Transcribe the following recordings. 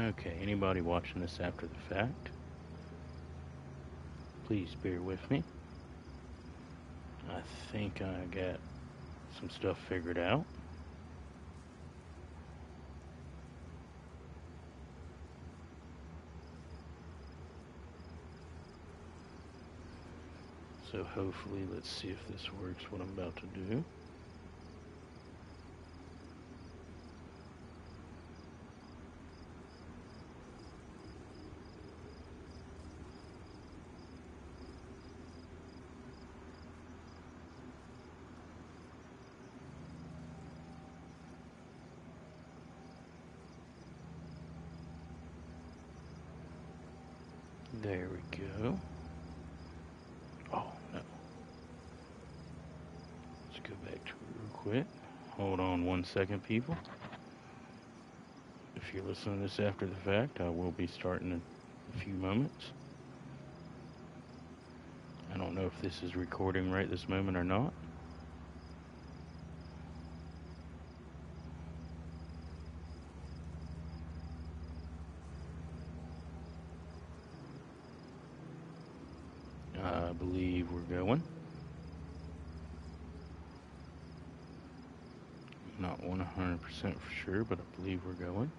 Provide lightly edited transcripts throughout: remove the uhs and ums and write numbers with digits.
Okay, anybody watching this after the fact, please bear with me. I think I got some stuff figured out. So hopefully, let's see if this works, what I'm about to do. There we go. Oh, no. Let's go back to it real quick. Hold on 1 second, people. If you're listening to this after the fact, I will be starting in a few moments. I don't know if this is recording right this moment or not. I believe we're going. Not 100% for sure, but I believe we're going.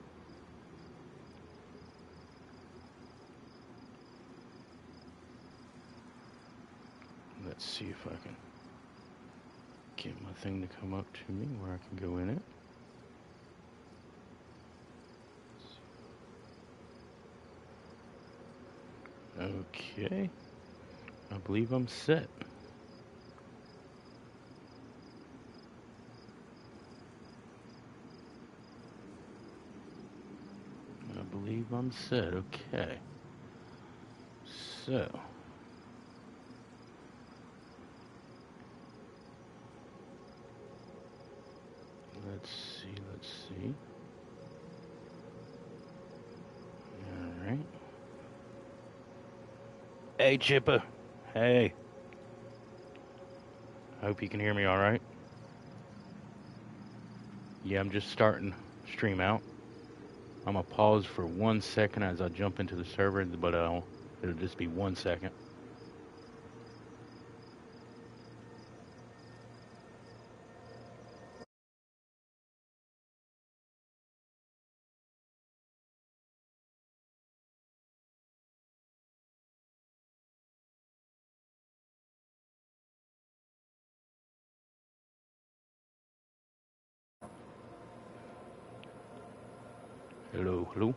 Let's see if I can get my thing to come up to me where I can go in it. Okay. I believe I'm set. I believe I'm set. Okay. So. Let's see. Alright. Hey, Chippa. Hey. I hope you can hear me alright. Yeah, I'm just starting stream out. I'm going to pause for 1 second as I jump into the server, but it'll just be 1 second. Hello.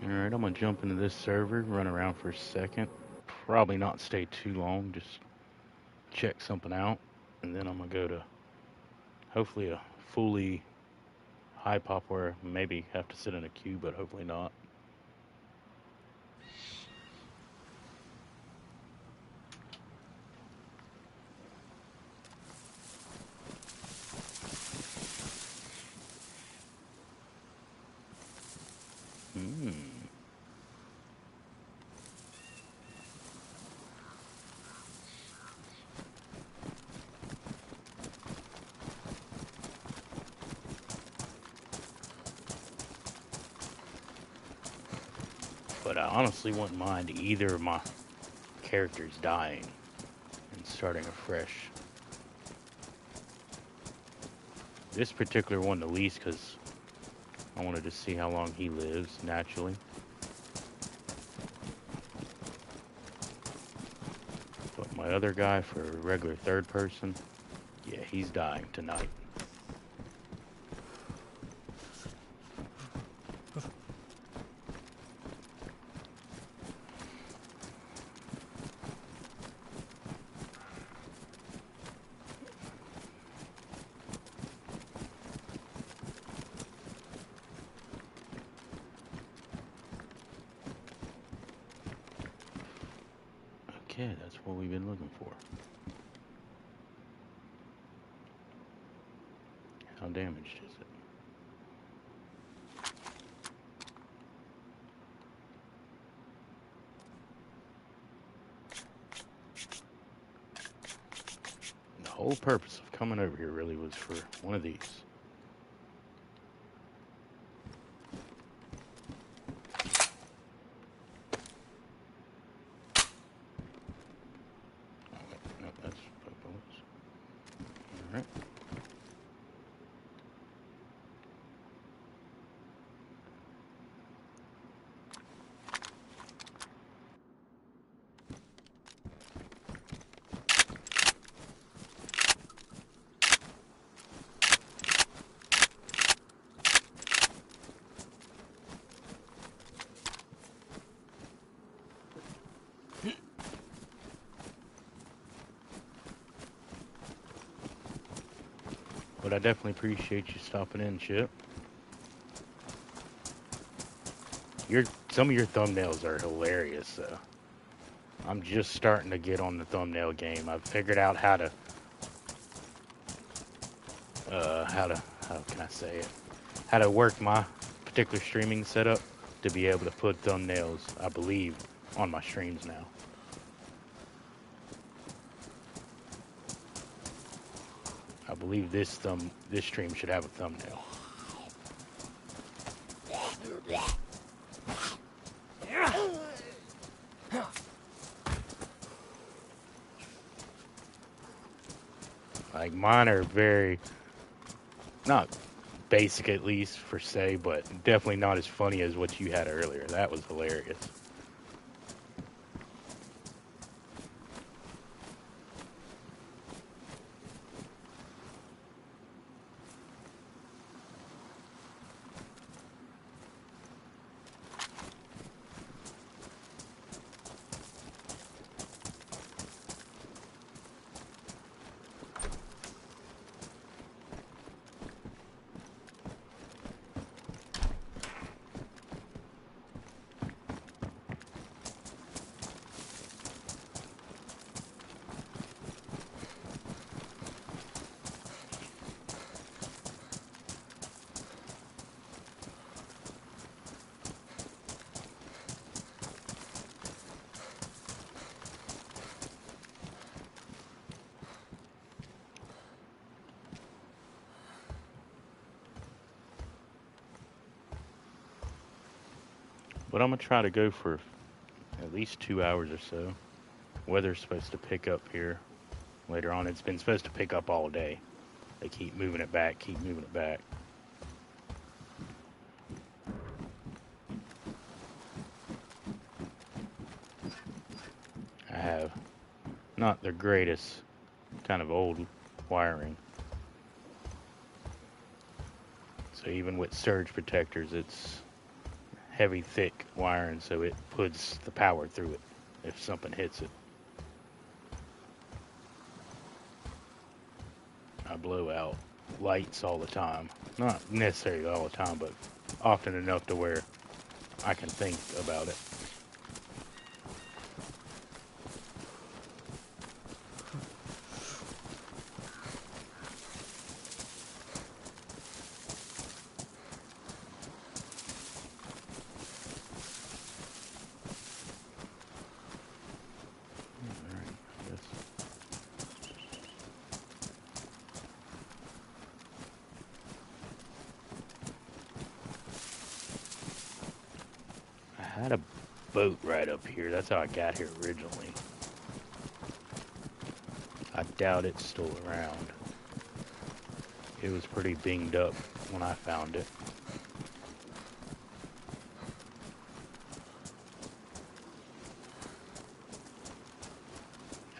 Alright, I'm going to jump into this server, run around for a second. Probably not stay too long, just check something out. And then I'm going to go to hopefully a fully high pop where maybe have to sit in a queue, but hopefully not. But I honestly wouldn't mind either of my characters dying and starting afresh. This particular one the least because I wanted to see how long he lives naturally. But my other guy for a regular third person, yeah, he's dying tonight. Okay, that's what we've been looking for. How damaged is it? The whole purpose of coming over here really was for one of these. But I definitely appreciate you stopping in, Chip. Some of your thumbnails are hilarious, though. I'm just starting to get on the thumbnail game. I've figured out how can I say it? How to work my particular streaming setup to be able to put thumbnails, I believe, on my streams now. I believe this stream should have a thumbnail. Like mine are very not basic, at least for say, but definitely not as funny as what you had earlier. That was hilarious. But I'm going to try to go for at least 2 hours or so. Weather's supposed to pick up here later on. It's been supposed to pick up all day. They keep moving it back, keep moving it back. I have not the greatest kind of old wiring. So even with surge protectors, it's heavy, thick wiring, so it puts the power through it if something hits it. I blow out lights all the time. Not necessarily all the time, but often enough to where I can think about it. I had a boat right up here. That's how I got here originally. I doubt it's still around. It was pretty binged up when I found it.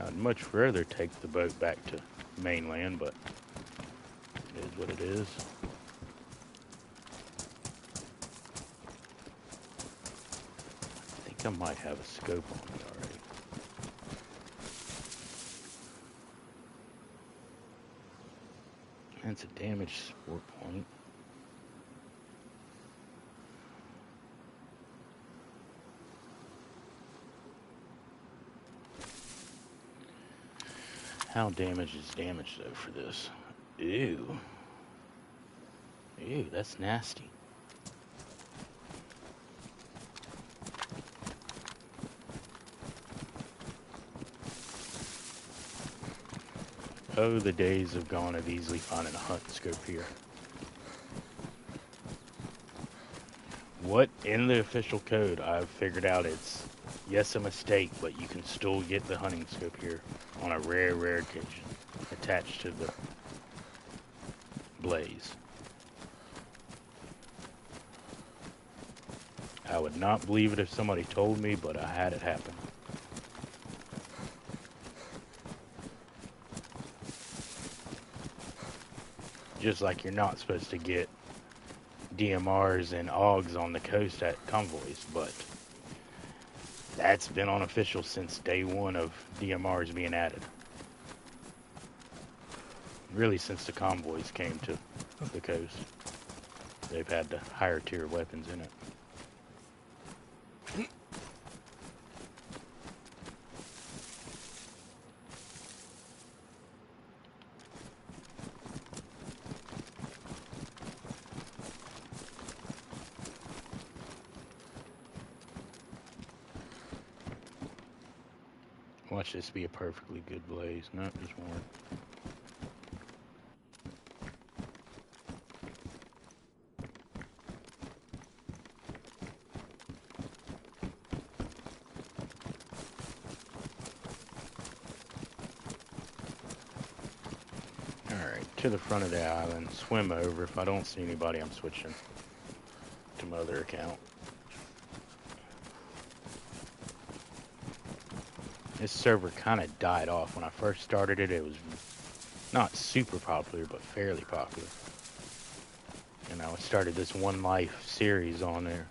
I'd much rather take the boat back to mainland, but it is what it is. I think I might have a scope on it already. That's a damaged sport point. How damaged is damage though for this? Ew. Ew, that's nasty. Oh, the days have gone of easily finding a hunt scope here. What in the official code I've figured out it's, yes, a mistake, but you can still get the hunting scope here on a rare occasion attached to the blaze. I would not believe it if somebody told me, but I had it happen. Just like you're not supposed to get DMRs and AUGs on the coast at convoys, but that's been unofficial since day one of DMRs being added. really since the convoys came to the coast. They've had the higher tier weapons in it. Watch this be a perfectly good blaze. No, just one. Alright, to the front of the island. Swim over. If I don't see anybody, I'm switching to my other account. This server kind of died off. When I first started it, it was not super popular, but fairly popular. And I started this One Life series on there.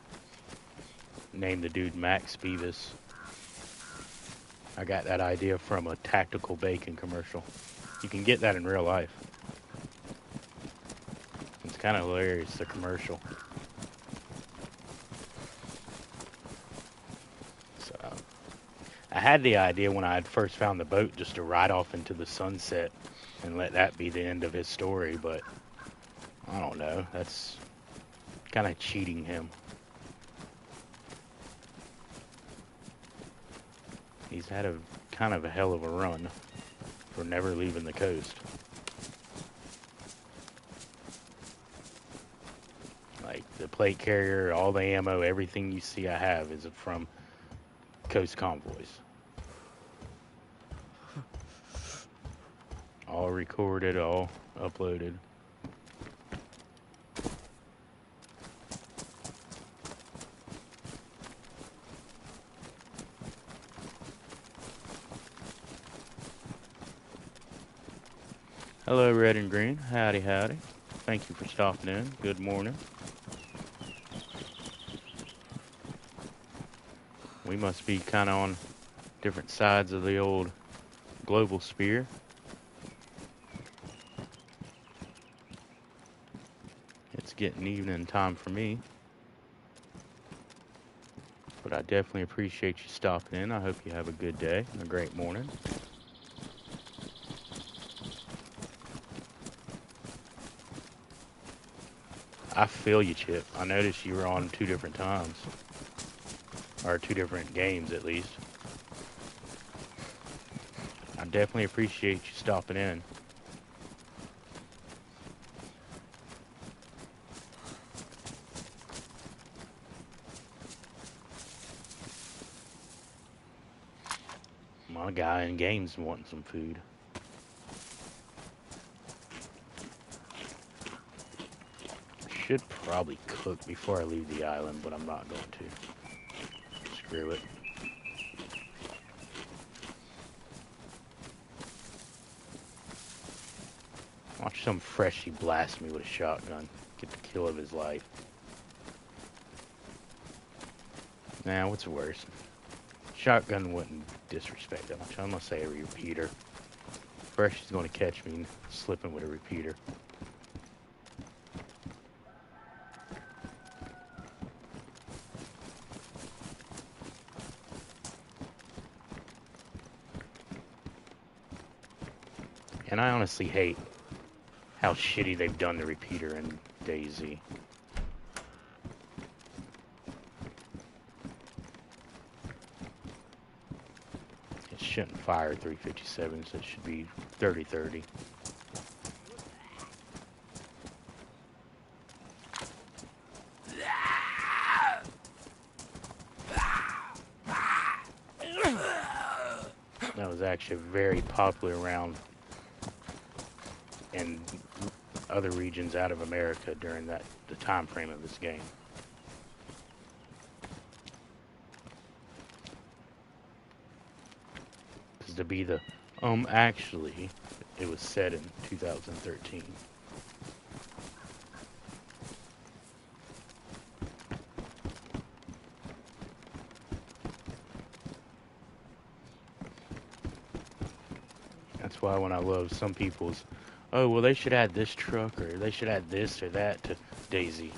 Named the dude Max Beavis. I got that idea from a Tactical Bacon commercial. You can get that in real life. It's kind of hilarious, the commercial. So, I had the idea when I had first found the boat just to ride off into the sunset and let that be the end of his story, but I don't know. That's kind of cheating him. He's had a kind of a hell of a run for never leaving the coast. Like the plate carrier, all the ammo, everything you see I have is from coast convoys. All recorded, all uploaded. Hello, Red and Green. Howdy, howdy. Thank you for stopping in. Good morning. We must be kind of on different sides of the old global sphere. It's getting evening time for me. But I definitely appreciate you stopping in. I hope you have a good day and a great morning. I feel you, Chip. I noticed you were on 2 different times. Or 2 different games, at least. I definitely appreciate you stopping in. My guy in game's wanting some food. Should probably cook before I leave the island, but I'm not going to. Screw it. Watch some freshie blast me with a shotgun. Get the kill of his life. Nah, what's worse? Shotgun wouldn't disrespect that much. I'm gonna say a repeater. Freshie's gonna catch me slipping with a repeater. And I honestly hate how shitty they've done the repeater in DayZ. It shouldn't fire 357s, it should be 30-30. That was actually a very popular round in other regions out of America during the time frame of this game. Because to be the actually it was set in 2013. That's why when I love some people's Oh, well, they should add this truck, or they should add this or that to Daisy.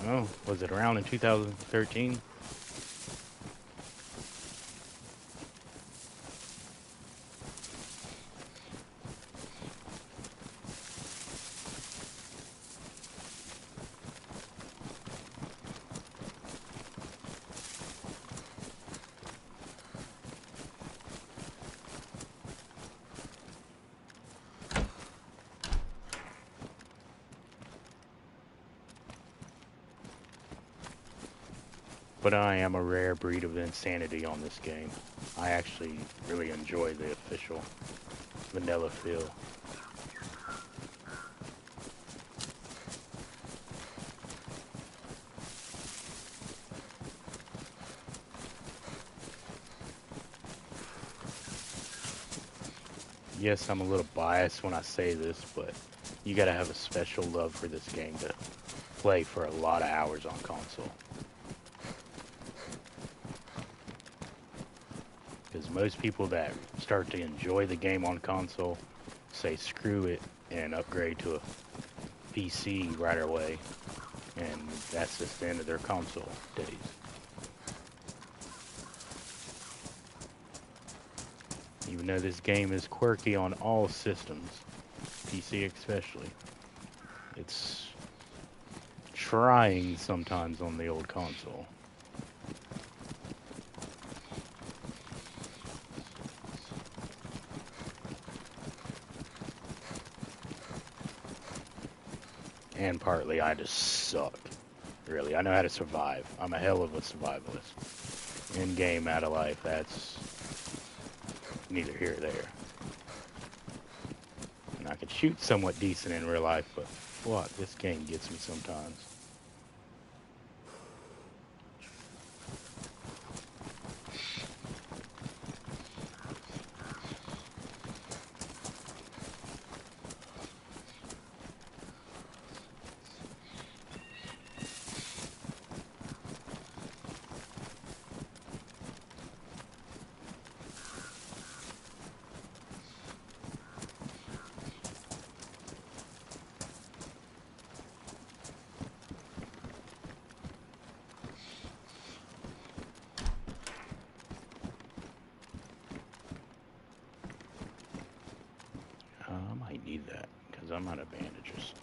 Oh, was it around in 2013? But I am a rare breed of insanity on this game. I actually really enjoy the official vanilla feel. Yes, I'm a little biased when I say this, but you gotta have a special love for this game to play for a lot of hours on console. Because most people that start to enjoy the game on console say screw it and upgrade to a PC right away, and that's just the end of their console days. Even though this game is quirky on all systems, PC especially, it's trying sometimes on the old console. And partly I just suck. Really, I know how to survive. I'm a hell of a survivalist. In game, out of life, that's neither here or there. And I can shoot somewhat decent in real life, but what, this game gets me sometimes. I might need that, because I'm out of bandages.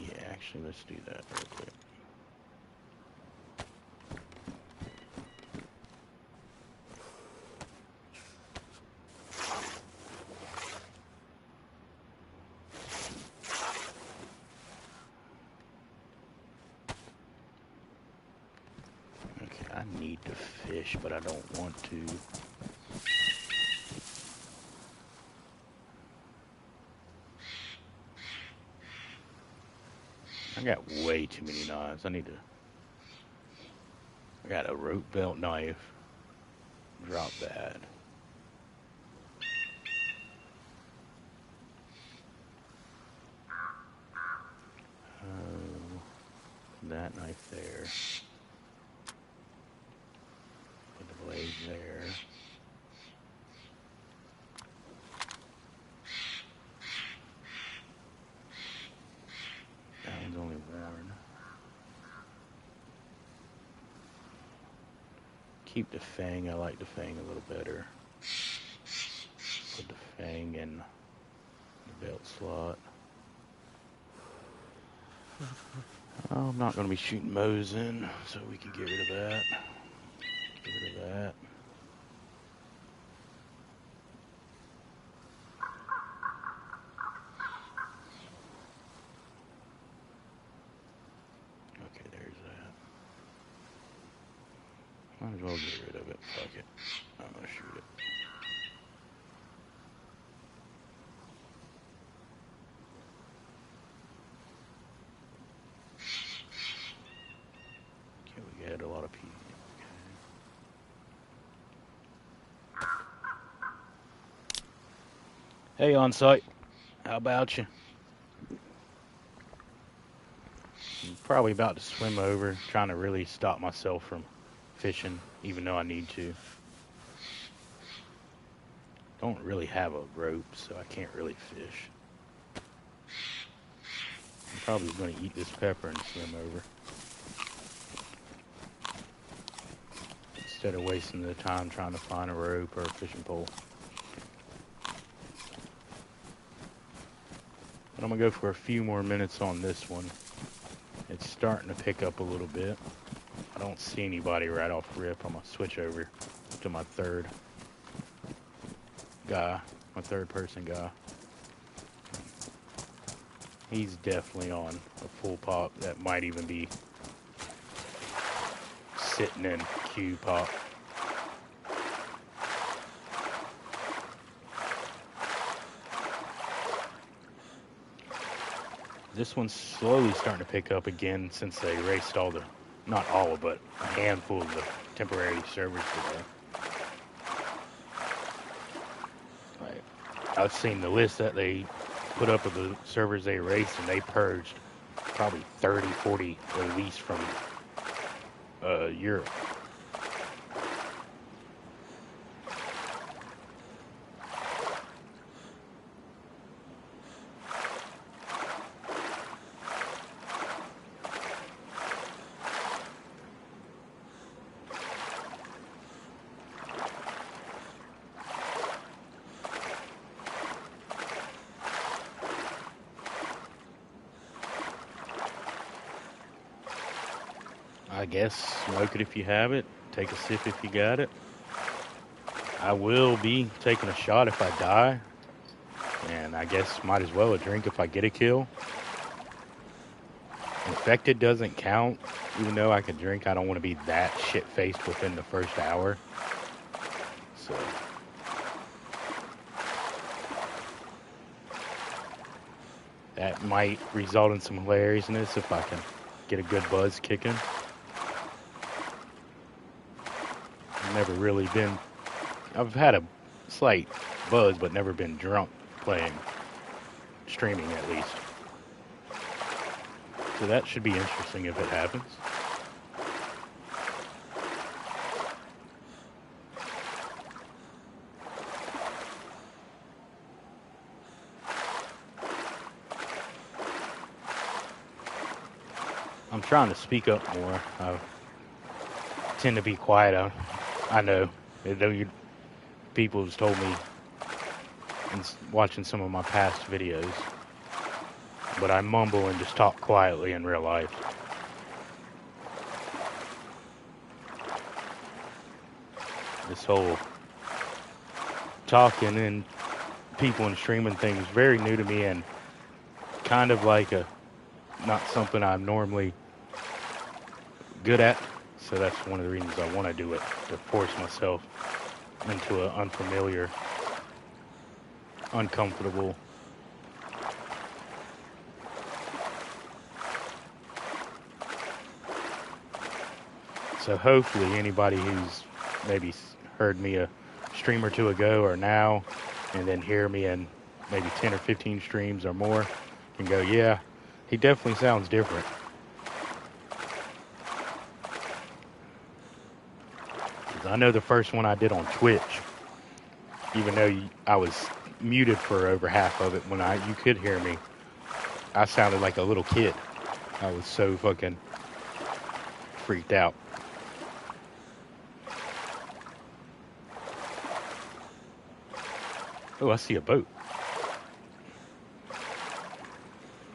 Yeah, actually, let's do that real quick. Okay, I need to fish, but I don't want to. I got way too many knives. I got a rope belt knife. Drop that. That knife there. Put the blade there. That one's only worn. Keep the fang. I like the fang a little better. Put the fang in the belt slot. I'm not going to be shooting Mosin, so we can get rid of that. Get rid of that. Okay, there's that. Might as well get rid of it. Fuck it. I'm going to shoot it. Okay, we had a lot of people. Hey, on site. How about you? I'm probably about to swim over, trying to really stop myself from fishing, even though I need to. Don't really have a rope, so I can't really fish. I'm probably going to eat this pepper and swim over, instead of wasting the time trying to find a rope or a fishing pole. But I'm going to go for a few more minutes on this one. It's starting to pick up a little bit. I don't see anybody right off rip. I'm going to switch over to my third guy, my third person guy. He's definitely on a full pop. That might even be sitting in Q pop. This one's slowly starting to pick up again since they erased all the, not all, but a handful of the temporary servers today. I've seen the list that they put up of the servers they erased, and they purged probably 30, 40 at least from Europe. I guess smoke it if you have it, take a sip if you got it. I will be taking a shot if I die, and I guess might as well a drink if I get a kill. Infected doesn't count, even though I could drink. I don't want to be that shit-faced within the first hour. So that might result in some hilariousness if I can get a good buzz kicking. Never really been, I've had a slight buzz, but never been drunk playing, streaming at least. So that should be interesting if it happens. I'm trying to speak up more. I tend to be quiet. I know. People have told me in watching some of my past videos, but I mumble and just talk quietly in real life. This whole talking and people and streaming thing is very new to me, and kind of like not something I'm normally good at. So that's one of the reasons I want to do it, to force myself into an unfamiliar, uncomfortable. So hopefully anybody who's maybe heard me a stream or two ago or now, and then hear me in maybe 10 or 15 streams or more, can go, yeah, he definitely sounds different. I know the first one I did on Twitch, even though I was muted for over half of it, when you could hear me, I sounded like a little kid. I was so fucking freaked out. Oh, I see a boat.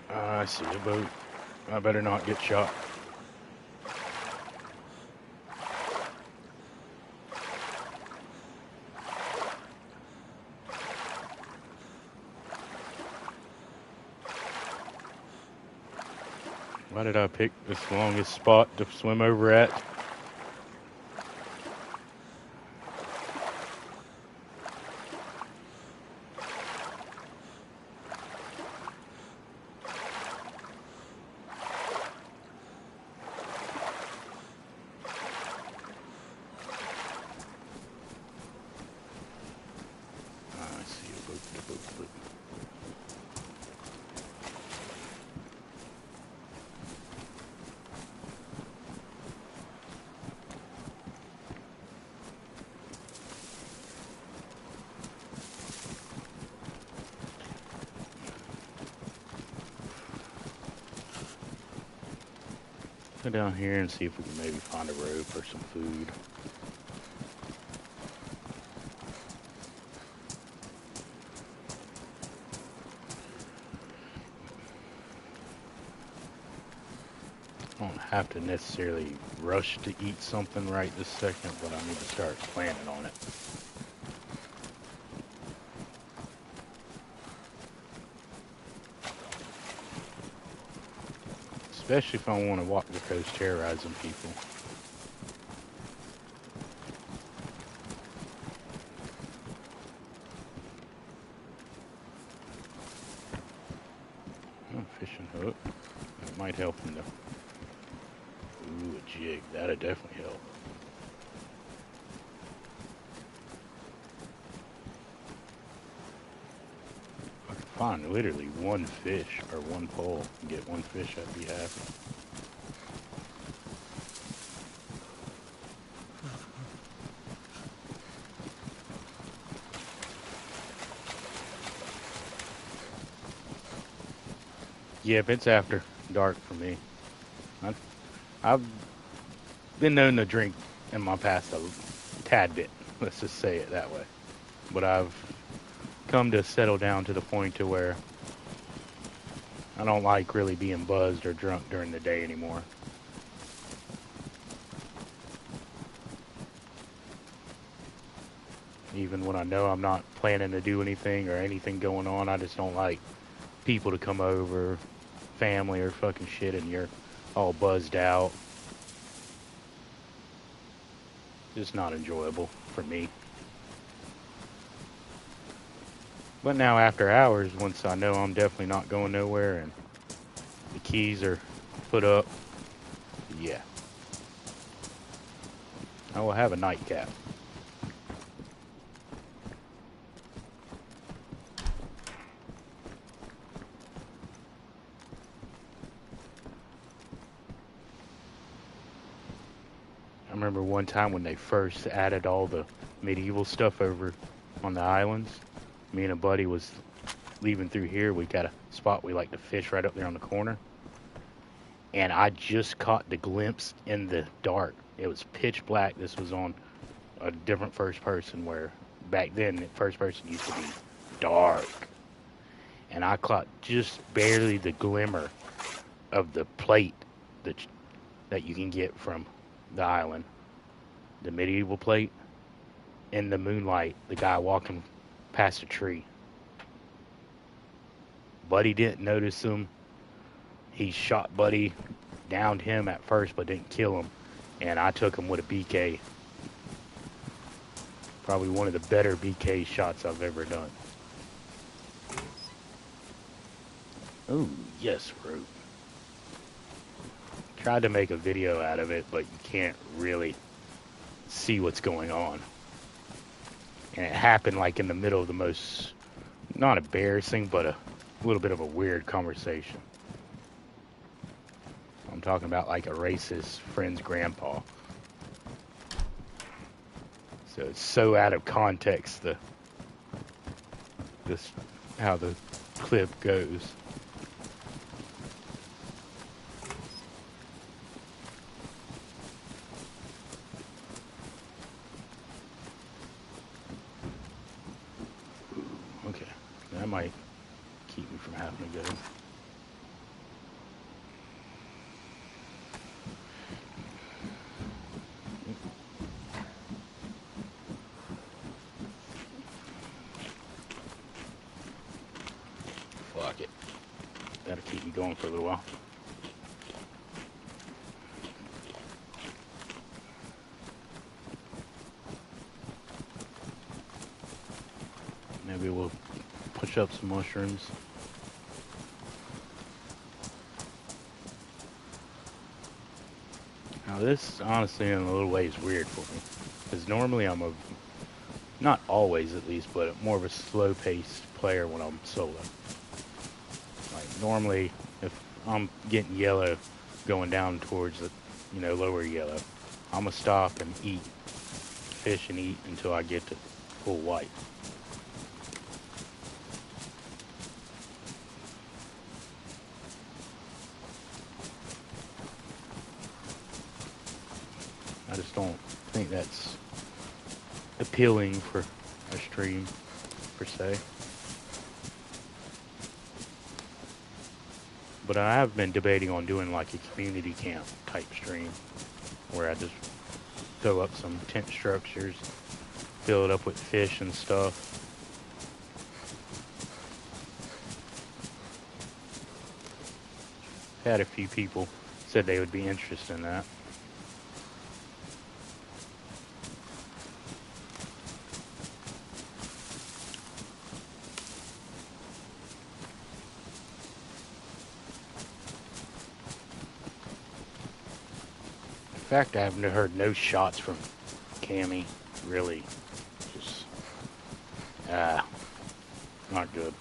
I see a boat. I better not get shot. Why did I pick this longest spot to swim over at? I see a boat. Go down here and see if we can maybe find a rope or some food. I don't have to necessarily rush to eat something right this second, but I need to start planning on it. Especially if I want to walk the coast terrorizing people. Oh, fishing hook. That might help in the... Ooh, a jig. That'd definitely help. If I could find literally one fish or one pole and get one fish, I'd be happy. Yeah, if it's after dark for me. I've been known to drink in my past a tad bit. Let's just say it that way. But I've come to settle down to the point to where I don't like really being buzzed or drunk during the day anymore. Even when I know I'm not planning to do anything or anything going on, I just don't like people to come over, family or fucking shit, and you're all buzzed out. Just not enjoyable for me. But now after hours, once I know I'm definitely not going nowhere and the keys are put up, yeah, I will have a nightcap. I remember one time when they first added all the medieval stuff over on the islands. Me and a buddy was leaving through here. We got a spot we like to fish right up there on the corner. And I just caught the glimpse in the dark. It was pitch black. This was on a different first person, where back then first person used to be dark. And I caught just barely the glimmer of the plate that you can get from the island. The medieval plate. In the moonlight, the guy walking past a tree. Buddy didn't notice him. He shot Buddy, downed him at first, but didn't kill him. And I took him with a BK. Probably one of the better BK shots I've ever done. Oh, yes, rope. Tried to make a video out of it, but you can't really see what's going on. And it happened like in the middle of the most, not embarrassing, but a little bit of a weird conversation. I'm talking about like a racist friend's grandpa. So it's so out of context, how the clip goes. Okay, that might keep me from having to go. Fuck it. That'll keep me going for a little while. Maybe we'll push up some mushrooms. Now this, honestly, in a little way is weird for me. Because normally I'm not always at least, but more of a slow-paced player when I'm solo. Like normally, if I'm getting yellow going down towards the, lower yellow, I'm gonna stop and eat, fish and eat until I get to full white. I just don't think that's appealing for a stream, per se. But I have been debating on doing like a community camp type stream, where I just throw up some tent structures, fill it up with fish and stuff. Had a few people said they would be interested in that. In fact, I haven't heard no shots from Cammy, really. Just, not good.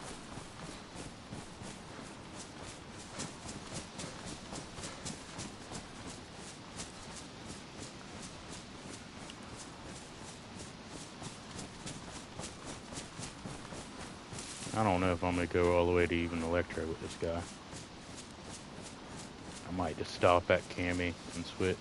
I don't know if I'm going to go all the way to even Electro with this guy. I might just stop at Cammy and switch.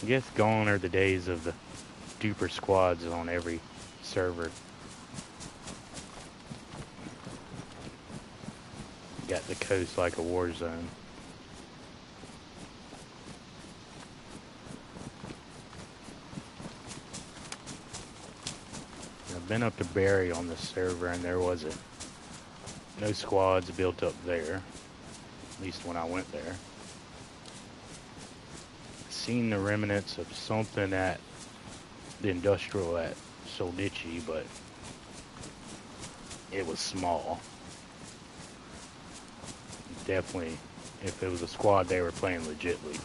I guess gone are the days of the duper squads on every server. Got the coast like a war zone. I've been up to Barry on this server, and there wasn't no squads built up there, at least when I went there. Seen the remnants of something at the industrial at Soldici, but it was small. Definitely, if it was a squad, they were playing legitly.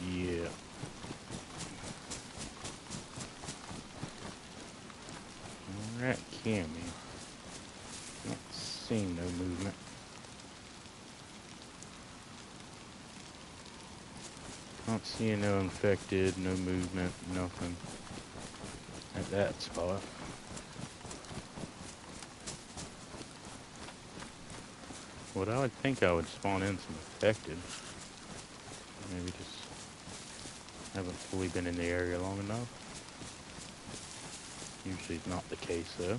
Yeah. Alright, Cammy. Not seeing no movement. Not seeing no infected, no movement, nothing at that spot. What I would think I would spawn in some infected. Maybe just haven't fully been in the area long enough. Usually not the case though.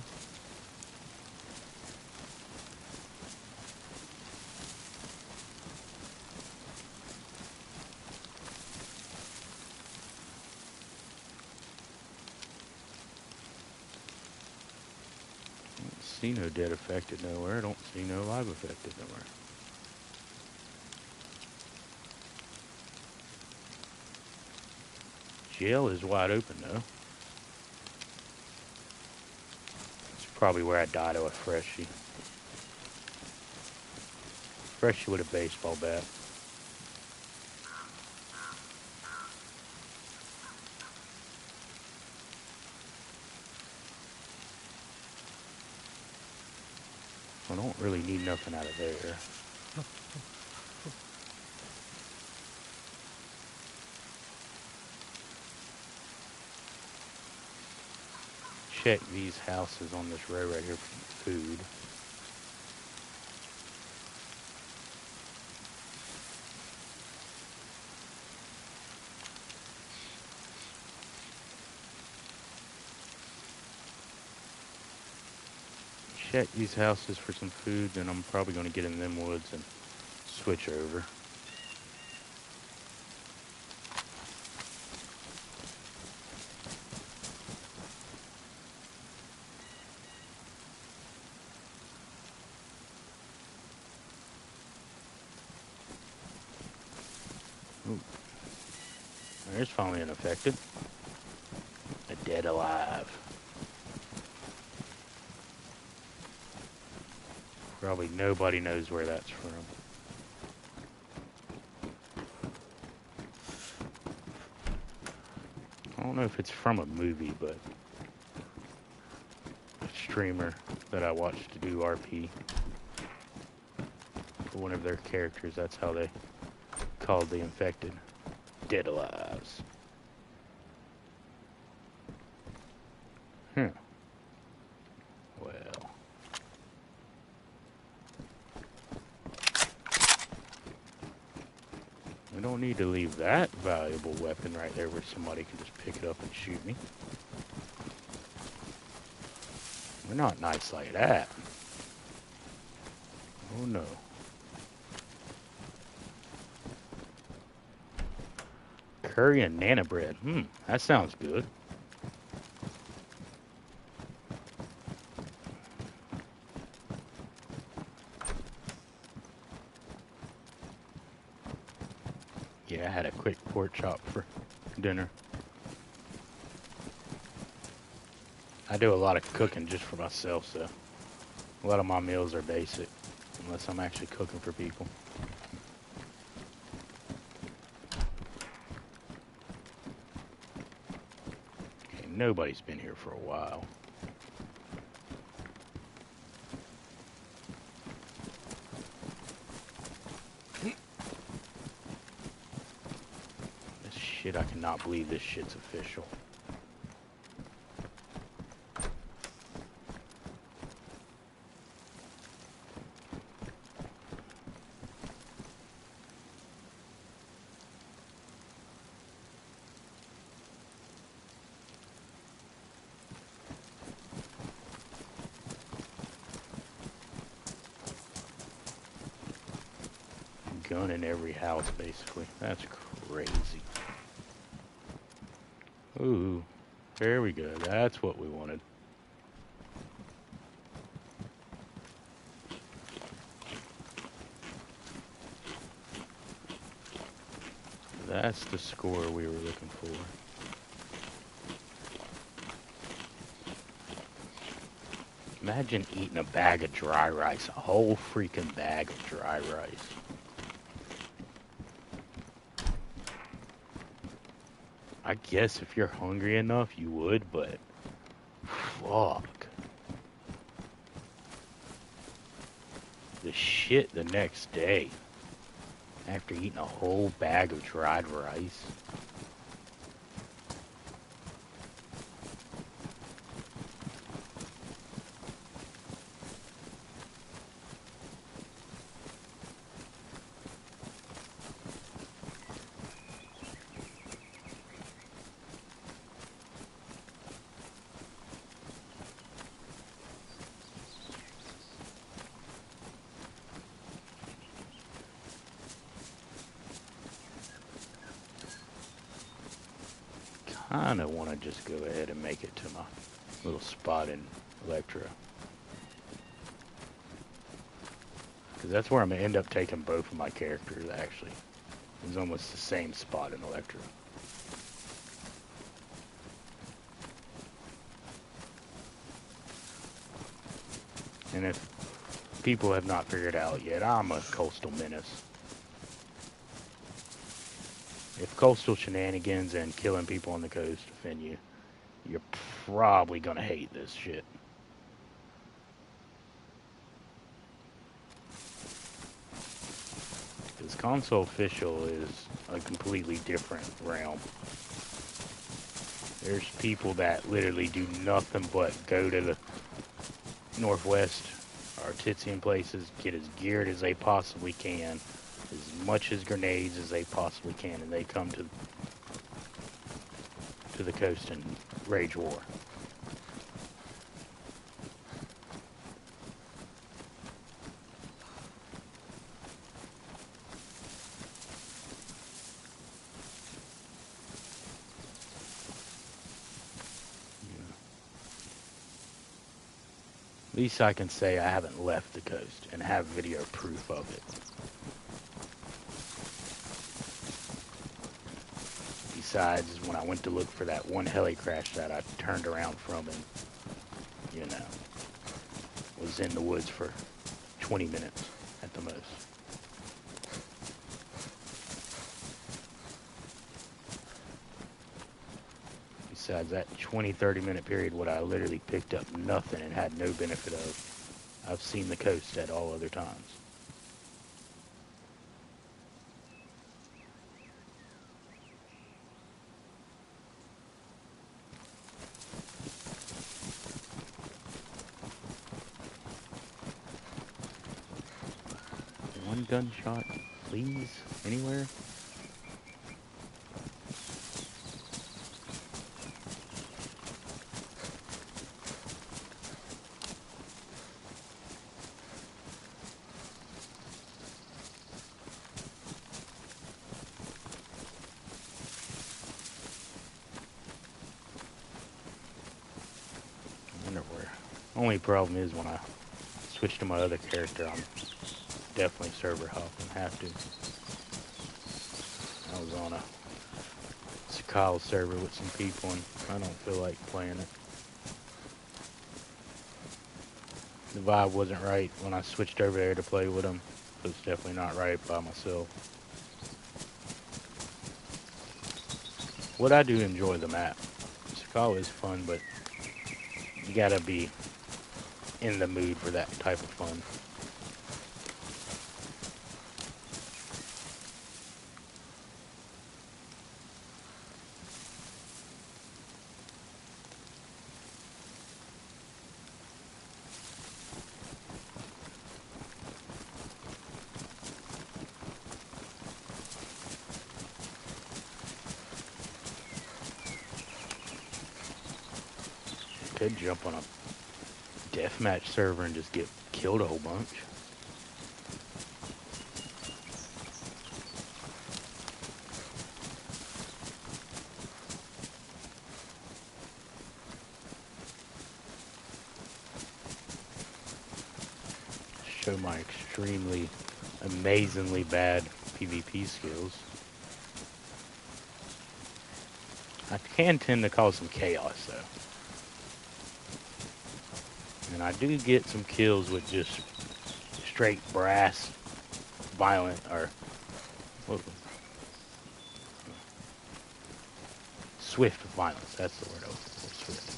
Don't see no dead affected nowhere. Don't see no live affected nowhere. Jail is wide open though. It's probably where I died to a freshie. Freshie with a baseball bat. I don't really need nothing out of there. Check these houses on this road right here for food. Check these houses for some food, then I'm probably going to get in them woods and switch over. Ooh, there's finally an infected. A dead alive. Probably nobody knows where that's from. I don't know if it's from a movie, but a streamer that I watched to do RP for one of their characters, that's how they called the infected. Dead alives. Well. We don't need to leave that valuable weapon right there where somebody can just pick it up and shoot me. We're not nice like that. Oh no. Curry and nana bread. That sounds good. Yeah, I had a quick pork chop for dinner. I do a lot of cooking just for myself, so a lot of my meals are basic, unless I'm actually cooking for people. Okay, nobody's been here for a while. This shit, I cannot believe this shit's official. Gun in every house, basically. That's crazy. Ooh, there we go. That's what we wanted. That's the score we were looking for. Imagine eating a bag of dry rice, a whole freaking bag of dry rice. I guess if you're hungry enough, you would, but fuck. The shit the next day after eating a whole bag of dried rice. Kinda wanna just go ahead and make it to my little spot in Electra. Because that's where I'm gonna end up taking both of my characters, actually. It's almost the same spot in Electra. And if people have not figured out yet, I'm a coastal menace. If coastal shenanigans and killing people on the coast offend you, you're probably gonna hate this shit. Because console official is a completely different realm. There's people that literally do nothing but go to the Northwest or Titsian places, get as geared as they possibly can, as much as grenades as they possibly can, and they come to the coast and rage war. At least I can say I haven't left the coast and have video proof of it. besides when I went to look for that one heli crash that I turned around from and, you know, was in the woods for 20 minutes at the most. Besides that 20-30 minute period, what I literally picked up nothing and had no benefit of, I've seen the coast at all other times. One gunshot, please, anywhere? I wonder where. Only problem is when I switch to my other character, I'm definitely server hopping, have to. I was on a Kyle server with some people and I don't feel like playing it. The vibe wasn't right when I switched over there to play with them. So it's definitely not right by myself. What I do enjoy the map. Sakala is fun, but you gotta be in the mood for that type of fun. Could jump on a deathmatch server and just get killed a whole bunch. Show my extremely, amazingly bad PvP skills. I can tend to cause some chaos though. And I do get some kills with just straight brass, violent, or swift violence. That's the word I was looking for, swift.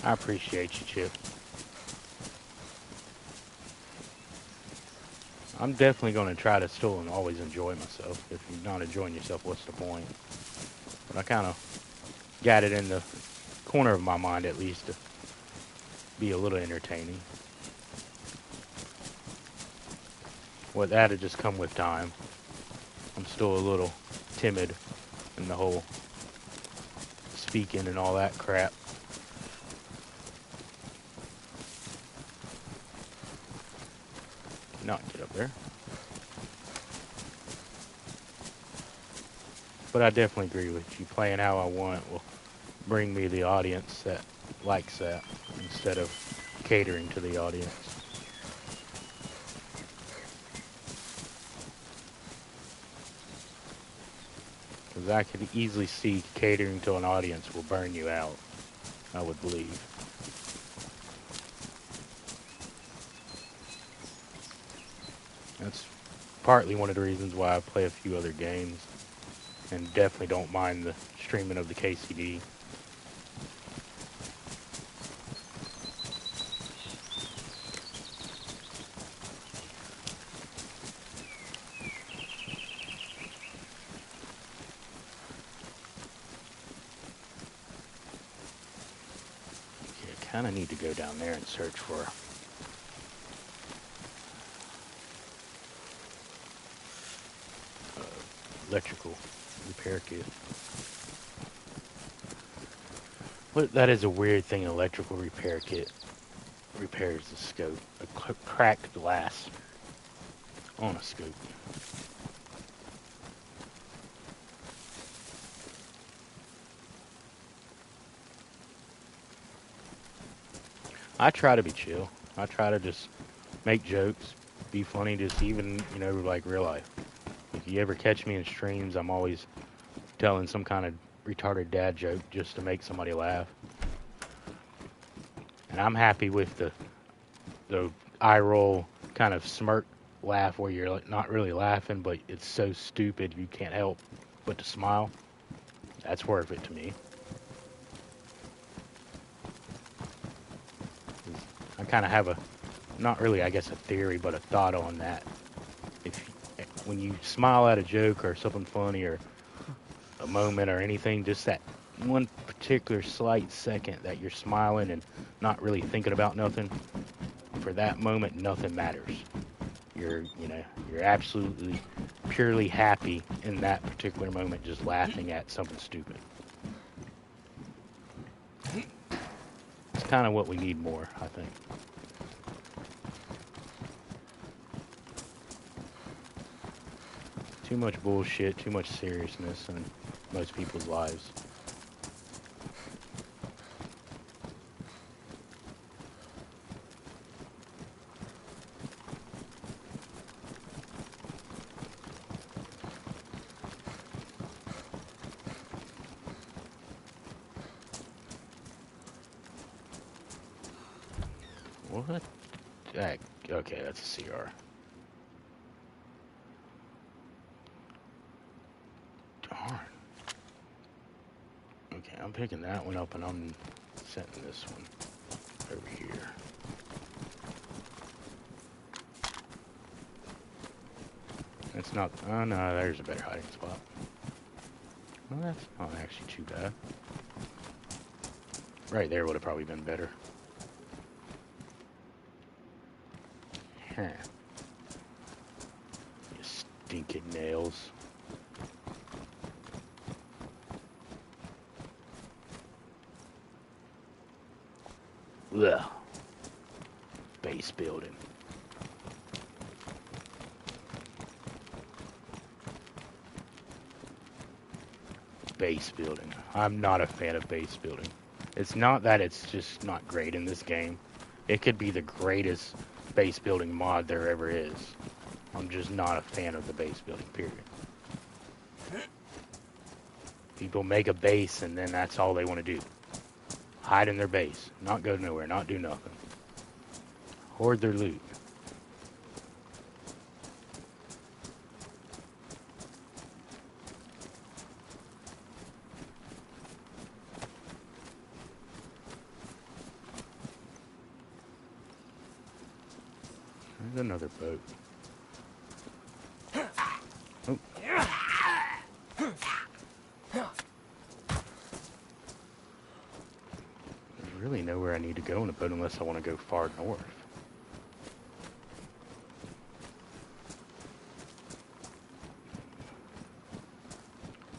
I appreciate you, Chip. I'm definitely going to try to still and always enjoy myself. If you're not enjoying yourself, what's the point? But I kind of got it in the corner of my mind at least to be a little entertaining. Well, that'll just come with time. I'm still a little timid in the whole speaking and all that crap. Not get up there. But I definitely agree with you. Playing how I want will bring me the audience that likes that instead of catering to the audience. Because I could easily see catering to an audience will burn you out, I would believe. That's partly one of the reasons why I play a few other games and definitely don't mind the streaming of the KCD. Okay, I kind of need to go down there and search for electrical repair kit. What, that is a weird thing, electrical repair kit repairs the scope. A cracked glass on a scope. I try to be chill. I try to just make jokes, be funny, just even, like real life. If you ever catch me in streams, I'm always telling some kind of retarded dad joke just to make somebody laugh. And I'm happy with the eye roll kind of smirk laugh where you're like not really laughing, but it's so stupid you can't help but to smile. That's worth it to me. I kind of have not really, I guess, a theory, but a thought on that. If when you smile at a joke or something funny or a moment or anything, just that one particular slight second that you're smiling and not really thinking about nothing, for that moment, nothing matters. You're absolutely purely happy in that particular moment, just laughing at something stupid. It's kind of what we need more, I think. Too much bullshit, too much seriousness in most people's lives. What? Okay, that's a CR. Darn. Okay, I'm picking that one up and I'm setting this one over here. It's not. Oh no, there's a better hiding spot. Well, that's not actually too bad. Right there would have probably been better. Huh. You stinking nails. Ugh. Base building. Base building. I'm not a fan of base building. It's not that it's just not great in this game. It could be the greatest base building mod there ever is. I'm just not a fan of the base building, period. People make a base and then that's all they want to do. Hide in their base. Not go nowhere. Not do nothing. Hoard their loot. There's another boat. Oh. There's really nowhere I need to go in a boat unless I want to go far north.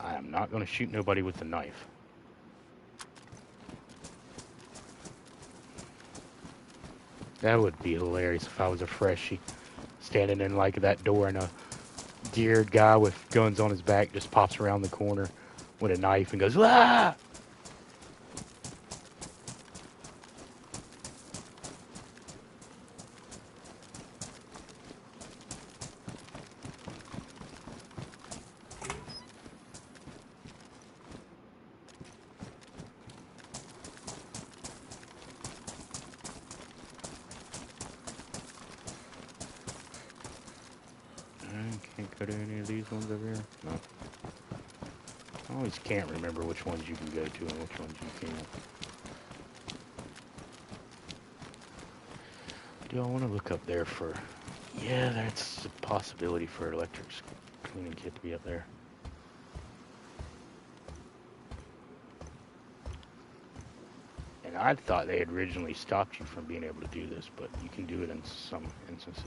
I am not going to shoot nobody with the knife. That would be hilarious if I was a freshie standing in like that door and a geared guy with guns on his back just pops around the corner with a knife and goes, "Ah!" Can't go to any of these ones over here? No. I always can't remember which ones you can go to and which ones you can't. Do I want to look up there for... Yeah, that's a possibility for electric cleaning kit to be up there. And I thought they had originally stopped you from being able to do this, but you can do it in some instances.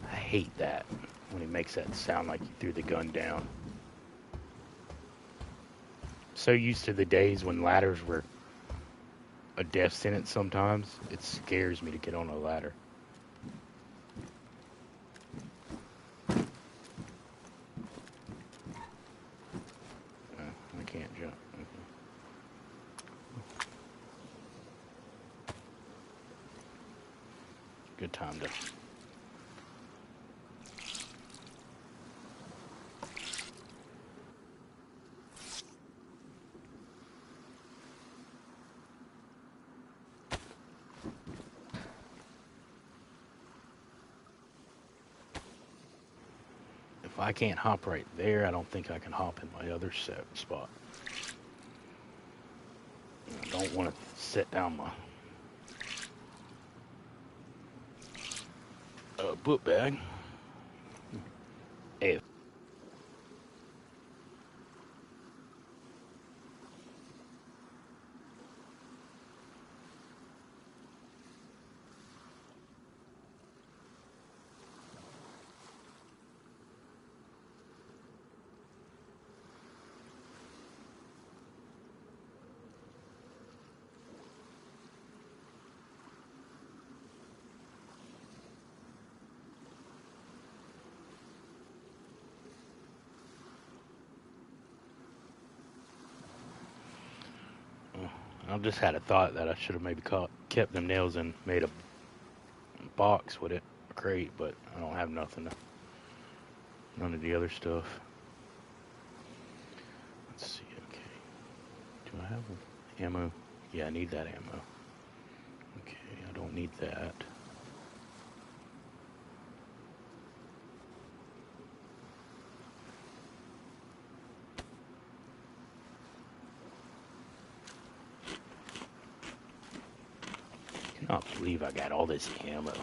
I hate that when he makes that sound like you threw the gun down. So used to the days when ladders were a death sentence sometimes, it scares me to get on a ladder. I can't jump. Okay. Good time to... If I can't hop right there, I don't think I can hop in my other spot. I don't want to set down my book bag. If I just had a thought that I should have maybe kept them nails and made a box with it, a crate, but I don't have none of the other stuff. Let's see, okay. Do I have ammo? Yeah, I need that ammo. Okay, I don't need that. I cannot believe I got all this ammo.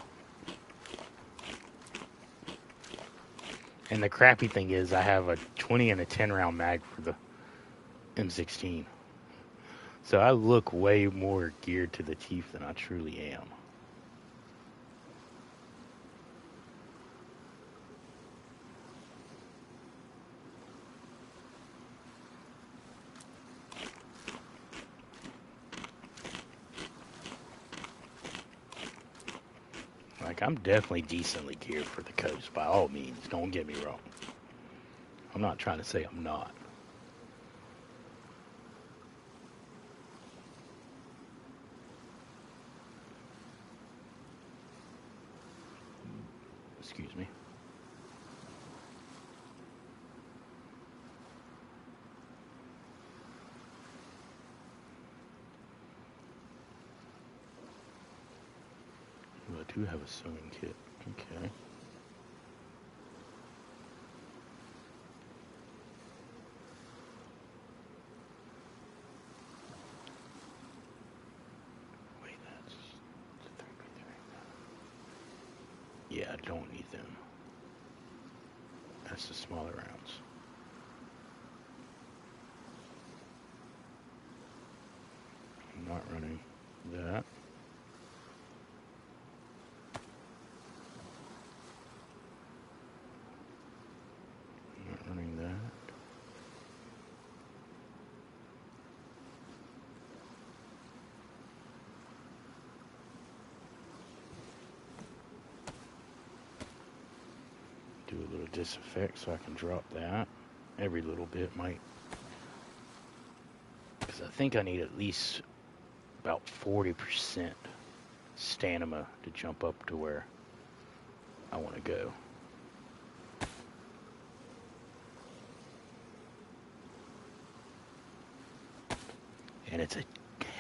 And the crappy thing is I have a 20 and a 10 round mag for the M16. So I look way more geared to the teeth than I truly am. Like, I'm definitely decently geared for the coast, by all means. Don't get me wrong. I'm not trying to say I'm not. Excuse me. Ooh, I do have a sewing kit. Okay. Wait, that's 3x3. Yeah, I don't need them. That's the smaller rounds. I'm not running that. I'm not running that. Do a little disinfect so I can drop that. Every little bit might. Because I think I need at least about 40% stamina to jump up to where I want to go. And it's a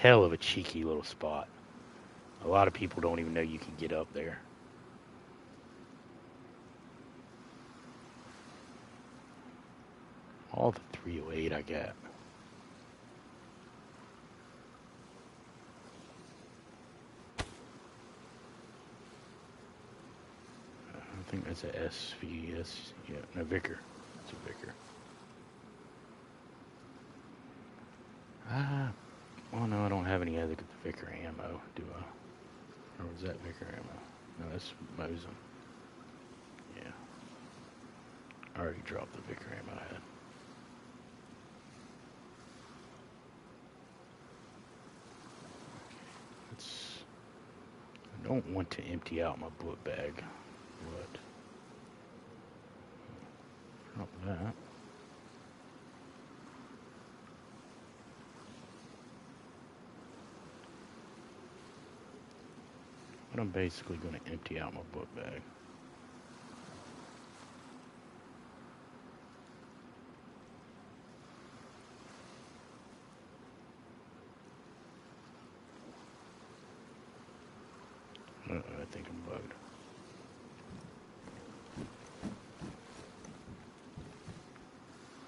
hell of a cheeky little spot. A lot of people don't even know you can get up there. All the 308 I got. I think that's a SVS. Yeah, no, Vicker. It's a Vicker. Well, no, I don't have any other Vicker ammo, do I? Or was that Vicker ammo? No, that's Mosin. Yeah. I already dropped the Vicker ammo I had. Don't want to empty out my book bag. What? Not that. But I'm basically going to empty out my book bag. I think I'm bugged.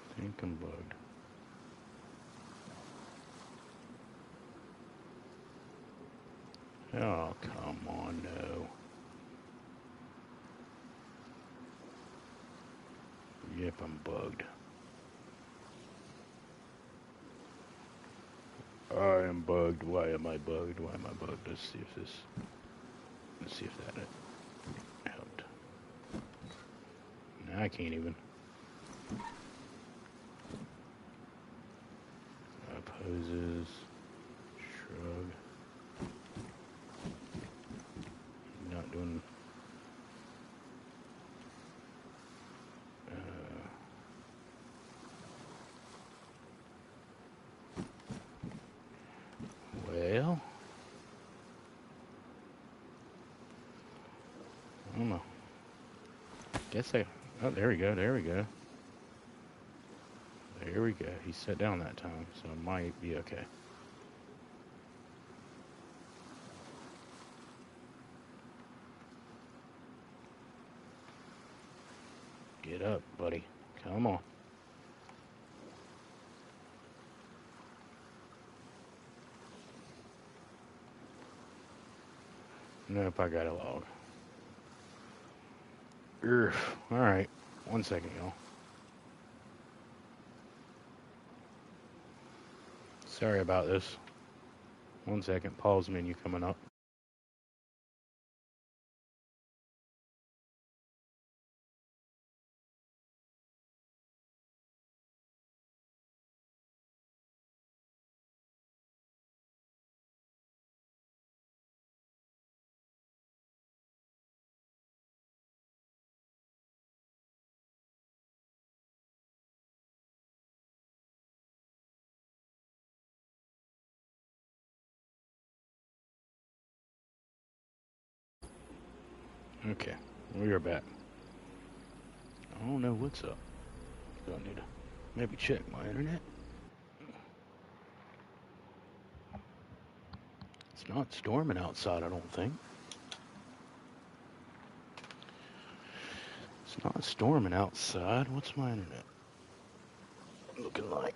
I think I'm bugged. Oh, come on, no. Yep, I'm bugged. I am bugged. Why am I bugged? Why am I bugged? Let's see if that helped. Now I can't even. Poses. Shrug. Not doing. Well, I don't know. Guess I. Oh, there we go. There we go. There we go. He sat down that time, so it might be okay. Get up, buddy. Come on. Nope, I got a log. All right. 1 second, y'all. Sorry about this. 1 second. Pause menu coming up. Okay, we are back. I don't know what's up. Do I need to maybe check my internet? It's not storming outside, I don't think. It's not storming outside. What's my internet looking like?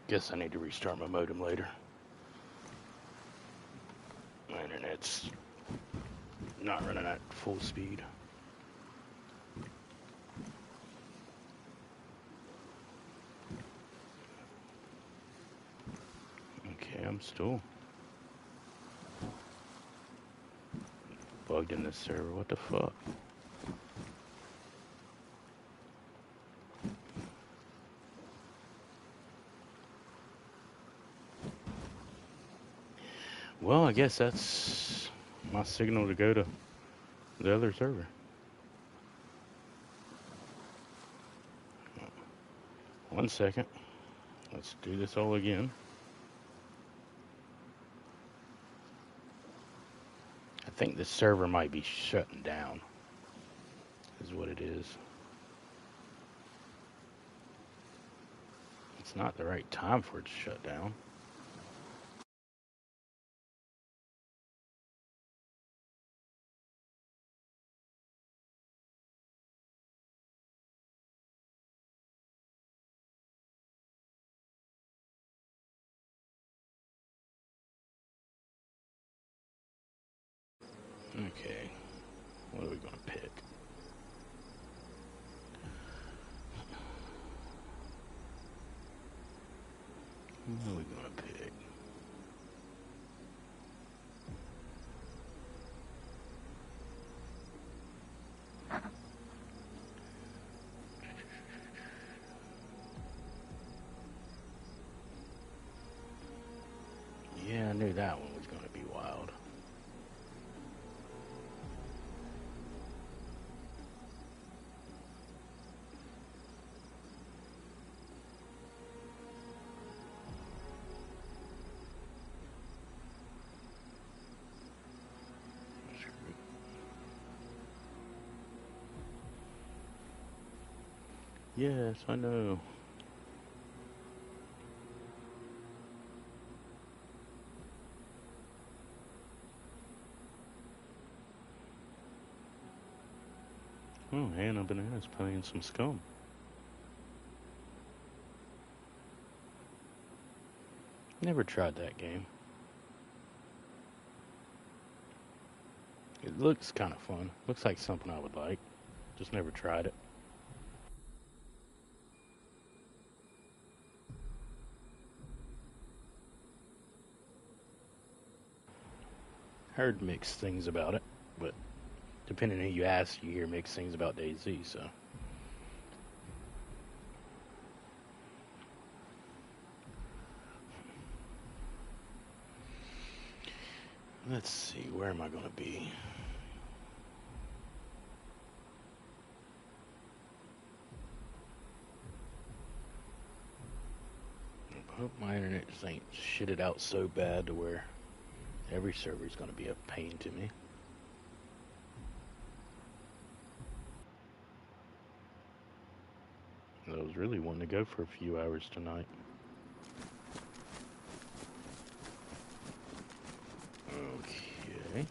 Guess I need to restart my modem later. My internet's not running at full speed. Okay, I'm still bugged in this server. What the fuck? Well, I guess that's my signal to go to the other server. One second. Let's do this all again. I think the server might be shutting down, is what it is. It's not the right time for it to shut down. Okay, what are we gonna pick? What are we gonna pick? Yeah, I knew that one was gonna be wild. Yes, I know. Oh, Hannah Banana's playing some scum. Never tried that game. It looks kind of fun. Looks like something I would like. Just never tried it. Heard mixed things about it, but depending on who you ask, you hear mixed things about DayZ, so. Let's see, where am I going to be? I hope my internet just ain't shitted out so bad to where every server is going to be a pain to me. I was really wanting to go for a few hours tonight. Okay.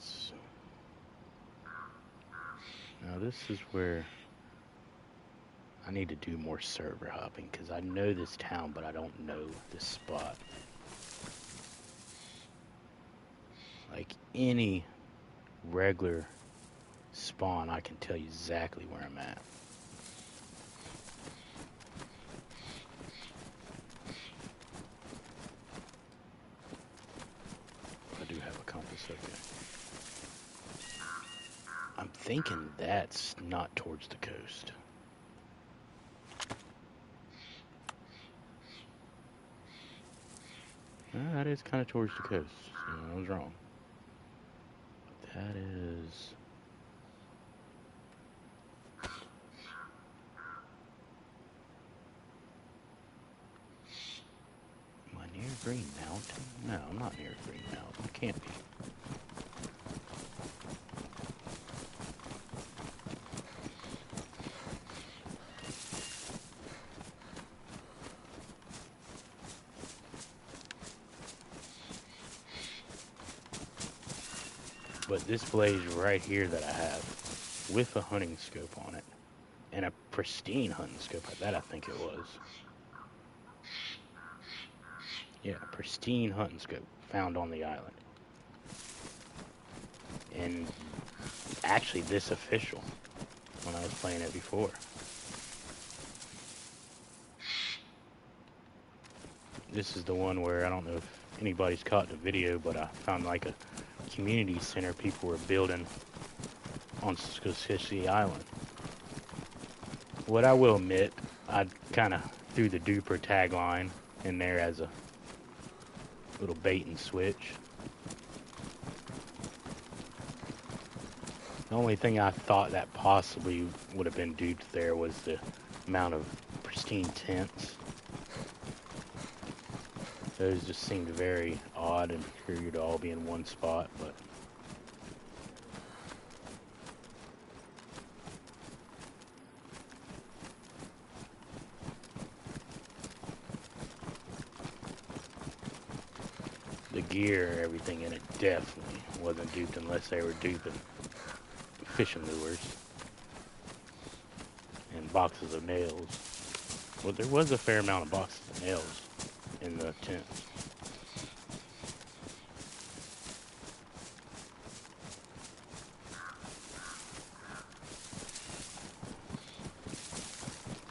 So now this is where I need to do more server hopping, because I know this town, but I don't know this spot. Like any regular spawn, I can tell you exactly where I'm at. I do have a compass, okay. I'm thinking that's not towards the coast. That is kind of towards the coast. I was wrong. That is... Am I near Green Mountain? No, I'm not near Green Mountain. I can't be. But this blaze right here that I have, with a hunting scope on it, and a pristine hunting scope, that I think it was. Yeah, pristine hunting scope found on the island. And actually this official, when I was playing it before. This is the one where, I don't know if anybody's caught the video, but I found like a community center people were building on Scorsese Island. What I will admit, I kind of threw the duper tagline in there as a little bait and switch. The only thing I thought that possibly would have been duped there was the amount of pristine tents. Those just seemed very odd and figured to all be in one spot, but the gear, everything in it definitely wasn't duped unless they were duping fishing lures and boxes of nails. Well, there was a fair amount of boxes of nails in the tent.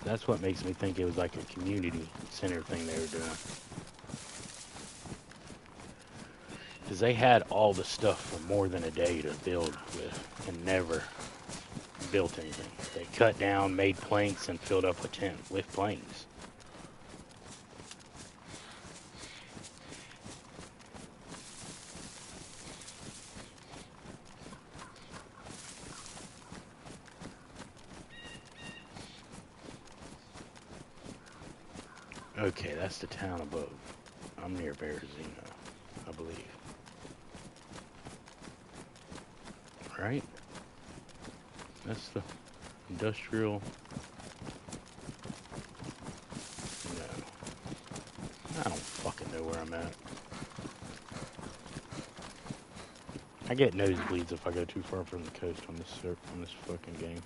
That's what makes me think it was like a community center thing they were doing. Because they had all the stuff for more than a day to build with and never built anything. They cut down, made planks, and filled up a tent with planks. Okay, that's the town above. I'm near Berezino, I believe. Right? That's the industrial. No. I don't fucking know where I'm at. I get nosebleeds if I go too far from the coast on this fucking game.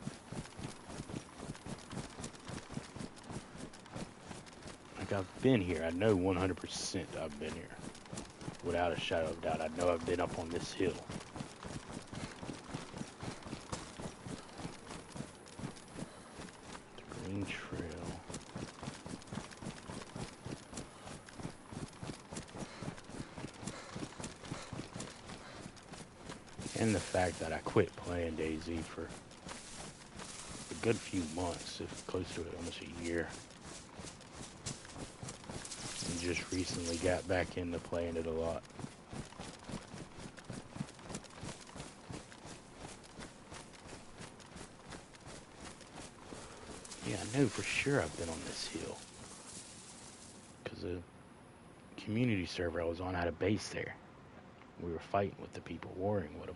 Like, I've been here. I know 100% I've been here. Without a shadow of doubt. I know I've been up on this hill. The Green Trail. And the fact that I quit playing DayZ for a good few months, if close to it, almost a year. And just recently got back into playing it a lot. Yeah, I know for sure I've been on this hill. Because the community server I was on had a base there. We were fighting with the people, warring with them.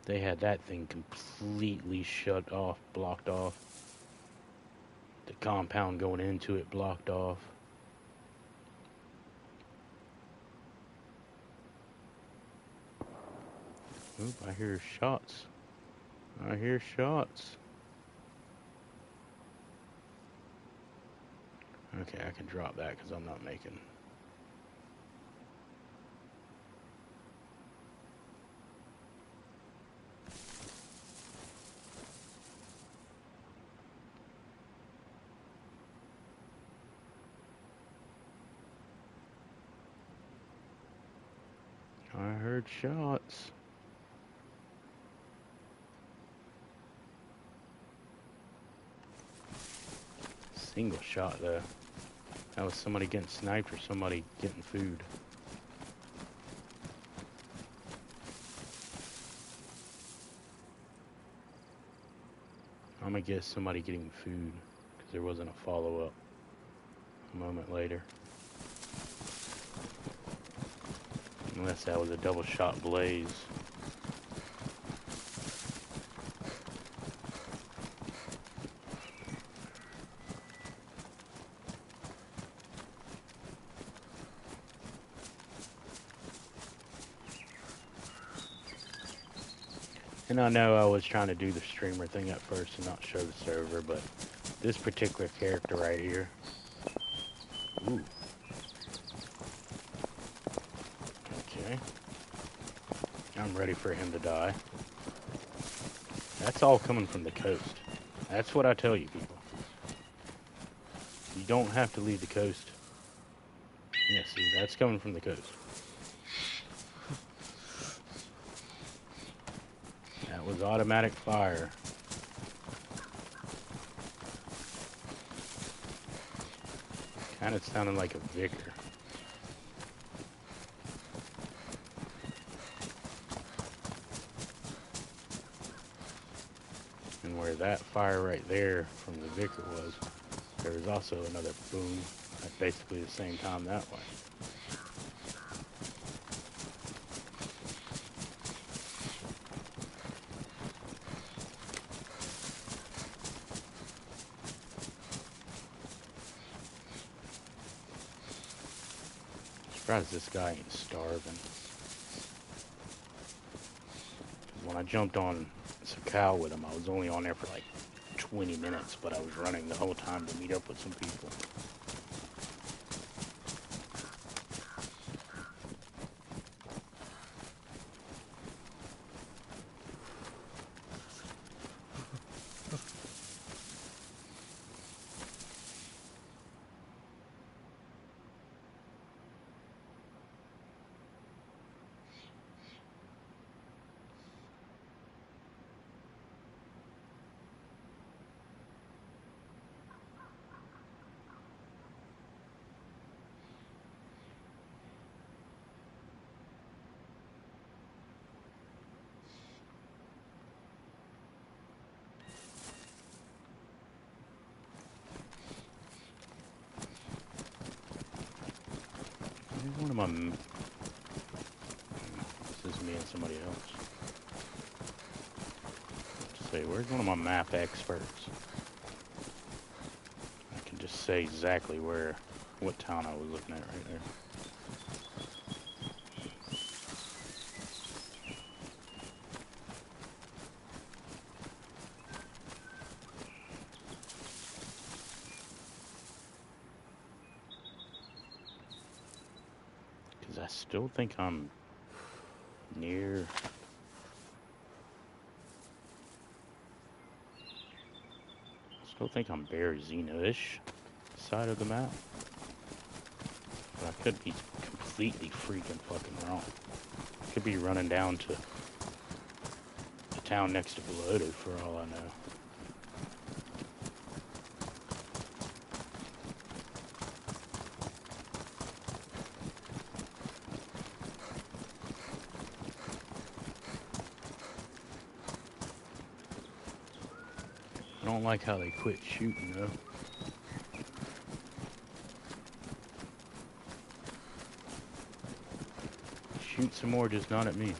They had that thing completely shut off, blocked off. The compound going into it blocked off. Oop, I hear shots. I hear shots. Okay, I can drop that because I'm not making. I heard shots. Single shot though. That was somebody getting sniped or somebody getting food. I'm gonna guess somebody getting food because there wasn't a follow-up a moment later. Unless that was a double shot blaze. And I know I was trying to do the streamer thing at first and not show the server, but this particular character right here. Ooh. Okay. I'm ready for him to die. That's all coming from the coast. That's what I tell you people. You don't have to leave the coast. Yeah, see, that's coming from the coast. That was automatic fire. Kind of sounded like a vicar. And where that fire right there from the vicar was, there was also another boom at basically the same time that way. surprised this guy ain't starving. When I jumped on Sakal with him, I was only on there for like 20 minutes, but I was running the whole time to meet up with some people. One of my... This is me and somebody else. Let's see, where's one of my map experts? I can just say exactly what town I was looking at right there. Because I still think I'm near... I think I'm Berezino-ish side of the map, but I could be completely freaking fucking wrong. Could be running down to the town next to Bloated for all I know. I don't like how they quit shooting though. Shoot some more, just not at me.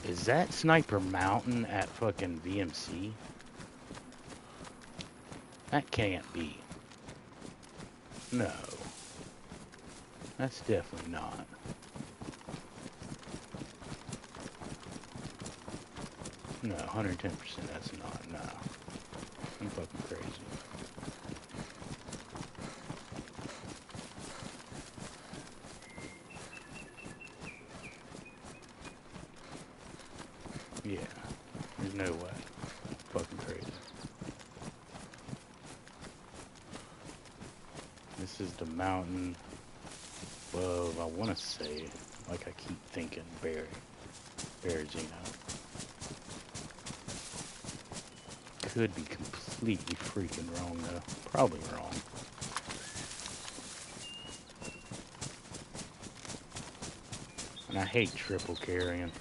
Is that Sniper Mountain at fucking VMC? That can't be. No. That's definitely not. No, 110% that's not. No. I'm fucking crazy. Yeah, there's no way. Fucking crazy. This is the mountain above, I want to say, like I keep thinking, Berezino. Could be completely freaking wrong though. Probably wrong. And I hate triple carrying.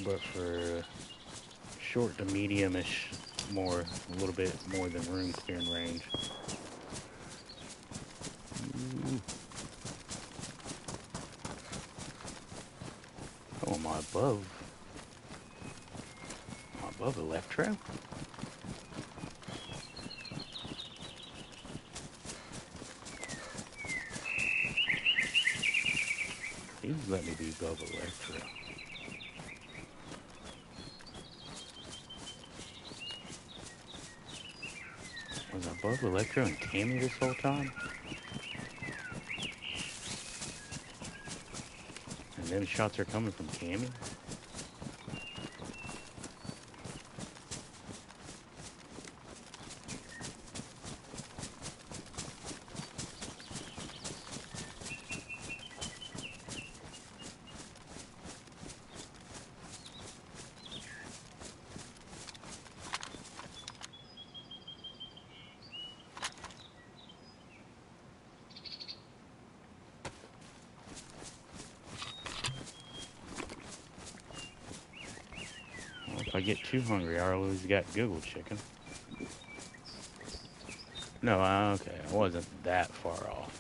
But for short to medium-ish, a little bit more than room clearing range. Oh, am I above? Am I above Electro? Please let me be above Electro. Was I above Electro and Cammy this whole time? And them shots are coming from Cammy? If I get too hungry, I always got Google chicken. No, okay, I wasn't that far off.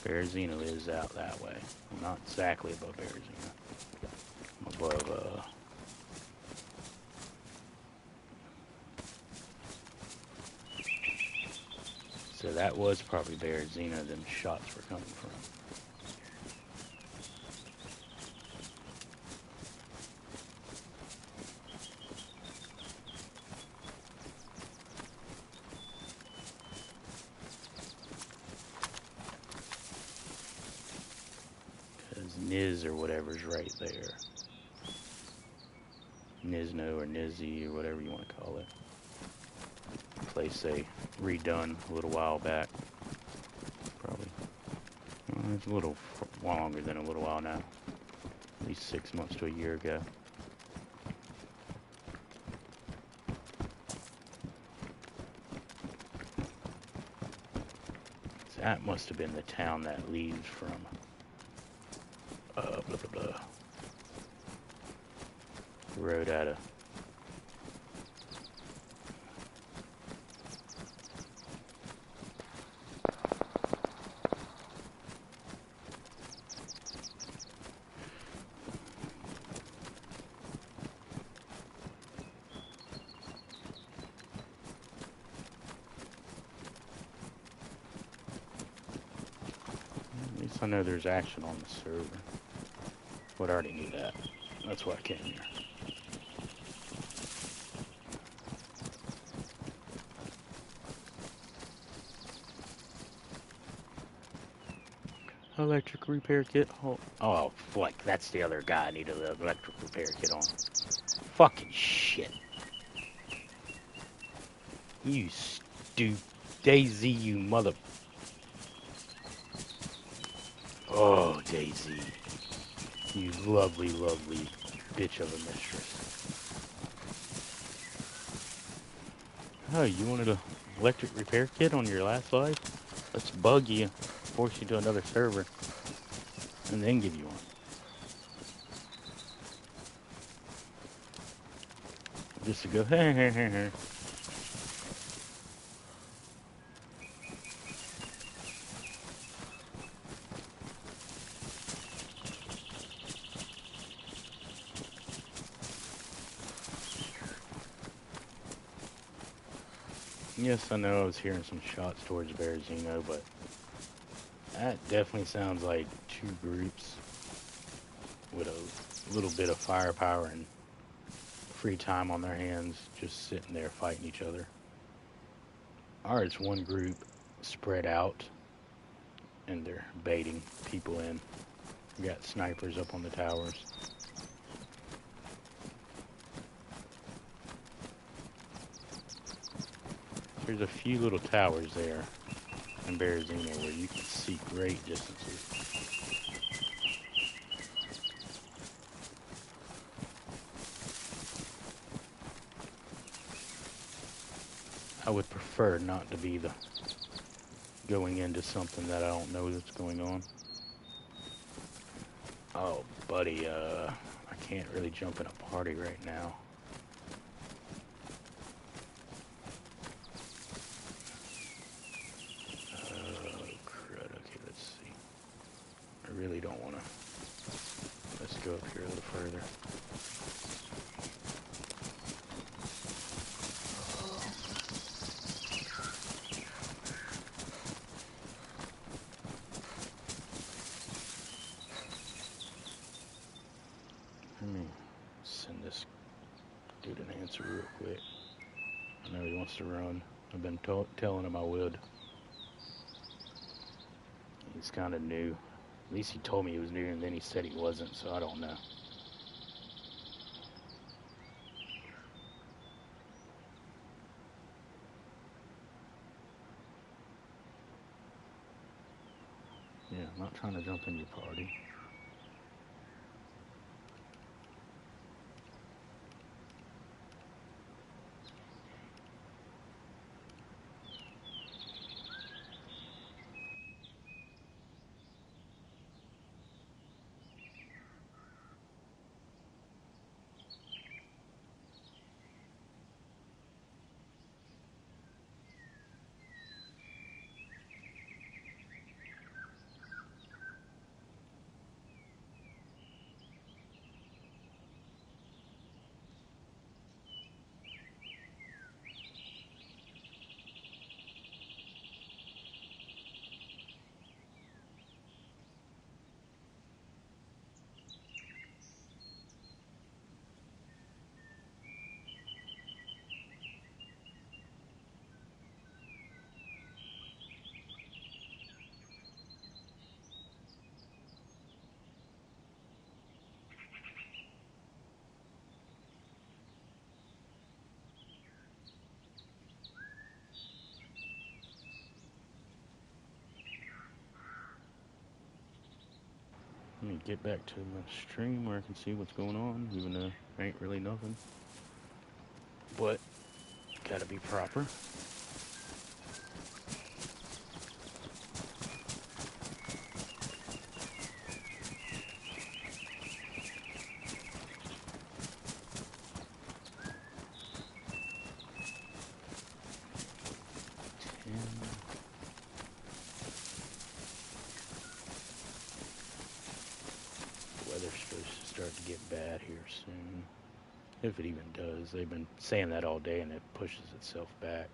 Berezino is out that way. I'm not exactly above Berezino. I'm above, that was probably Berezina them shots were coming from. Because Niz or whatever's right there. Nizno or Nizzy or whatever you want to call it. Place they redone a little while back. Probably. Well, it's a little longer than a little while now. At least 6 months to a year ago. That must have been the town that leaves from blah blah blah. The road out of I know there's action on the server. But I already knew that. That's why I came here. Electric repair kit. Oh, like that's the other guy I need an electric repair kit on. Fucking shit. You Daisy, you mother. Oh, Daisy. You lovely, lovely bitch of a mistress. Oh, you wanted an electric repair kit on your last life? Let's bug you, force you to another server, and then give you one. Just to go, hey, hey, hey, hey. Yes, I know I was hearing some shots towards Berezino, but that definitely sounds like two groups with a little bit of firepower and free time on their hands, just sitting there fighting each other. Or it's one group spread out and they're baiting people in. We got snipers up on the towers. There's a few little towers there in Berezino where you can see great distances. I would prefer not to be going into something that I don't know that's going on. Oh, buddy, I can't really jump in a party right now. I really don't want to. Let's go up here a little further. Let me send this dude an answer real quick. I know he wants to run. I've been telling him I would. He's kind of new. At least he told me he was new, and then he said he wasn't, so I don't know. Yeah, I'm not trying to jump in your party. get back to my stream where I can see what's going on, even though there ain't really nothing. But gotta be proper. Weather's supposed to start to get bad here soon. If it even does. They've been saying that all day and it pushes itself back.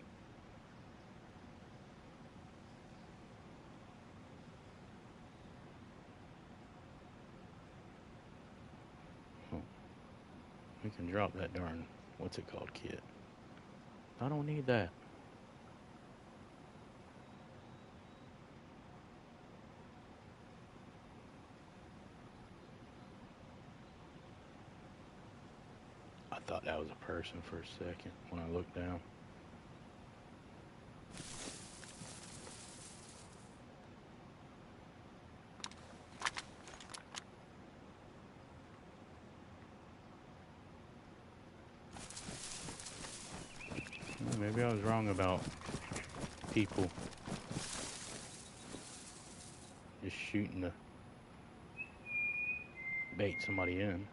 Oh, we can drop that darn, what's it called, kit. I don't need that. I thought that was a person for a second when I looked down. Well, maybe I was wrong about people just shooting to bait somebody in.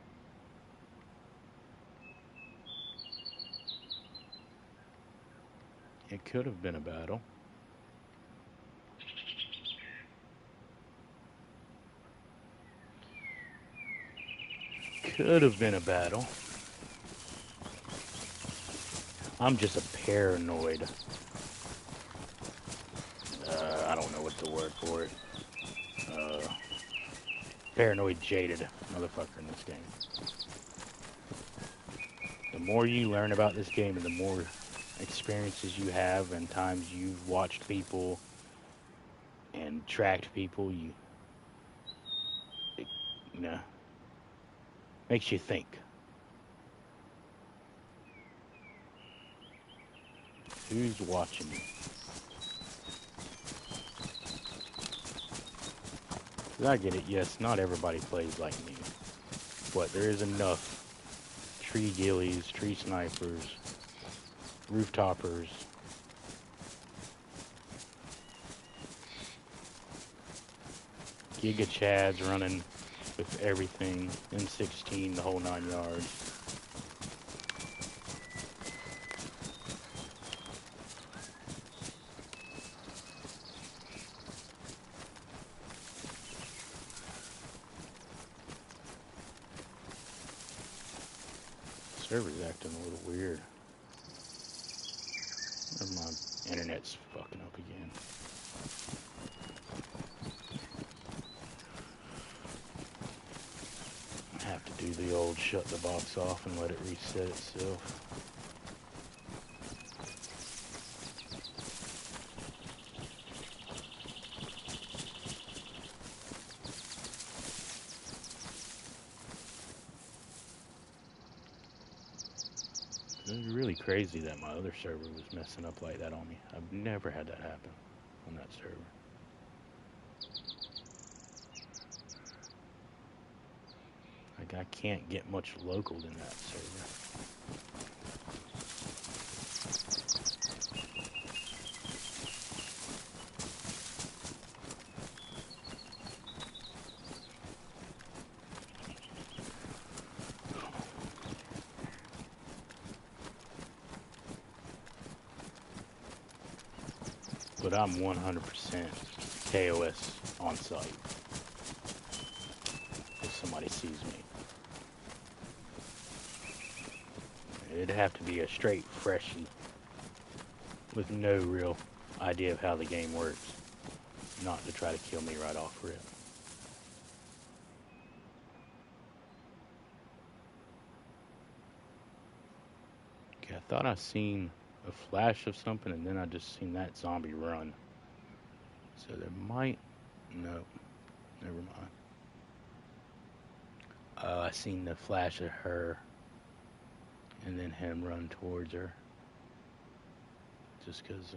It could have been a battle. Could have been a battle. I'm just a paranoid. I don't know what the word for it. Paranoid jaded motherfucker in this game. The more you learn about this game and the more experiences you have and times you've watched people and tracked people, it, you know, makes you think. Who's watching you? I get it, yes, not everybody plays like me, but there is enough tree gillies, tree snipers, rooftoppers, Giga Chads running with everything, M16, the whole 9 yards. Server's acting a little weird. My internet's fucking up again. I have to do the old shut the box off and let it reset itself. It was really crazy that my other server was messing up like that on me. I've never had that happen on that server. Like, I can't get much local in that server. But I'm 100% KOS on site if somebody sees me. It'd have to be a straight freshie with no real idea of how the game works, not to try to kill me right off rip. Okay, I thought I seen a flash of something and then I just seen that zombie run. So there might, no, never mind. I seen the flash of her and then him run towards her. Just because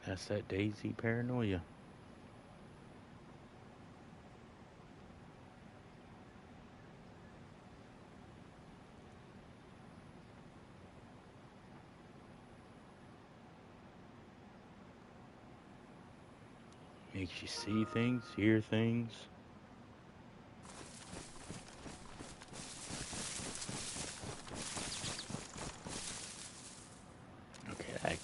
That's that Daisy paranoia. Makes you see things, hear things. Okay.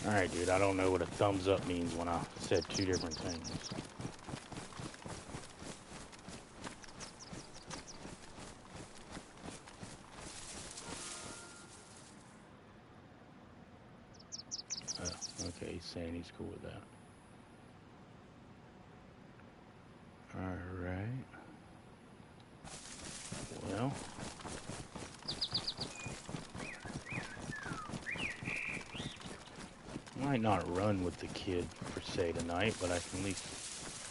Alright, dude, I don't know what a thumbs up means when I said two different things. Oh, okay, he's saying he's cool with that. Alright. Well. Might not run with the kid per se tonight, but I can at least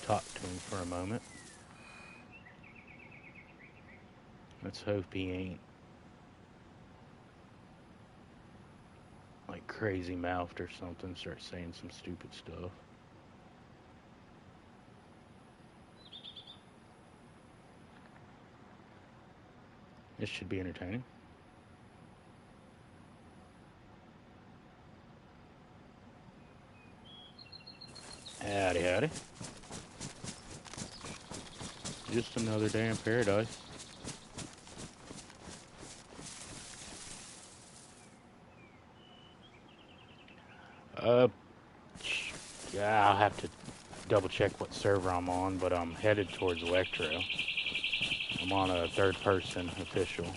talk to him for a moment. Let's hope he ain't like crazy mouthed or something, start saying some stupid stuff. This should be entertaining. Howdy, howdy. Just another day in paradise. Yeah, I'll have to double check what server I'm on, but I'm headed towards Electro. I'm on a third person official.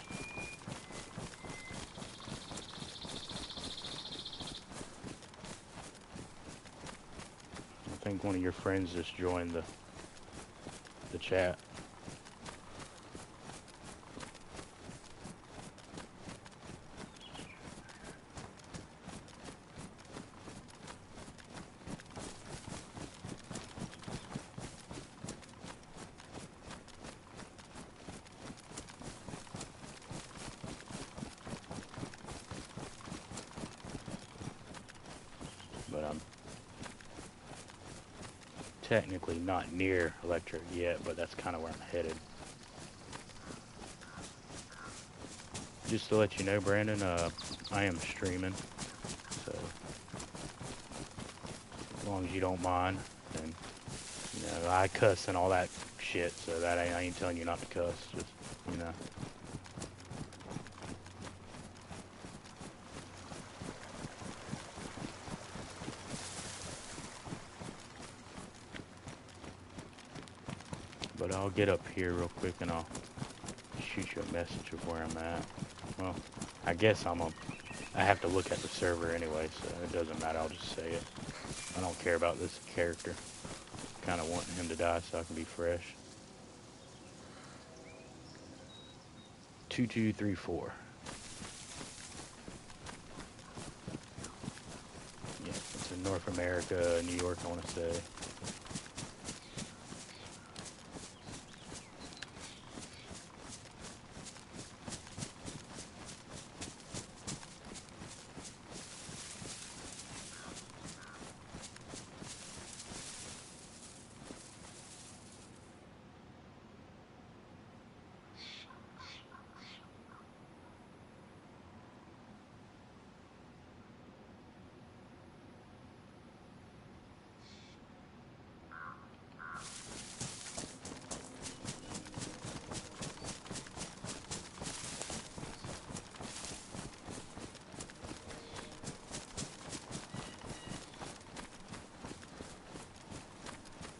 I think one of your friends just joined the chat. But I'm technically not near Electric yet, but that's kind of where I'm headed. Just to let you know, Brandon, I am streaming, so as long as you don't mind, and you know, I cuss and all that shit, so that I ain't telling you not to cuss, just, you know. But I'll get up here real quick and I'll shoot you a message of where I'm at. Well, I guess I have to look at the server anyway, so it doesn't matter, I'll just say it. I don't care about this character. Kind of wanting him to die so I can be fresh. 2234. Yeah, it's in North America, New York, I want to say.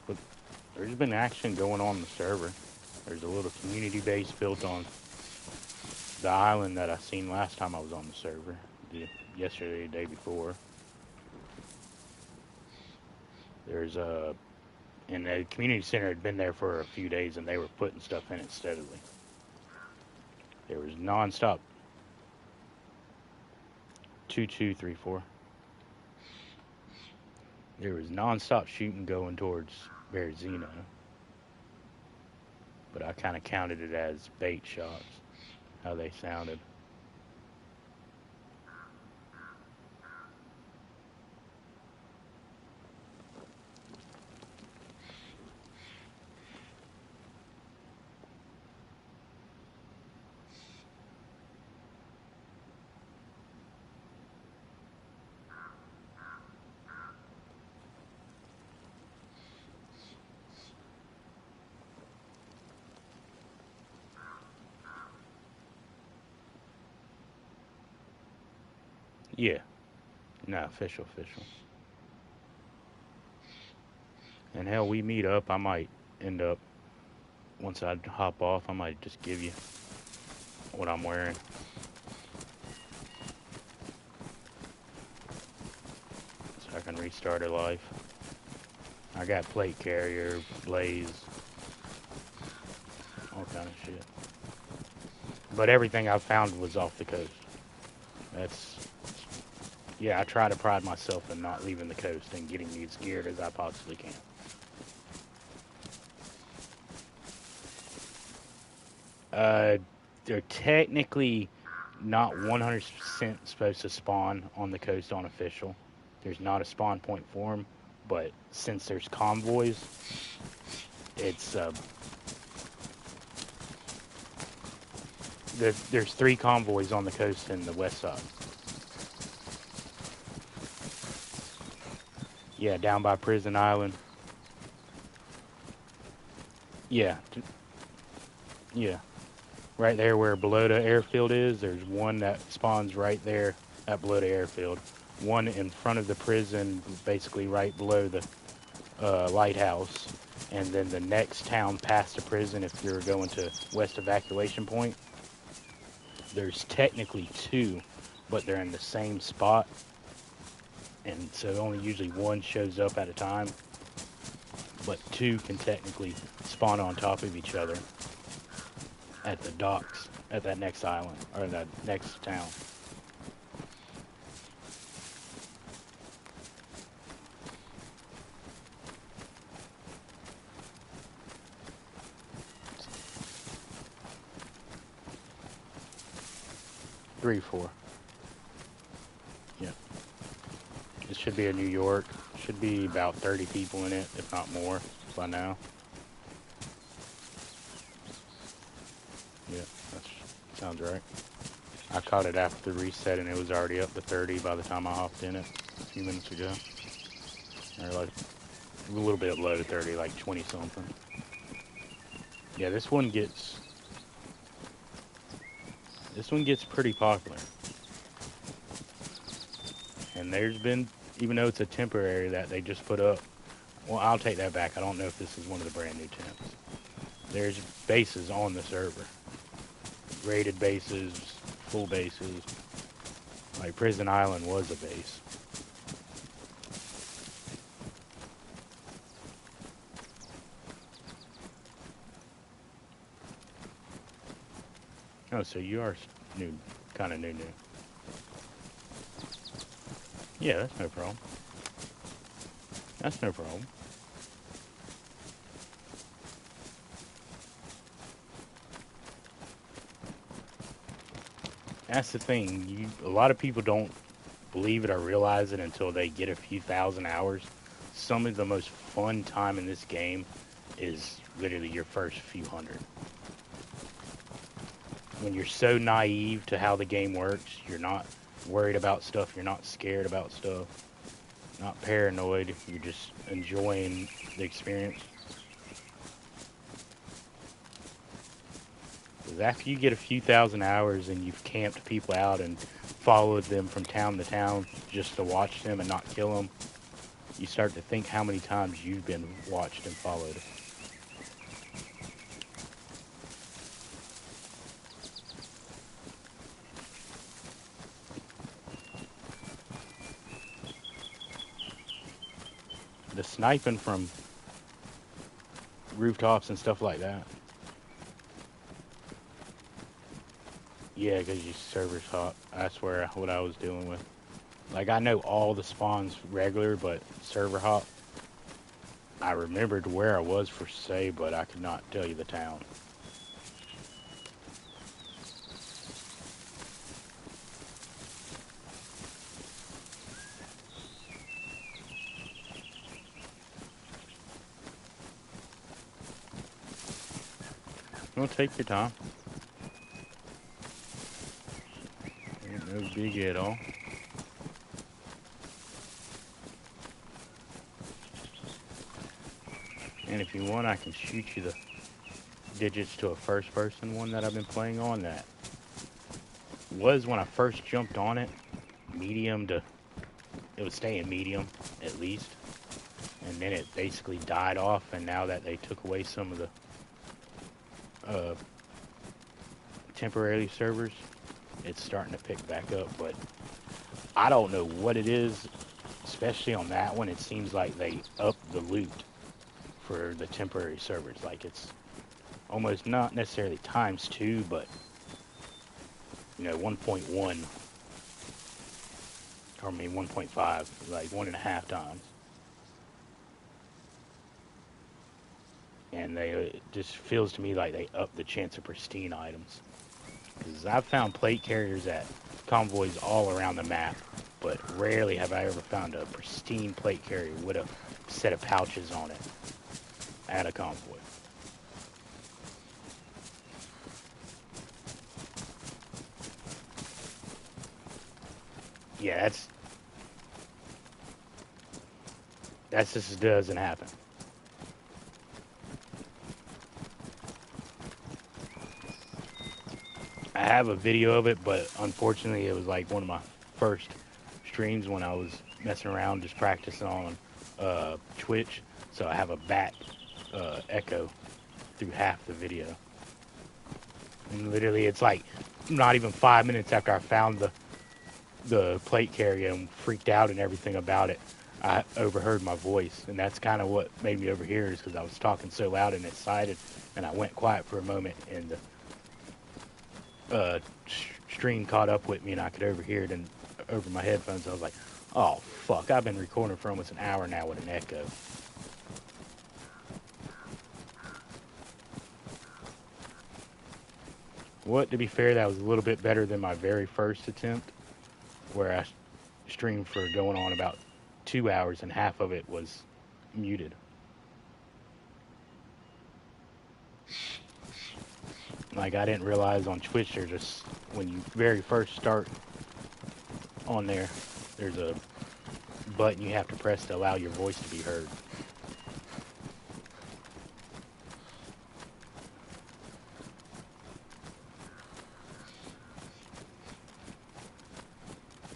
But there's been action going on the server. There's a little community base built on the island that I seen last time I was on the server. Yesterday, the day before. There's and the community center had been there for a few days and they were putting stuff in it steadily. There was non-stop 2234. There was non-stop shooting going towards Berezino. But I kind of counted it as bait shots, how they sounded. Yeah. No, official. And hell, we meet up. I might end up, once I hop off, I might just give you what I'm wearing. So I can restart a life. I got plate carrier, blaze, all kind of shit. But everything I found was off the coast. That's, yeah, I try to pride myself in not leaving the coast and getting me as geared as I possibly can. Uh, they're technically not 100% supposed to spawn on the coast on official. There's not a spawn point for them, but since there's convoys, it's there's 3 convoys on the coast in the west side. Yeah, down by Prison Island. Yeah, yeah, right there where Balota Airfield is. There's one that spawns right there at Balota Airfield. One in front of the prison, basically right below the lighthouse, and then the next town past the prison, if you're going to West Evacuation Point, there's technically 2, but they're in the same spot, and so only usually one shows up at a time, but 2 can technically spawn on top of each other at the docks at that next island, or that next town. Three, four. Yeah. It should be a New York. Should be about 30 people in it, if not more, by now. Yeah, that sounds right. I caught it after the reset, and it was already up to 30 by the time I hopped in it a few minutes ago. Or like a little bit low to 30, like 20 something. Yeah, this one gets pretty popular. And there's been, even though it's a temporary that they just put up, well, I'll take that back. I don't know if this is one of the brand new temps. There's bases on the server. Rated bases, full bases. Like Prison Island was a base. Oh, so you are new, kind of new. Yeah, that's no problem. That's no problem. That's the thing. A lot of people don't believe it or realize it until they get a few thousand hours. Some of the most fun time in this game is literally your first few hundred. When you're so naive to how the game works, you're not worried about stuff, you're not scared about stuff, not paranoid, you're just enjoying the experience. Because after you get a few thousand hours and you've camped people out and followed them from town to town just to watch them and not kill them, you start to think how many times you've been watched and followed. The sniping from rooftops and stuff like that. Yeah, because your server's hot. That's what I was dealing with. Like, I know all the spawns regular, but server hop, I remembered where I was for say, but I could not tell you the town. Don't take your time. Ain't no big at all. And if you want, I can shoot you the digits to a first-person one that I've been playing on that was when I first jumped on it. medium to, it was staying medium at least, and then it basically died off. And now that they took away some of the temporary servers, it's starting to pick back up. But I don't know what it is, especially on that one. It seems like they upped the loot for the temporary servers. Like, it's almost not necessarily ×2, but 1.1, or I mean 1.5, like 1.5 times. And it just feels to me like they upped the chance of pristine items. Because I've found plate carriers at convoys all around the map, but rarely have I ever found a pristine plate carrier with a set of pouches on it at a convoy. Yeah, that's just doesn't happen. I have a video of it, but unfortunately it was like one of my first streams when I was messing around just practicing on Twitch, so I have a back echo through half the video. And literally it's like not even 5 minutes after I found the plate carrier and freaked out and everything about it, I overheard my voice, and that's kind of what made me overhear, is because I was talking so loud and excited, and I went quiet for a moment, and the stream caught up with me, and I could overhear it, and over my headphones I was like, oh fuck, I've been recording for almost an hour now with an echo. What, to be fair, that was a little bit better than my very first attempt, where I streamed for going on about 2 hours and half of it was muted. Like, I didn't realize on Twitch there's just, when you very first start on there, there's a button you have to press to allow your voice to be heard.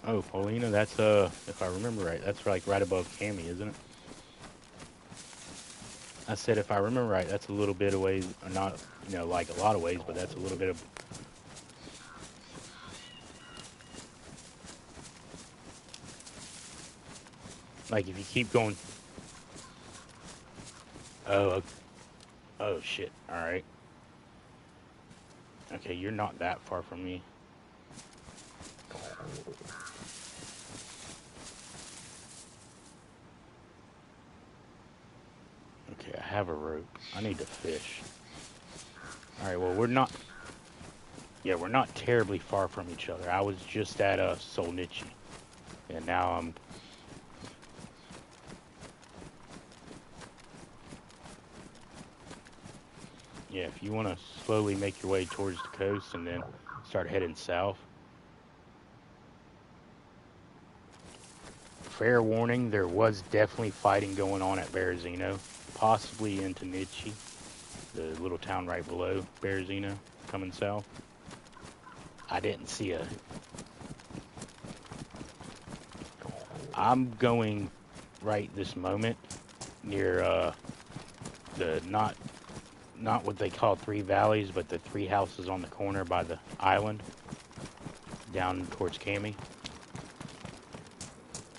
Oh, Paulina, that's if I remember right, that's like right above Cammy, isn't it? I said, if I remember right, that's a little bit of ways, or not, like a lot of ways, but that's a little bit of. Like, if you keep going. Oh shit, alright. Okay, you're not that far from me. Okay, I have a rope. I need to fish. Alright, well, we're not terribly far from each other. I was just at Solnichi, and now I'm. Yeah, if you want to slowly make your way towards the coast and then start heading south. Fair warning, there was definitely fighting going on at Berezino, possibly into Nichi, the little town right below Berezino, coming south. I didn't see a. I'm going right this moment near the not what they call Three Valleys, but the three houses on the corner by the island, down towards Cammy.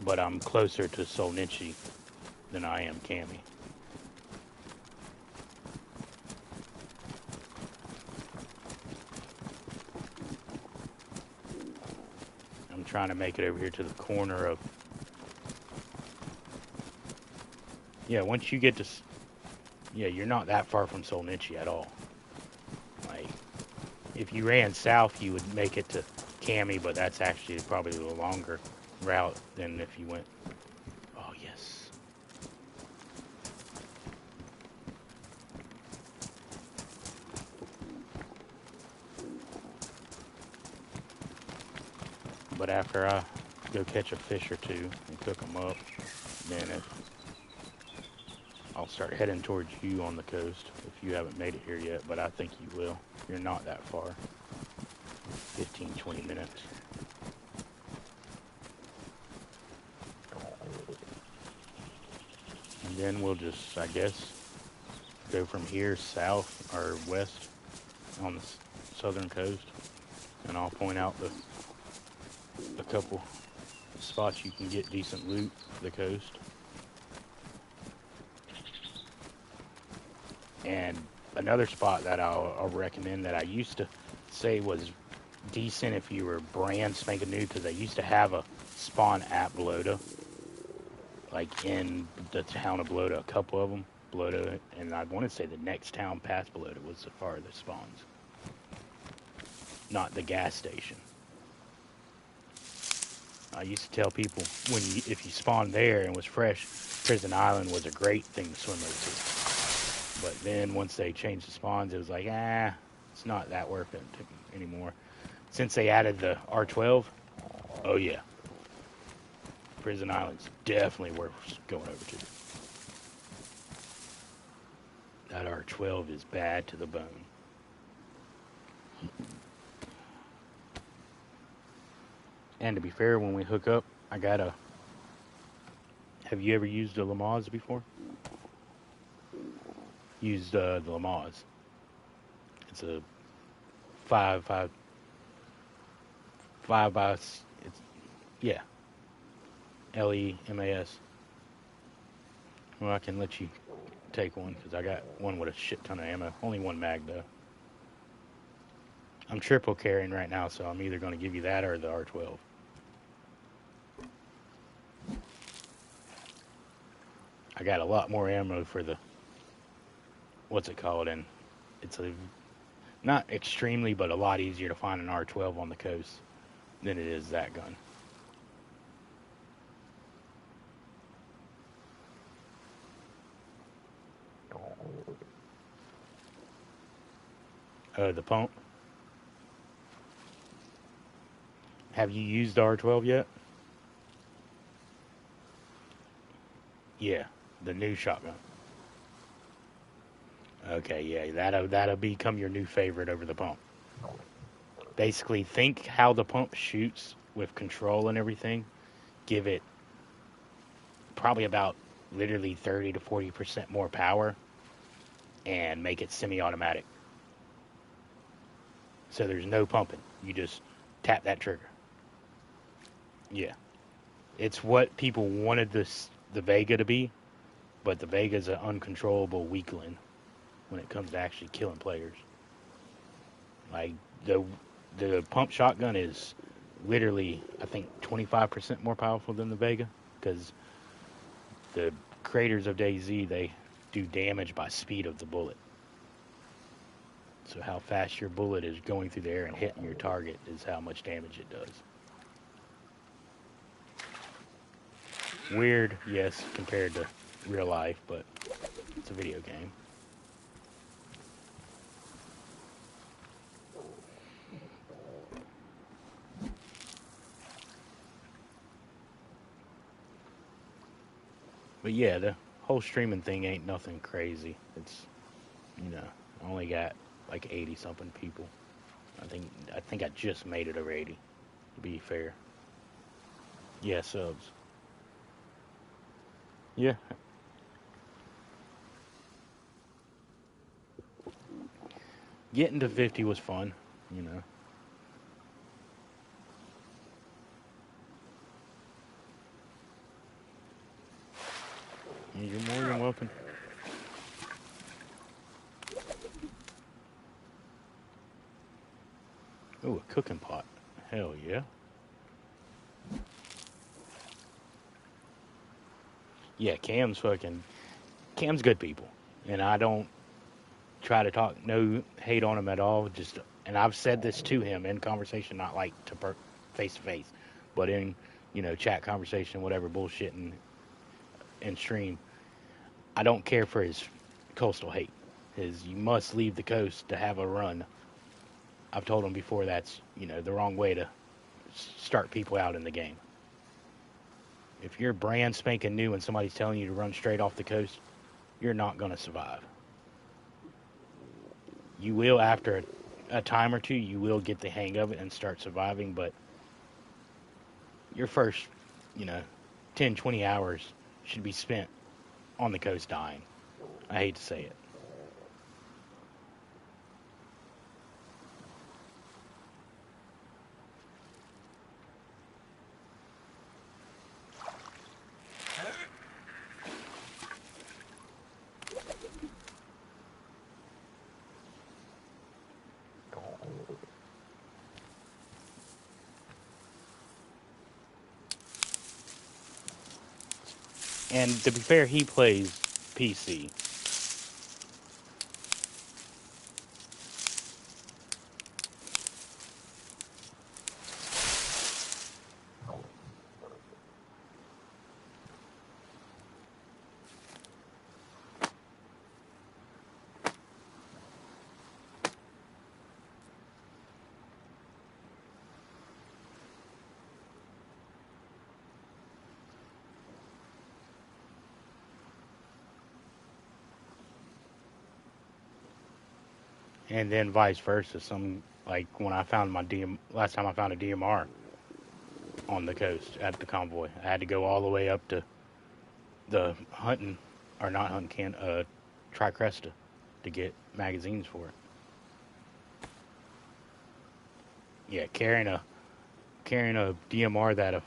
But I'm closer to Solnichi than I am Cammy. I'm trying to make it over here to the corner of. Yeah, once you get to. Yeah, you're not that far from Solnichi at all. Like, if you ran south, you would make it to Cammy, but that's actually probably a little longer route than if you went. Oh, yes. But after I go catch a fish or two and cook them up, then I'll start heading towards you on the coast if you haven't made it here yet, but I think you will. You're not that far. 15, 20 minutes. then we'll just, I guess, go from here south or west on the southern coast, and I'll point out a couple spots you can get decent loot for the coast. And another spot that I'll recommend that I used to say was decent if you were brand spanking new, because I used to have a spawn at Bloda, like in the town of Bloda, a couple of them, Bloda, and I want to say the next town past Bloda was the farthest spawns, not the gas station. I used to tell people if you spawned there and was fresh, Prison Island was a great thing to swim over to. But then once they changed the spawns, it was like, it's not that worth it anymore. Since they added the R12, oh yeah, Prison Island's definitely worth going over to. That R12 is bad to the bone. And to be fair, when we hook up, have you ever used a Lamaze before? Used the Lamaze. It's a 5 by, LEMAS. Well, I can let you take one, because I got one with a shit ton of ammo. Only one mag, though. I'm triple carrying right now, so I'm either going to give you that or the R12. I got a lot more ammo for the, what's it called, and it's not extremely, but a lot easier to find an R12 on the coast than it is that gun. The pump. Have you used the R12 yet? Yeah, the new shotgun. Okay, yeah, that'll become your new favorite over the pump. Basically, think how the pump shoots with control and everything. Give it probably about literally 30 to 40% more power, and make it semi-automatic. So there's no pumping. You just tap that trigger. Yeah. It's what people wanted the Vega to be, but the Vega's an uncontrollable weakling when it comes to actually killing players. Like, the pump shotgun is literally, I think, 25% more powerful than the Vega, because the creators of DayZ, they do damage by speed of the bullet. So how fast your bullet is going through the air and hitting your target is how much damage it does. Weird, yes, compared to real life, but it's a video game. But yeah, the whole streaming thing ain't nothing crazy. It's, I only got like 80 something people. I think I just made it over 80, to be fair. Yeah, subs. Yeah. Getting to 50 was fun, You're more than welcome. Ooh, a cooking pot. Hell yeah. Yeah, Cam's good people. And I don't try to talk no hate on him at all. And I've said this to him in conversation, not like face to face, but in, chat conversation, whatever, bullshitting and stream. I don't care for his coastal hate. You must leave the coast to have a run. I've told him before that's, the wrong way to start people out in the game. If you're brand spanking new and somebody's telling you to run straight off the coast, you're not going to survive. You will, after a time or two, you will get the hang of it and start surviving, but your first, 10, 20 hours should be spent on the coast dying. I hate to say it. And to be fair, he plays PC. And then vice versa. Some like when I found my last time I found a DMR on the coast at the convoy, I had to go all the way up to the hunting or not hunting Tricresta to get magazines for it. Yeah, carrying a DMR that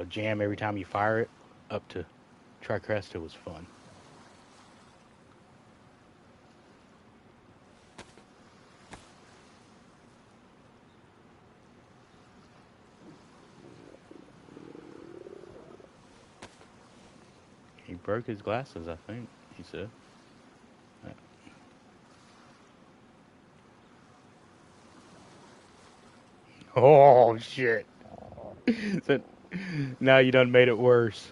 jam every time you fire it up to Tricresta was fun. He broke his glasses, I think, he said. Oh, shit. So, now you done made it worse.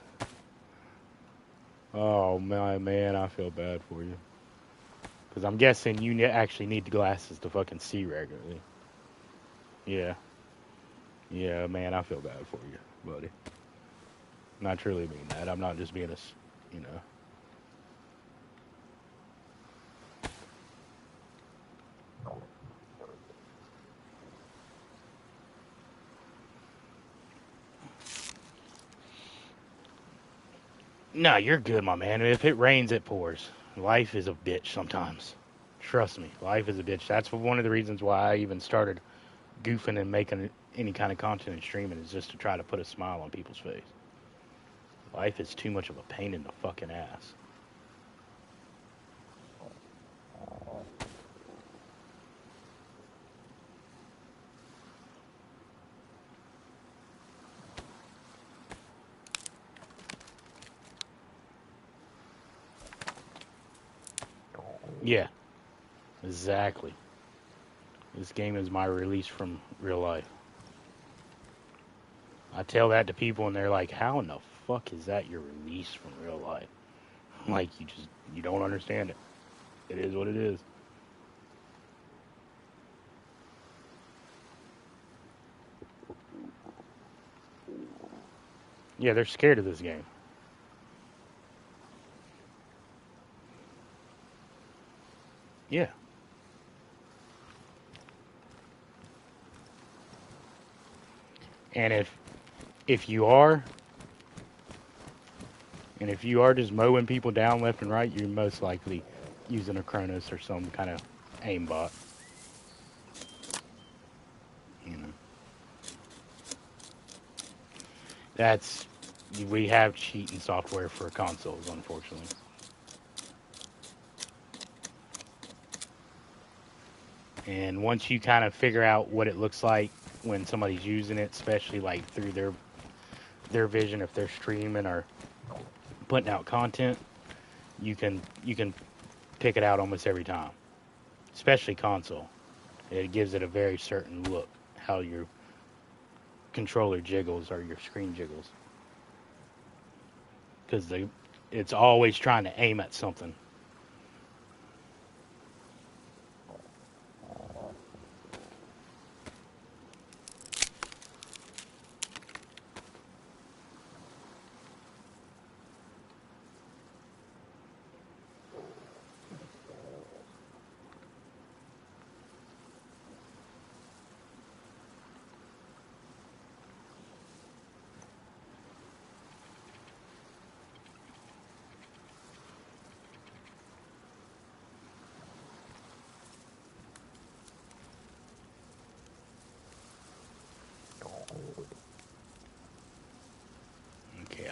Oh, my man, I feel bad for you. Because I'm guessing you actually need the glasses to fucking see regularly. Yeah. Yeah, man, I feel bad for you, buddy. Not truly mean that. I'm not just being you know. No, you're good, my man. If it rains, it pours. Life is a bitch sometimes. Trust me, life is a bitch. That's one of the reasons why I even started goofing and making any kind of content and streaming is just to try to put a smile on people's face. Life is too much of a pain in the fucking ass. Yeah, exactly. This game is my release from real life. I tell that to people and they're like, how in the fuck is that your release from real life? I'm like, you don't understand it. It is what it is. Yeah, they're scared of this game. Yeah. And if you are if you are just mowing people down left and right, you're most likely using a Chronus or some kind of aimbot. You know. That's we have cheating software for consoles, unfortunately. And once you kind of figure out what it looks like when somebody's using it, especially like through their vision, if they're streaming or putting out content, you can pick it out almost every time. Especially console, it gives it a very certain look how your controller jiggles or your screen jiggles because it's always trying to aim at something.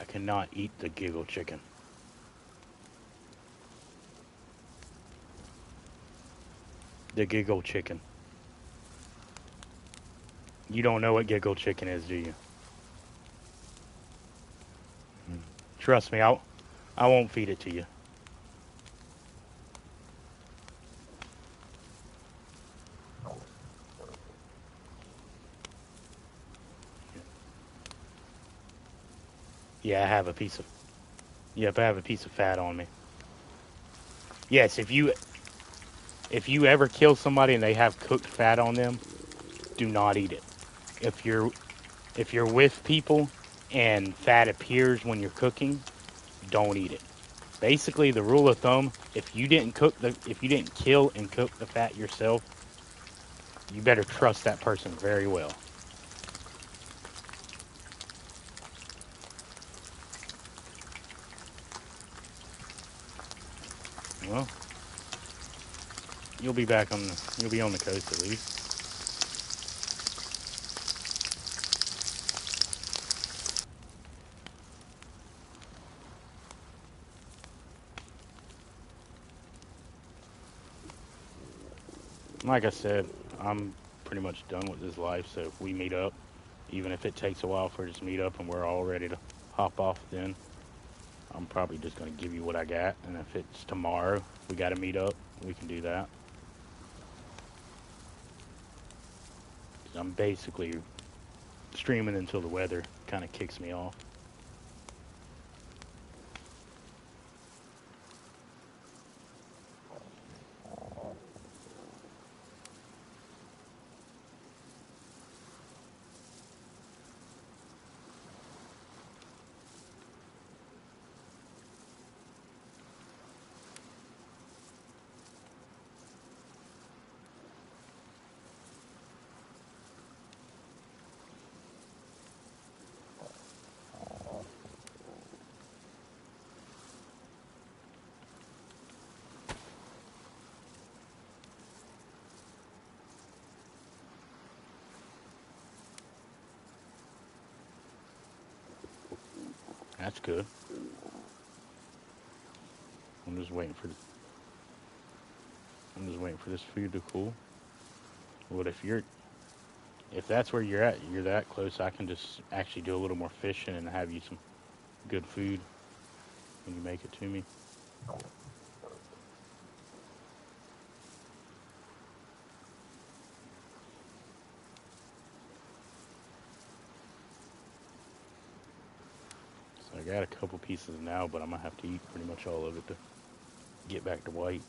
cannot eat the giggle chicken. The giggle chicken. You don't know what giggle chicken is, do you? Trust me, I won't feed it to you. Yeah, I have a piece of. Yep, I have a piece of fat on me. Yes, if you ever kill somebody and they have cooked fat on them, do not eat it. If you're with people and fat appears when you're cooking, don't eat it. Basically, the rule of thumb: if you didn't kill and cook the fat yourself, you better trust that person very well. Well, you'll be on the coast at least. Like I said, I'm pretty much done with this life. So if we meet up, even if it takes a while for us to meet up and we're all ready to hop off, then I'm probably just gonna give you what I got. And if it's tomorrow, we got to meet up, we can do that. 'Cause I'm basically streaming until the weather kind of kicks me off. That's good. I'm just waiting for I'm just waiting for this food to cool. But if that's where you're at, you're that close, I can just actually do a little more fishing and have you some good food when you make it to me. So I got a couple pieces now, but I'm gonna have to eat pretty much all of it to get back to white.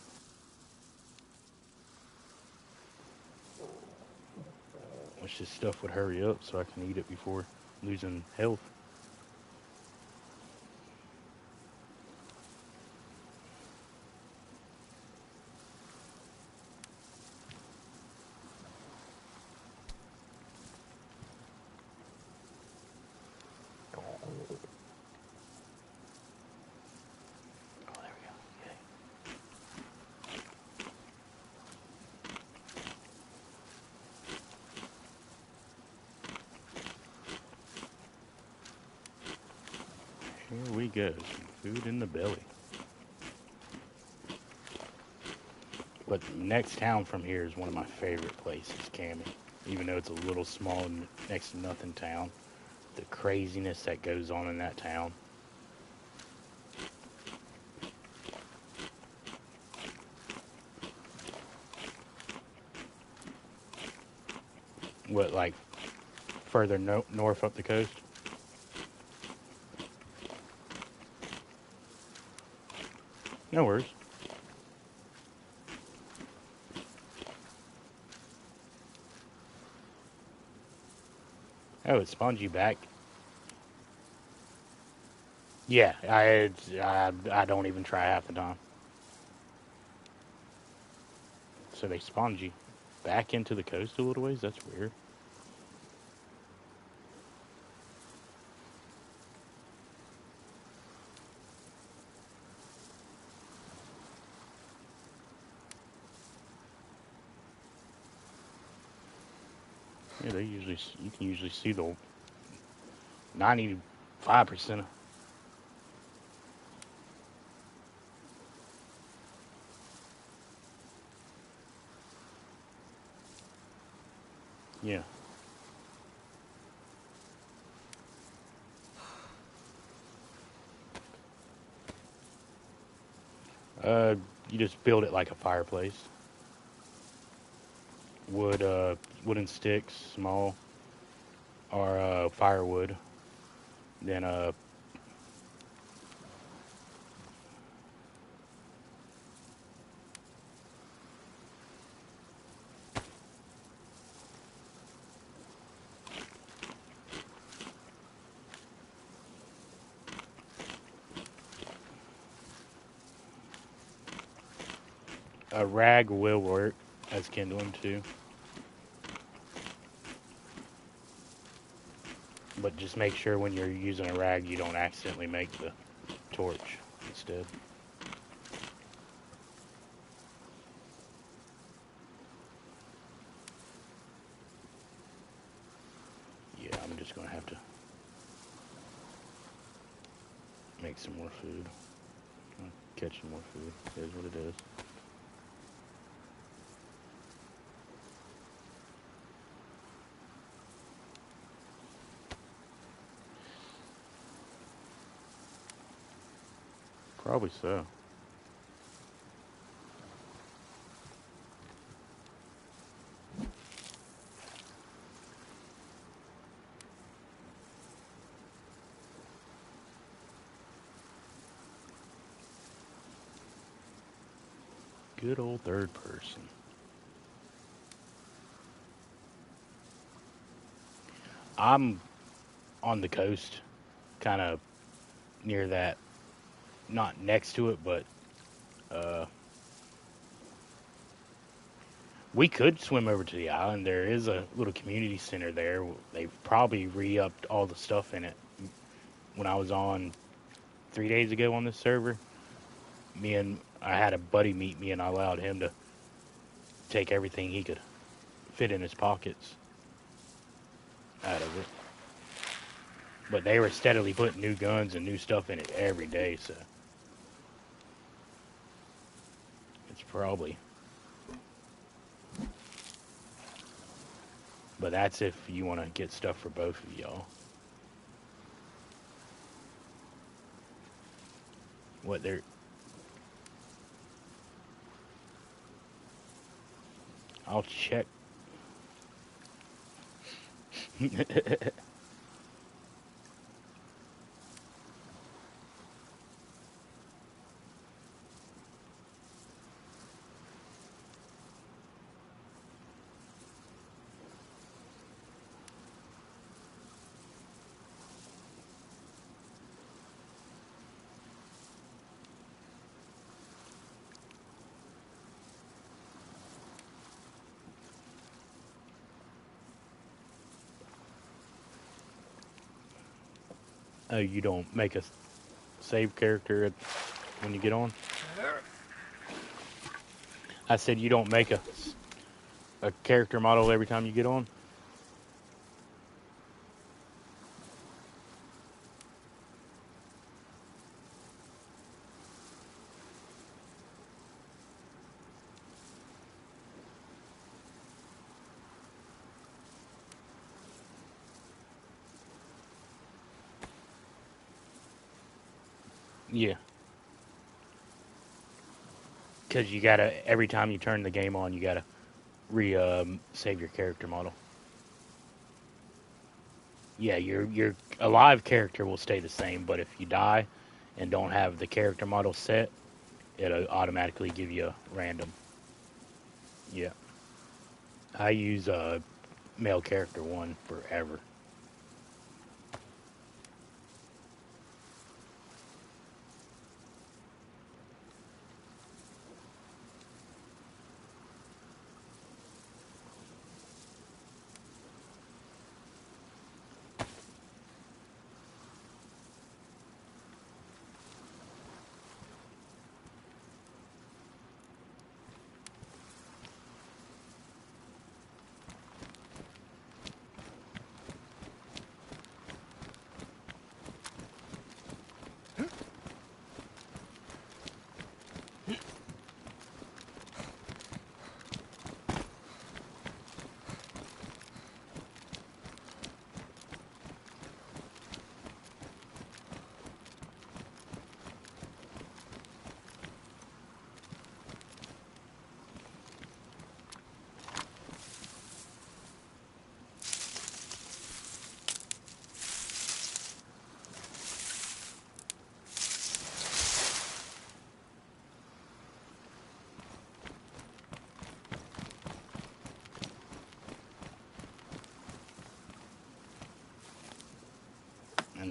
Wish this stuff would hurry up so I can eat it before losing health. Oh, there we go. Okay. Here we go. Some food in the belly. But the next town from here is one of my favorite places, Cammy. Even though it's a little small, next to nothing town, the craziness that goes on in that town. What, like further north up the coast? No worries. Oh, it spawns you back. Yeah, I don't even try half the time. So they spawned you back into the coast a little ways. That's weird. Yeah, you can usually see the 95%. Yeah. Uh, you just build it like a fireplace. Wood, wooden sticks, small, or firewood. Then a rag will work as kindling too. But just make sure when you're using a rag, you don't accidentally make the torch instead. Yeah, I'm just gonna have to make some more food. Catch some more food. It is what it is. Probably so. Good old third person. I'm on the coast, kind of near that, not next to it, but uh, we could swim over to the island. There is a little community center there. They've probably re-upped all the stuff in it. When I was on 3 days ago on this server, I had a buddy meet me, and I allowed him to take everything he could fit in his pockets out of it. But they were steadily putting new guns and new stuff in it every day, so it's probably. But that's if you want to get stuff for both of y'all. What they're. I'll check. Oh, you don't make a save character when you get on? I said you don't make a character model every time you get on? Yeah. Because you gotta, every time you turn the game on, you gotta save your character model. Yeah, your alive character will stay the same, but if you die and don't have the character model set, it'll automatically give you a random. Yeah. I use male character one forever.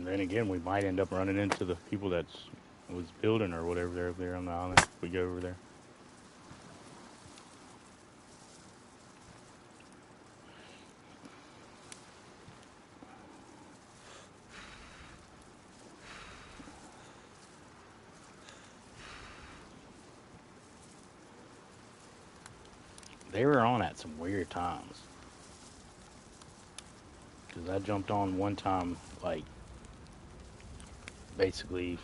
then again, we might end up running into the people that was building or whatever they're over there on the island if we go over there. They were on at some weird times. Because I jumped on one time, like, basically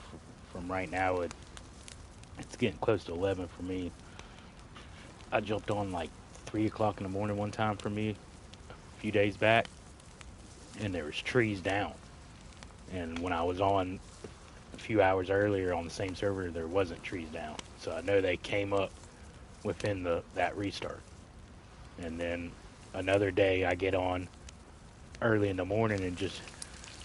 from right now, it's getting close to 11 for me. I jumped on like 3 o'clock in the morning one time for me a few days back, and there was trees down. And when I was on a few hours earlier on the same server, there wasn't trees down. So I know they came up within that restart. And then another day I get on early in the morning and just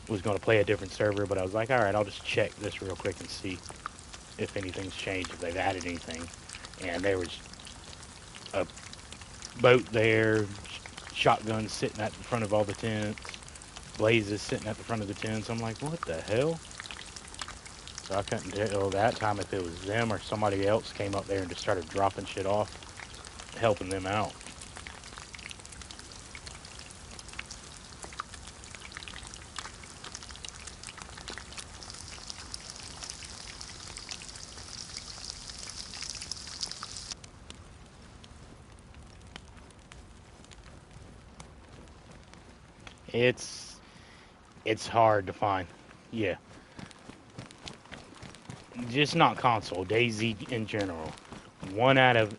was going to play a different server, but I was like, all right, I'll just check this real quick and see if anything's changed, if they've added anything. And there was a boat there, shotguns sitting at the front of all the tents, blazes sitting at the front of the tents. I'm like, what the hell? So I couldn't tell that time if it was them or somebody else came up there and just started dropping shit off, helping them out. It's hard to find. Yeah. Just not console, DayZ in general. 1 out of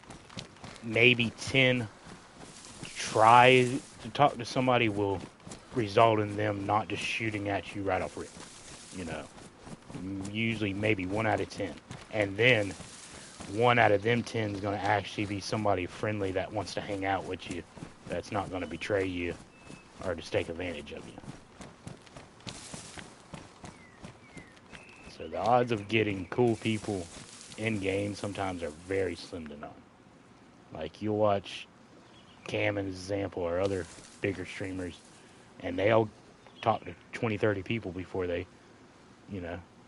maybe 10 try to talk to somebody will result in them not just shooting at you right off rip. You know, usually maybe 1 out of 10. And then 1 out of them 10 is going to actually be somebody friendly that wants to hang out with you, that's not going to betray you or just take advantage of you. So the odds of getting cool people in game sometimes are very slim to none. Like, you'll watch Cam, as an example, or other bigger streamers, and they'll talk to 20, 30 people before they,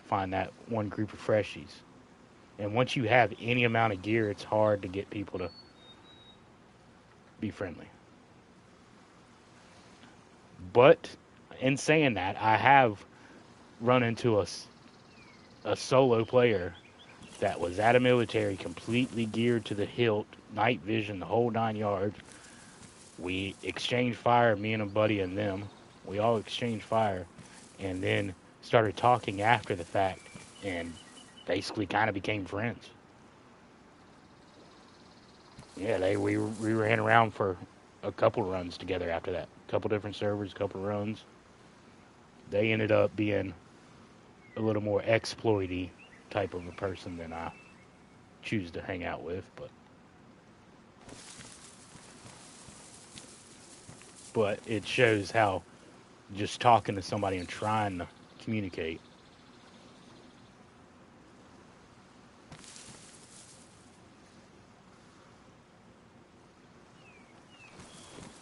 find that one group of freshies. And once you have any amount of gear, it's hard to get people to be friendly. But in saying that, I have run into a solo player that was at a military, completely geared to the hilt, night vision, the whole 9 yards. We exchanged fire, me and a buddy and them. We all exchanged fire, and then started talking after the fact, and basically kind of became friends. Yeah, we ran around for a couple runs together after that. A couple different servers, a couple runs. They ended up being a little more exploity type of a person than I choose to hang out with, but it shows how just talking to somebody and trying to communicate.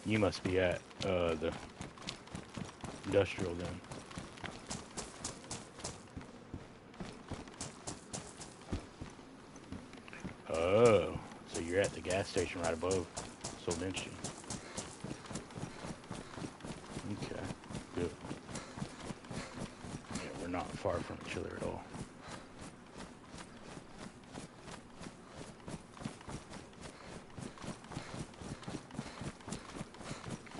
You must be at the industrial then. Oh, so you're at the gas station right above Solvention. Okay, good. Yeah, we're not far from each other at all.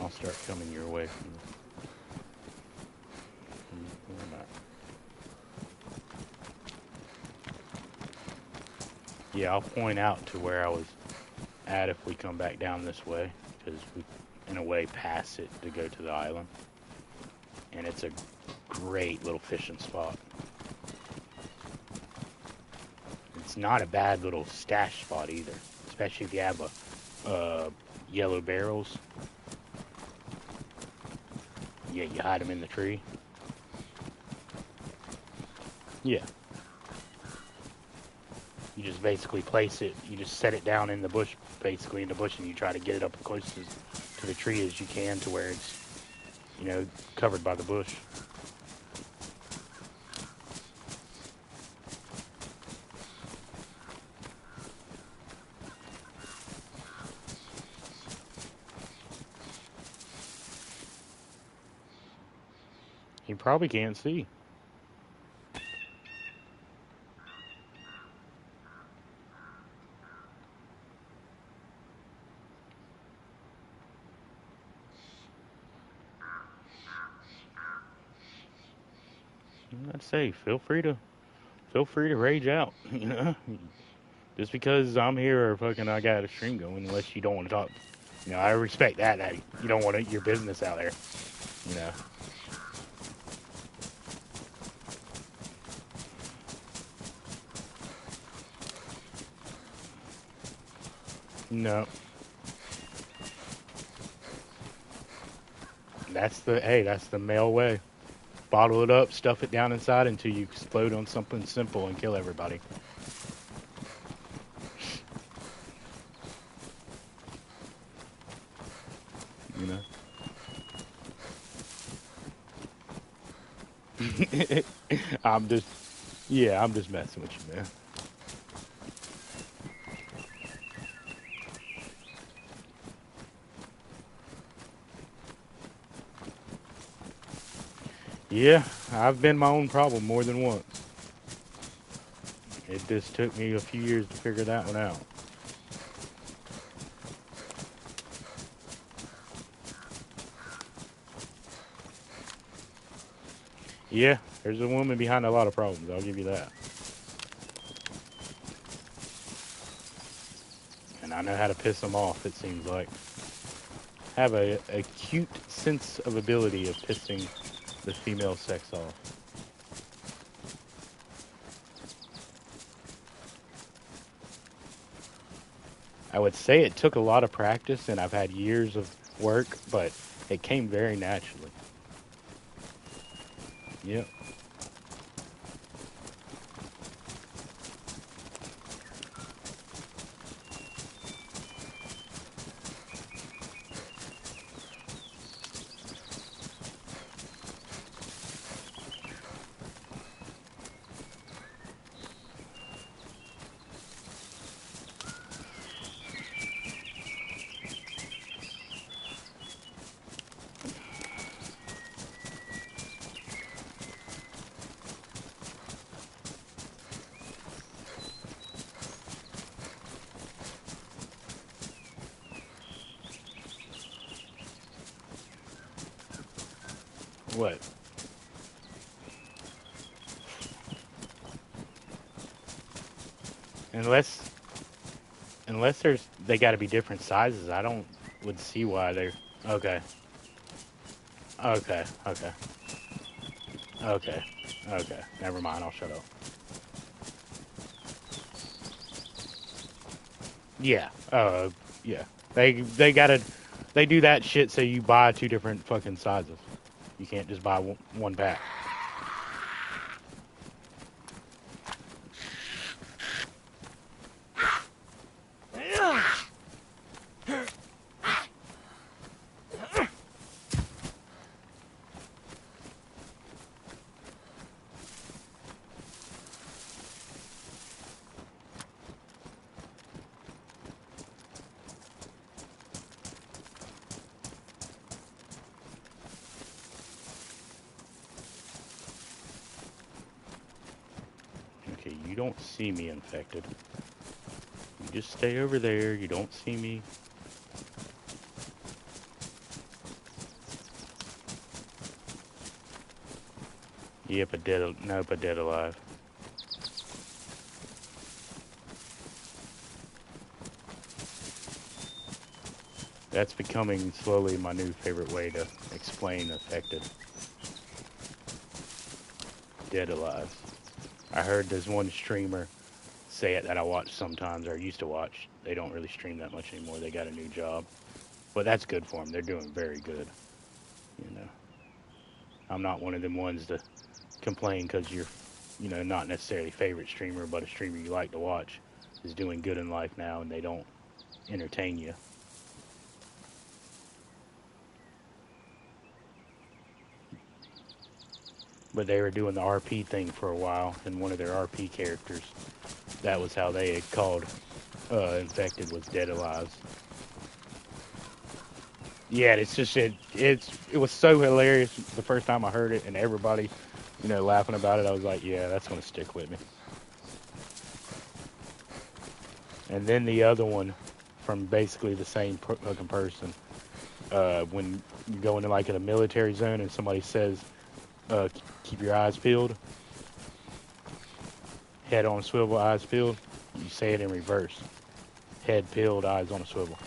I'll start coming your way from where I'm at. Yeah, I'll point out to where I was at if we come back down this way, because we, in a way, pass it to go to the island. And it's a great little fishing spot. It's not a bad little stash spot either, especially if you have yellow barrels. Yeah, you hide them in the tree. Yeah. You just basically place it, you just set it down in the bush, basically in the bush, and you try to get it up as close to the tree as you can to where it's, covered by the bush. He probably can't see. I'd say feel free to rage out. You know, just because I'm here or fucking I got a stream going, unless you don't want to talk. You know, I respect that. That you don't want your business out there. You know. No, that's the male way. Bottle it up, stuff it down inside until you explode on something simple and kill everybody. You know. I'm just, yeah, I'm just messing with you, man. Yeah, I've been my own problem more than once. It just took me a few years to figure that one out. Yeah, there's a woman behind a lot of problems, I'll give you that. And I know how to piss them off, it seems like. Have a acute sense of ability of pissing the female sex off. I would say it took a lot of practice and I've had years of work, but it came very naturally. Yep. What? Unless they got to be different sizes. I don't would see why they're okay. Okay. Okay. Okay. Okay. Never mind. I'll shut up. Yeah. Yeah. They gotta they do that shit so you buy two different fucking sizes. You can't just buy one pack. Okay, you don't see me infected. You just stay over there. You don't see me. Yep, a dead. Nope, a dead alive. That's becoming slowly my new favorite way to explain affected. Dead alive. I heard there's one streamer say it that I watch sometimes or used to watch. They don't really stream that much anymore. They got a new job. But that's good for them. They're doing very good. You know, I'm not one of them ones to complain because you're, you know, not necessarily favorite streamer, but a streamer you like to watch is doing good in life now and they don't entertain you. But they were doing the RP thing for a while, and one of their RP characters, that was how they had called infected was dead alive. Yeah, it's just it was so hilarious the first time I heard it, and everybody, laughing about it. I was like, yeah, that's gonna stick with me. And then the other one, from basically the same fucking person, when you go into like in a military zone and somebody says, keep your eyes peeled, head on a swivel, eyes peeled. You say it in reverse: head peeled, eyes on a swivel.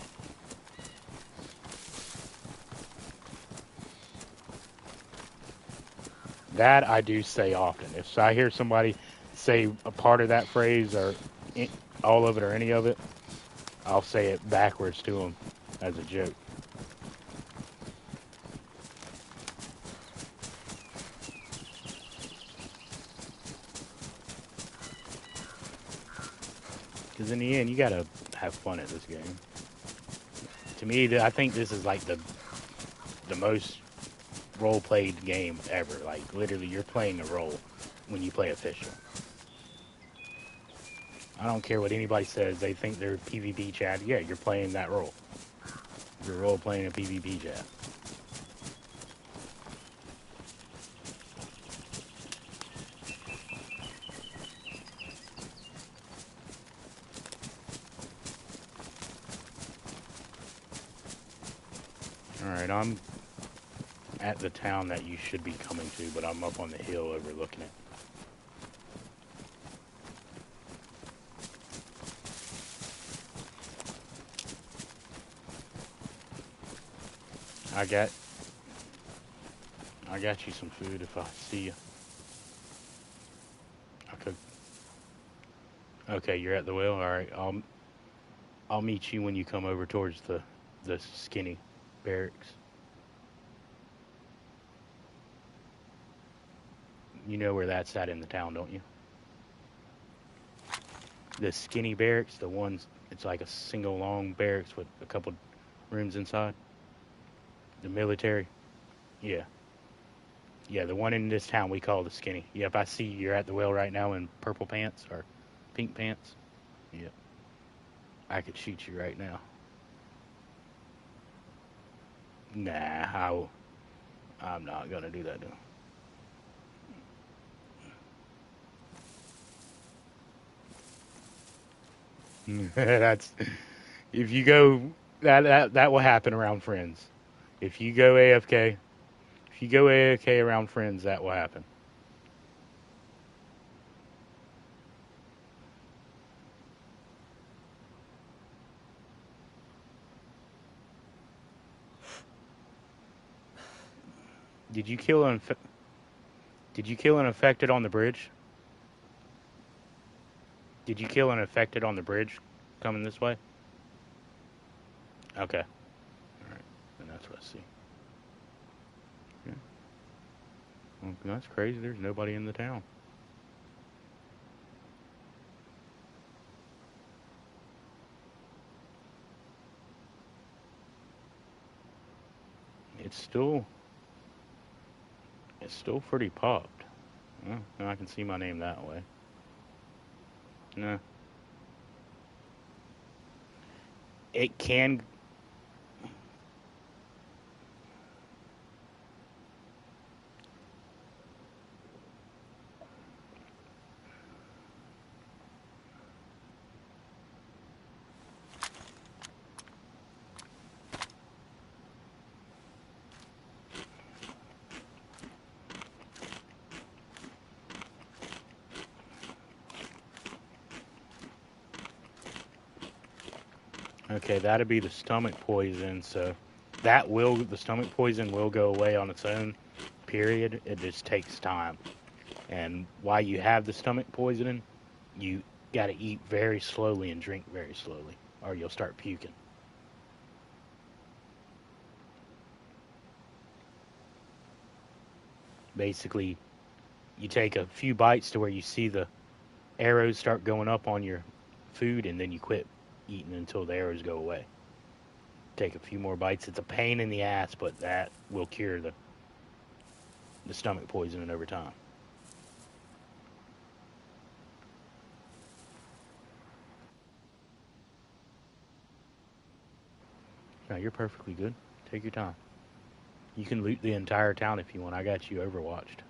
That I do say often. If I hear somebody say a part of that phrase or all of it or any of it, I'll say it backwards to them as a joke. Because in the end, you gotta have fun at this game. To me, I think this is like the most role played game ever. Like literally, you're playing a role when you play official. I don't care what anybody says. They think they're PvP chat. Yeah, you're playing that role. You're role playing a PvP chat. All right, I'm at the town that you should be coming to, but I'm up on the hill overlooking it. I got I got you some food if I see you. I could. Okay, you're at the well. All right, I'll meet you when you come over towards the skinny barracks. You know where that's at in the town, don't you? The skinny barracks, the ones it's like a single long barracks with a couple rooms inside. The military. Yeah. Yeah, the one in this town we call the skinny. Yep, I see you're at the well right now in purple pants or pink pants. Yep. I could shoot you right now. Nah, I'm not gonna do that. That's if you go that will happen around friends. If you go AFK, if you go AFK around friends, that will happen. Did you kill an Did you kill an infected on the bridge? Did you kill an infected on the bridge coming this way? Okay. All right. Then that's what I see. Yeah. Well, that's crazy. There's nobody in the town. It's still it's still pretty popped. Well, now I can see my name that way. No, it can. Okay, that'd be the stomach poison. So the stomach poison will go away on its own. Period. It just takes time. And while you have the stomach poisoning, you got to eat very slowly and drink very slowly, or you'll start puking. Basically, you take a few bites to where you see the arrows start going up on your food, and then you quit eating until the arrows go away. Take a few more bites. It's a pain in the ass, but that will cure the stomach poisoning over time. No, you're perfectly good. Take your time. You can loot the entire town if you want. I got you overwatched.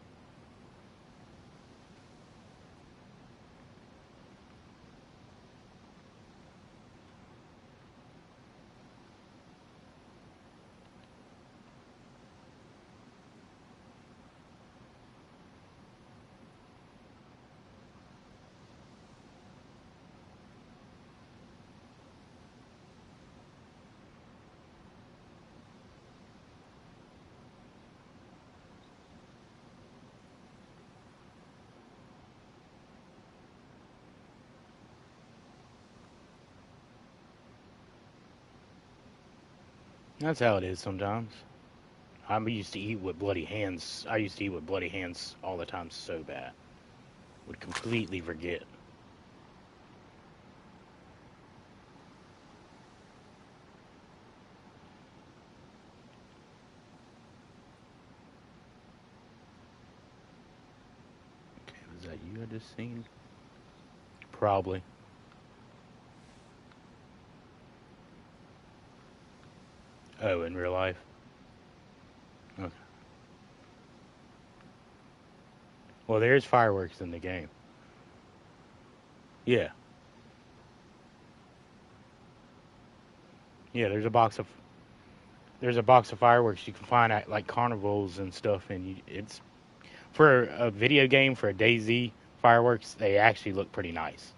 That's how it is sometimes. I used to eat with bloody hands. I used to eat with bloody hands all the time so bad. Would completely forget. Okay, was that you I just seen? Probably. Oh, in real life? Okay. Well, there's fireworks in the game. Yeah. Yeah, there's a box of fireworks you can find at like carnivals and stuff, and it's for a video game for a DayZ fireworks. They actually look pretty nice.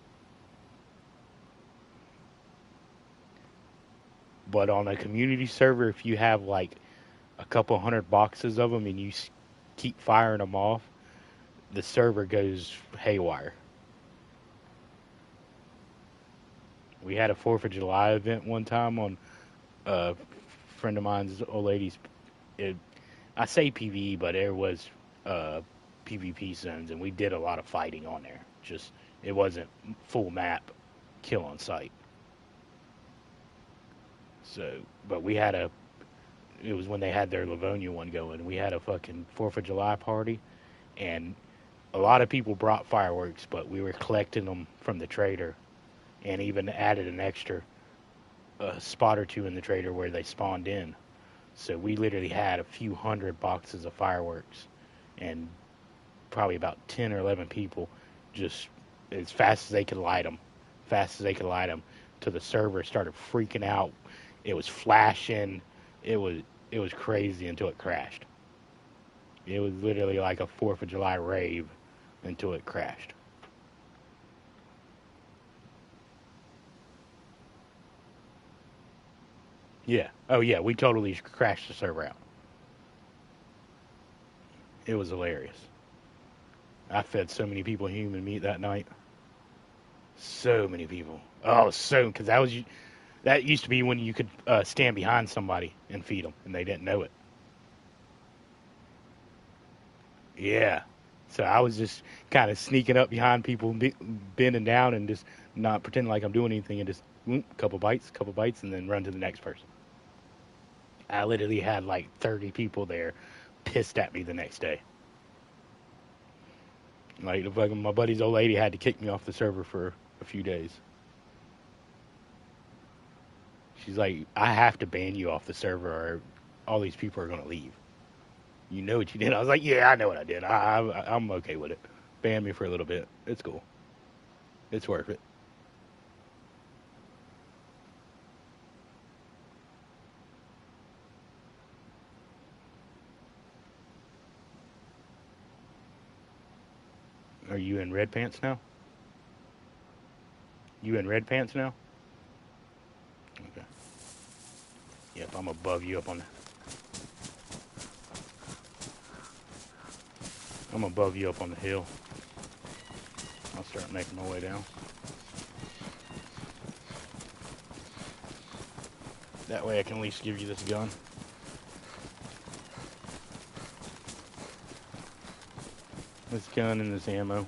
But on a community server, if you have like a couple hundred boxes of them and you keep firing them off, the server goes haywire. We had a 4th of July event one time on a friend of mine's old lady's. It, I say PvE, but there was PvP zones, and we did a lot of fighting on there. Just it wasn't full map kill on sight. So, but we had a. It was when they had their Livonia one going. We had a fucking 4th of July party, and a lot of people brought fireworks, but we were collecting them from the trader, and even added an extra spot or two in the trader where they spawned in. So we literally had a few hundred boxes of fireworks, and probably about 10 or 11 people just as fast as they could light them, till the server started freaking out. It was flashing. It was crazy until it crashed. It was literally like a 4th of July rave until it crashed. Yeah. Oh yeah, we totally crashed the server out. It was hilarious. I fed so many people human meat that night. So many people. Oh, so because that used to be when you could stand behind somebody and feed them, and they didn't know it. Yeah. So I was just kind of sneaking up behind people, bending down, and just not pretending like I'm doing anything, and just couple bites, and then run to the next person. I literally had like 30 people there, pissed at me the next day. Like the fucking my buddy's old lady had to kick me off the server for a few days. She's like, I have to ban you off the server, or all these people are gonna leave. You know what you did? I was like, yeah, I know what I did. I'm okay with it. Ban me for a little bit. It's cool. It's worth it. Are you in red pants now? You in red pants now? Okay. Yep, I'm above you up on. I'm above you up on the hill. I'll start making my way down. That way I can at least give you this gun. This gun and this ammo.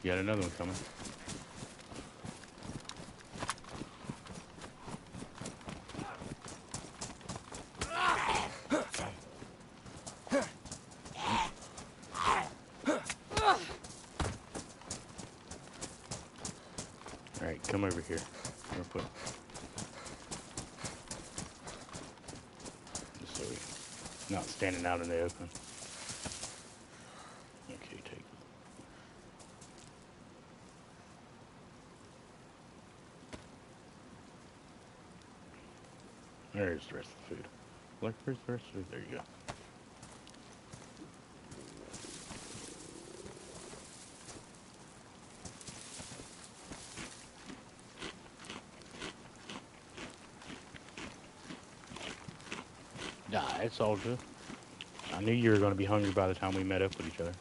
You got another one coming. Alright, come over here. Real quick. Just so he's not standing out in the open. Okay, take it. There's the rest of the food. Like, where's the rest of it? There you go. Nah, it's all good. I knew you were going to be hungry by the time we met up with each other.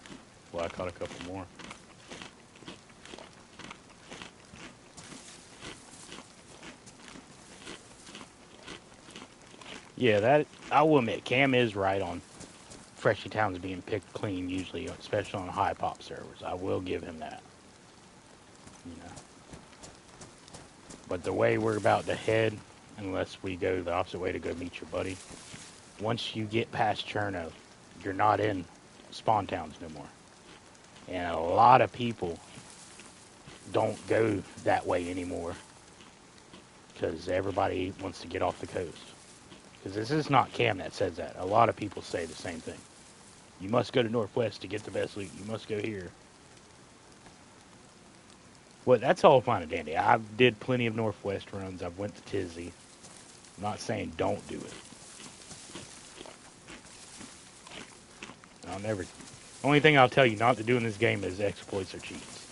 Well, I caught a couple more. Yeah, that I will admit, Cam is right on Freshy Towns being picked clean usually, especially on high pop servers. I will give him that. You know. But the way we're about to head, unless we go the opposite way to go meet your buddy, once you get past Cherno, you're not in spawn towns no more. And a lot of people don't go that way anymore because everybody wants to get off the coast. Because this is not Cam that says that. A lot of people say the same thing. You must go to Northwest to get the best loot. You must go here. Well, that's all fine and dandy. I did plenty of Northwest runs. I've went to Tizzy. I'm not saying don't do it. I'll never... Only thing I'll tell you not to do in this game is exploits or cheats.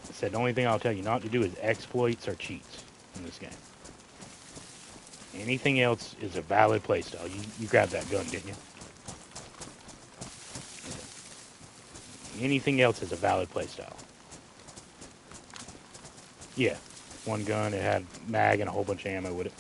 I said the only thing I'll tell you not to do is exploits or cheats in this game. Anything else is a valid playstyle. You grabbed that gun, didn't you? Anything else is a valid playstyle. Yeah. One gun, it had mag and a whole bunch of ammo with it.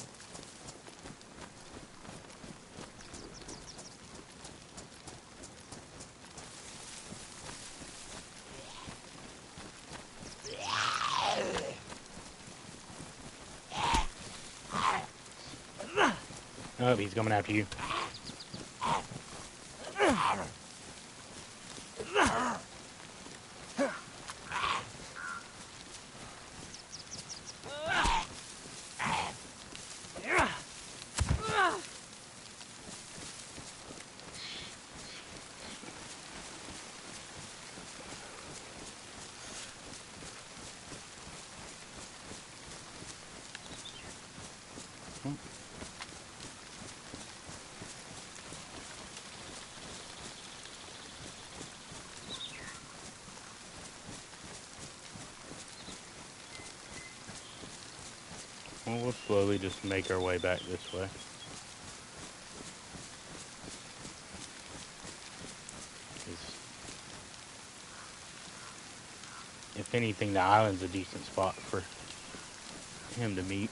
Oh, he's coming after you. Well, we'll slowly just make our way back this way. If anything, the island's a decent spot for him to meet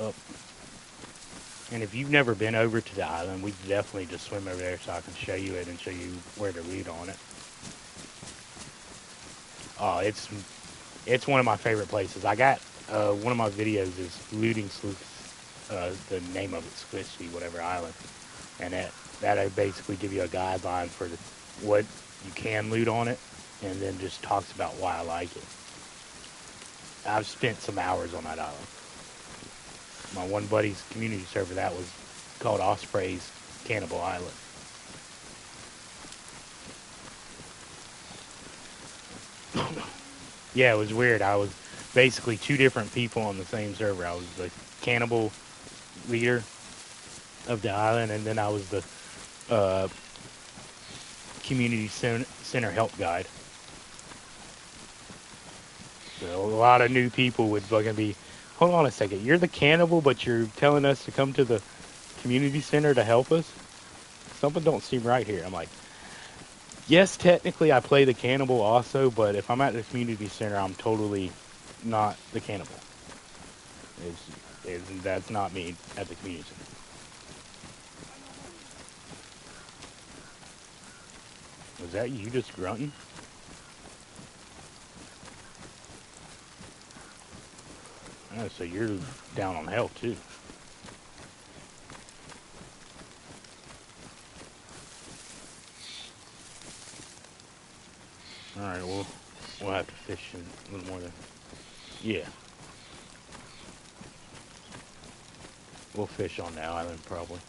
up. And if you've never been over to the island, we definitely just swim over there so I can show you it and show you where to loot on it. Oh, it's one of my favorite places. I got one of my videos is looting the name of it, Squishy, whatever island, and that'll basically give you a guideline for what you can loot on it, and then just talks about why I like it. I've spent some hours on that island. My one buddy's community server, that was called Osprey's Cannibal Island. Yeah, it was weird. I was basically two different people on the same server. I was the cannibal leader of the island, and then I was the community center help guide. So a lot of new people would fucking be, hold on a second, you're the cannibal, but you're telling us to come to the community center to help us? Something don't seem right here. I'm like, yes, technically I play the cannibal also, but if I'm at the community center, I'm totally not the cannibal. That's not me at the community center. Was that you just grunting? Oh, so you're down on health too. Alright, we'll have to fish in a little more than... Yeah. We'll fish on the island, probably.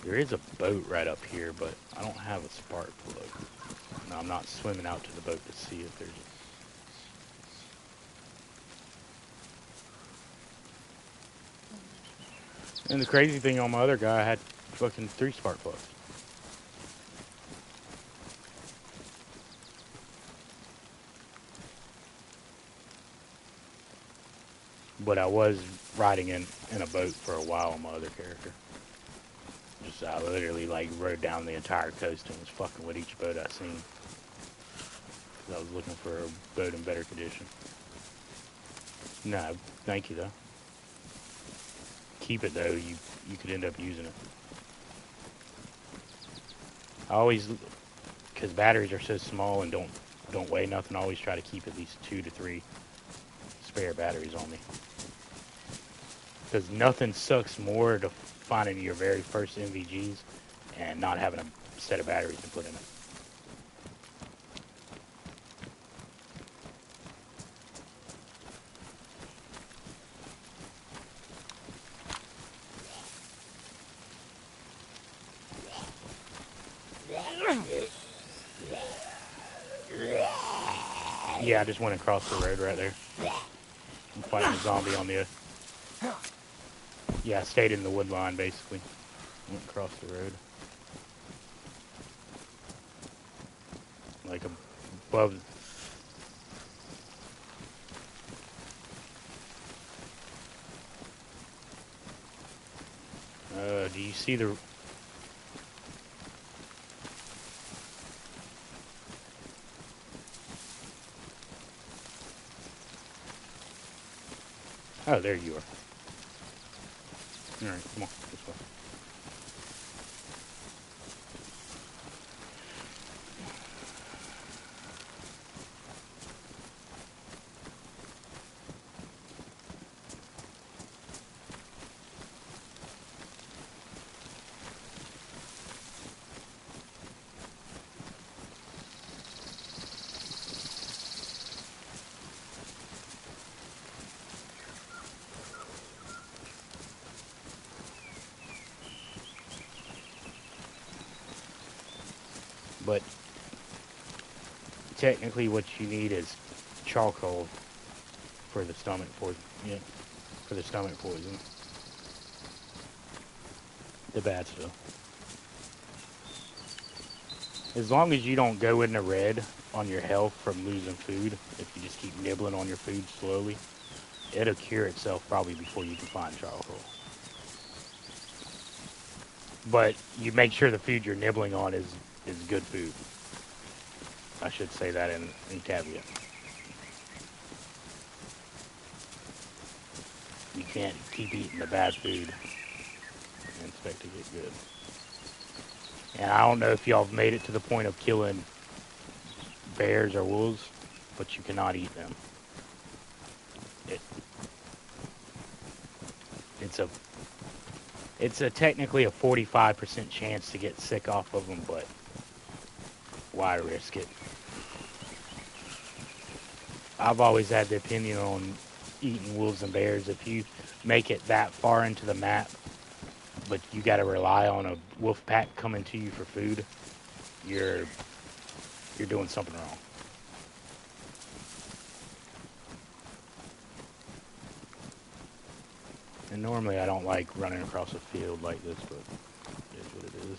There is a boat right up here, but I don't have a spark plug. No, I'm not swimming out to the boat to see if there's... And the crazy thing on my other guy, I had fucking 3 spark plugs. But I was riding in a boat for a while on my other character. Just I literally like rode down the entire coast and was fucking with each boat I seen. I was looking for a boat in better condition. No, thank you though. Keep it though. You could end up using it. I always, because batteries are so small and don't weigh nothing, I always try to keep at least 2 to 3 spare batteries on me. Because nothing sucks more to finding your very first MVGs and not having a set of batteries to put in it. Yeah, I just went across the road right there. I'm fighting a zombie on the... Yeah, I stayed in the wood line, basically. Went across the road. Like above... do you see the... Oh, there you are. Alright, come on, this way. But technically what you need is charcoal for the stomach poison. Yeah, for the stomach poison. The bad stuff. As long as you don't go in the red on your health from losing food, if you just keep nibbling on your food slowly, it'll cure itself probably before you can find charcoal. But you make sure the food you're nibbling on is good food. I should say that in caveat. You can't keep eating the bad food and expect to get good. And I don't know if y'all have made it to the point of killing bears or wolves, but you cannot eat them. It's a technically a 45% chance to get sick off of them, but why risk it? I've always had the opinion on eating wolves and bears. If you make it that far into the map, but you got to rely on a wolf pack coming to you for food, you're doing something wrong. And normally I don't like running across a field like this, but it is what it is.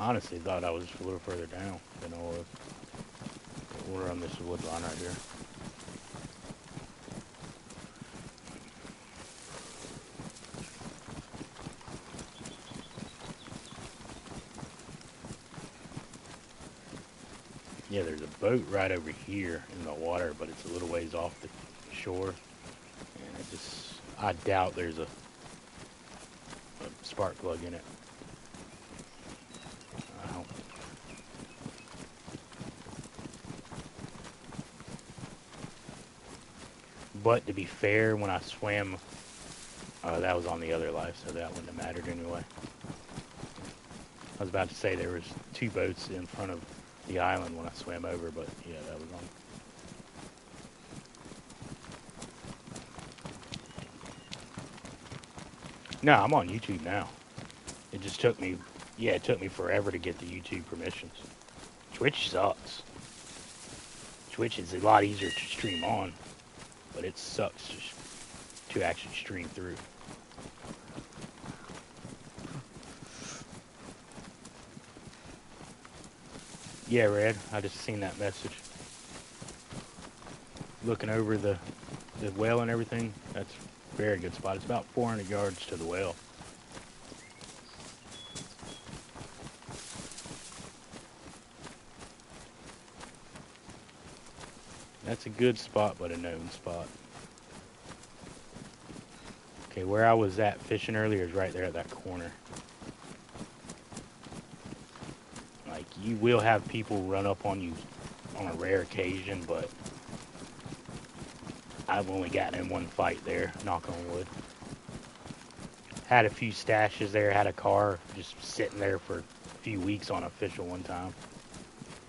Honestly thought I was a little further down than I was. We're on this wood line right here. Yeah, there's a boat right over here in the water, but it's a little ways off the shore. And I doubt there's a spark plug in it. I don't. But to be fair, when I swam, that was on the other life, so that wouldn't have mattered anyway. I was about to say there was 2 boats in front of the island when I swam over, but yeah, that was on. No, I'm on YouTube now. It just took me, yeah, it took me forever to get the YouTube permissions. Twitch sucks. Twitch is a lot easier to stream on, but it sucks to actually stream through. Yeah, Red, I just seen that message. Looking over the well and everything, that's a very good spot. It's about 400 yards to the well. That's a good spot, but a known spot. Okay, where I was at fishing earlier is right there at that corner. Like, you will have people run up on you on a rare occasion, but I've only gotten in one fight there, knock on wood. Had a few stashes there, had a car just sitting there for a few weeks on official one time.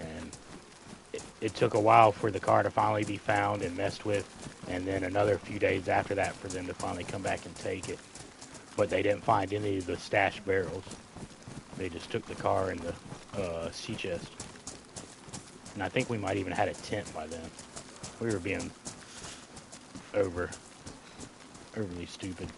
And it took a while for the car to finally be found and messed with, and then another few days after that for them to finally come back and take it. But they didn't find any of the stashed barrels. They just took the car and the sea chest. And I think we might even had a tent by then. We were being overly stupid.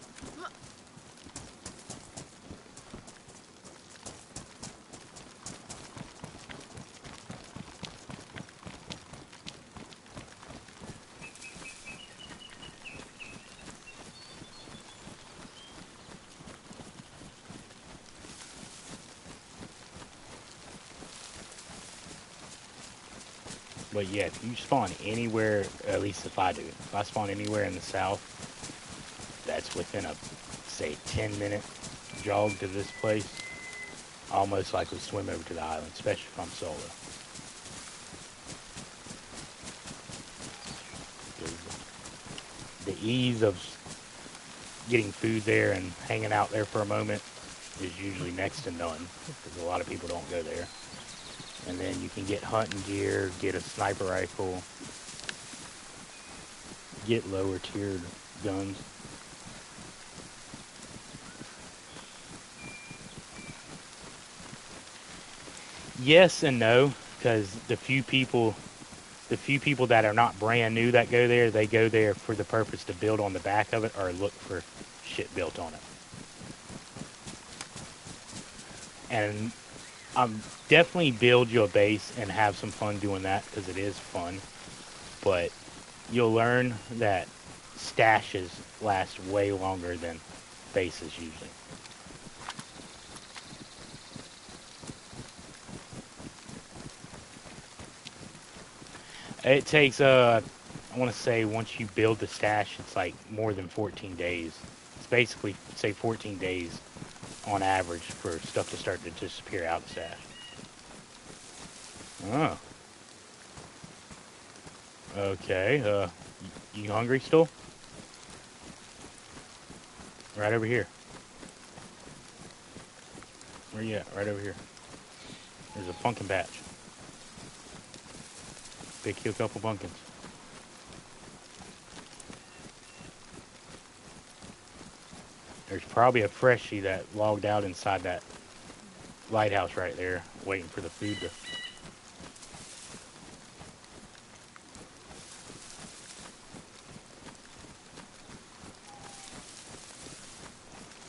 But yeah, if you spawn anywhere, at least if I do, if I spawn anywhere in the south, that's within a, say, 10-minute jog to this place, I'll most likely swim over to the island, especially if I'm solo. The ease of getting food there and hanging out there for a moment is usually next to none, because a lot of people don't go there. And then you can get hunting gear, get a sniper rifle, get lower tiered guns. Yes and no, because the few people that are not brand new that go there, they go there for the purpose to build on the back of it or look for shit built on it. And I'm definitely build you a base and have some fun doing that, because it is fun. But you'll learn that stashes last way longer than bases usually. It takes I want to say once you build the stash, it's like more than 14 days. It's basically, say, 14 days on average for stuff to start to disappear out of the stash. Oh. Okay, you hungry still? Right over here. Where you at? Right over here. There's a pumpkin patch. Pick you a couple pumpkins. There's probably a freshie that logged out inside that lighthouse right there, waiting for the food to...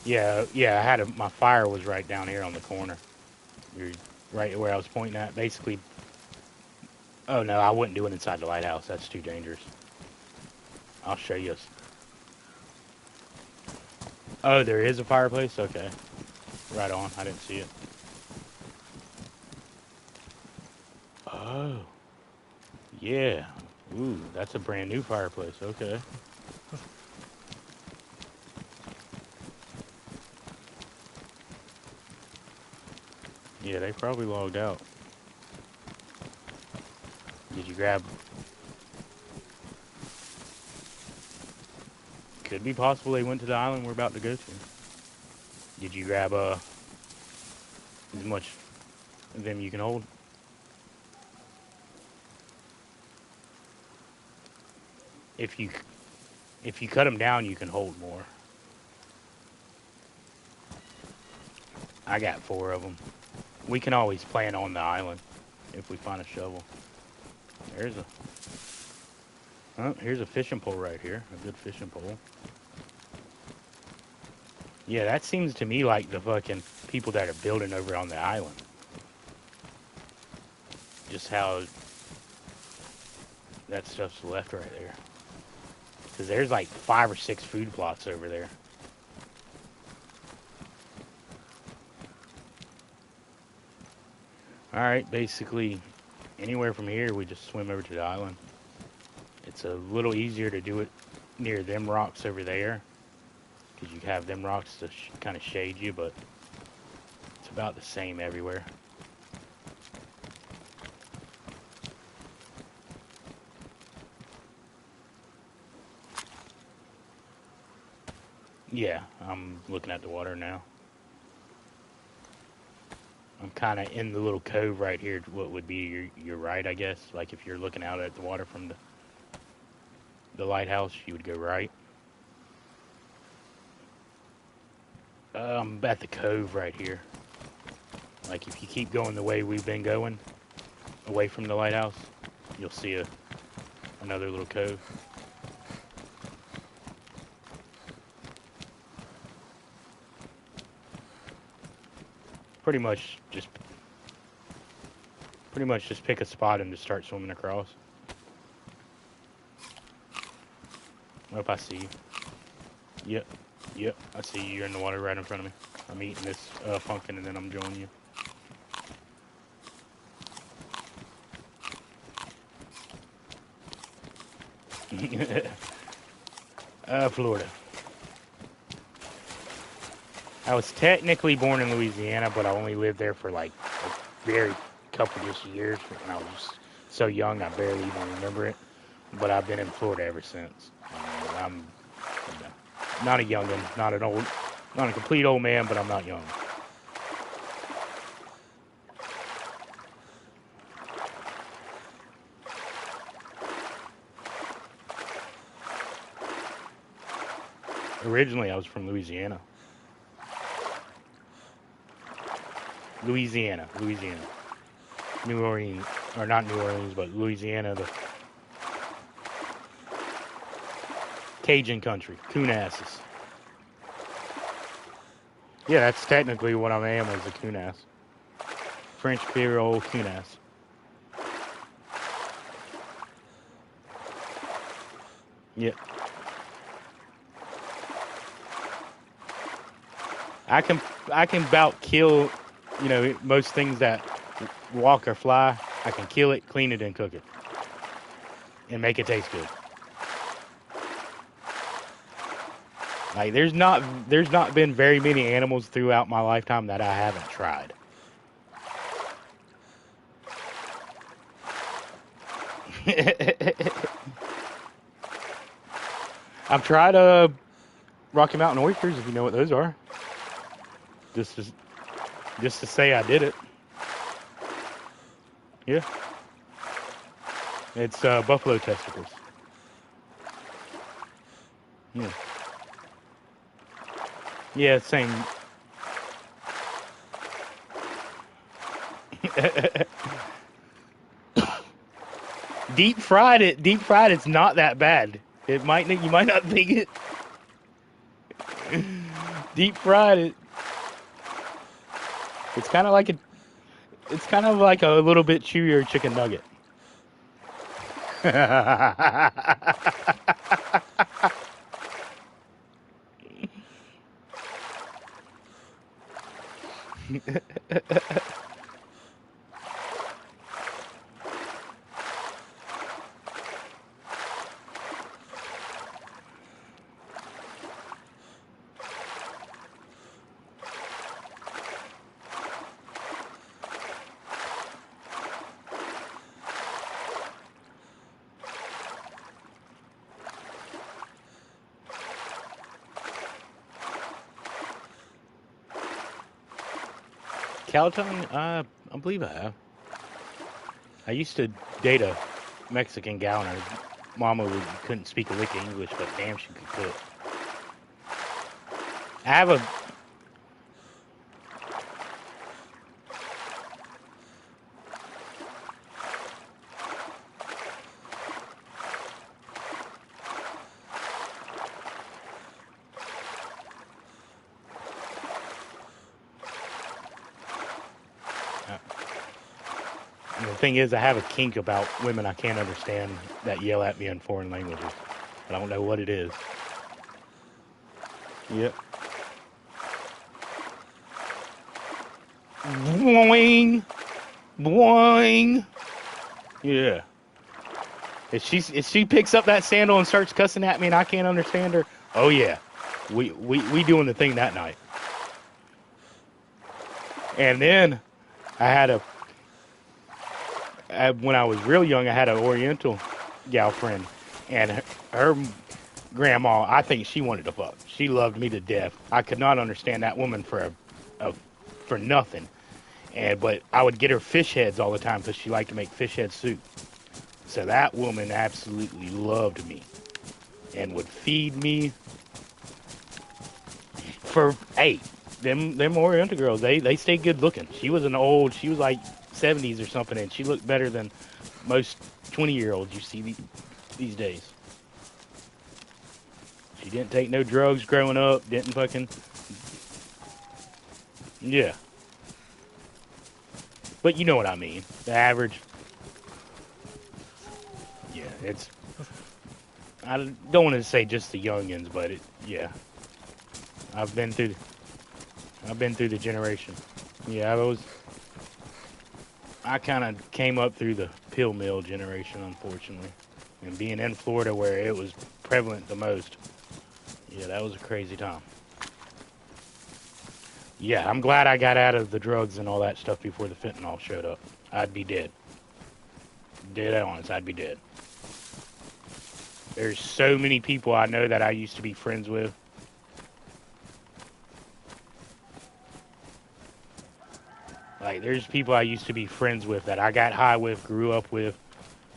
Yeah, my fire was right down here on the corner. You're right where I was pointing at. Basically, oh no, I wouldn't do it inside the lighthouse. That's too dangerous. I'll show you. Oh, there is a fireplace? Okay. Right on. I didn't see it. Oh. Yeah. Ooh, that's a brand new fireplace. Okay. Yeah, they probably logged out. Did you grab... Could be possible they went to the island we're about to go to. Did you grab as much of them you can hold? If you cut them down, you can hold more. I got 4 of them. We can always plant on the island if we find a shovel. There's a... Oh, here's a fishing pole right here. A good fishing pole. Yeah, that seems to me like the fucking people that are building over on the island. Just how that stuff's left right there. Because there's like 5 or 6 food plots over there. Alright, basically, anywhere from here, we just swim over to the island. It's a little easier to do it near them rocks over there. Because you have them rocks to kind of shade you, but it's about the same everywhere. Yeah, I'm looking at the water now. I'm kind of in the little cove right here, what would be your right, I guess. Like if you're looking out at the water from the lighthouse, you would go right. I'm at the cove right here. Like if you keep going the way we've been going, away from the lighthouse, you'll see another little cove. Pretty much just pick a spot and just start swimming across. Nope, I see you. Yep, I see you. You're in the water right in front of me. I'm eating this pumpkin and then I'm joining you. Florida. I was technically born in Louisiana, but I only lived there for like a very couple just years. When I was just so young, I barely even remember it. But I've been in Florida ever since. I'm not a youngin', not a complete old man, but I'm not young. Originally, I was from Louisiana. Louisiana. New Orleans, or not New Orleans, but Louisiana, the Cajun country, coon asses. Yeah, that's technically what I am as a coon ass. French Creole coon ass. Yeah. I can about kill, most things that walk or fly. I can kill it, clean it, and cook it, and make it taste good. Like there's not been very many animals throughout my lifetime that I haven't tried. I've tried Rocky Mountain oysters, if you know what those are. Just to say I did it. Yeah. It's buffalo testicles. Yeah. Yeah, same. Deep fried, it's not that bad. You might not think it. Deep fried it. It's kind of like a little bit chewier chicken nugget. Calaton, I believe I have. I used to date a Mexican gal, and her mama couldn't speak a lick of English, but damn, she could cook. I have a. The thing is, I have a kink about women I can't understand that yell at me in foreign languages. I don't know what it is. Yep. Boing, boing. Yeah. If she picks up that sandal and starts cussing at me and I can't understand her, oh yeah, we doing the thing that night. And then I had when I was real young, I had an Oriental gal friend, and her grandma, I think she wanted to fuck. She loved me to death. I could not understand that woman for nothing. But I would get her fish heads all the time because she liked to make fish head soup. So that woman absolutely loved me and would feed me for them Oriental girls. They stayed good looking. She was like 70s or something, and she looked better than most 20-year-olds you see these days. She didn't take no drugs growing up. Didn't fucking yeah. But you know what I mean. The average. Yeah, it's. I don't want to say just the youngins, but yeah. I've been through the generation. Yeah, I kind of came up through the pill mill generation, unfortunately. And being in Florida where it was prevalent the most. Yeah, that was a crazy time. Yeah, I'm glad I got out of the drugs and all that stuff before the fentanyl showed up. I'd be dead. Dead honest, I'd be dead. There's so many people I know that I used to be friends with. Like, there's people I used to be friends with that I got high with, grew up with,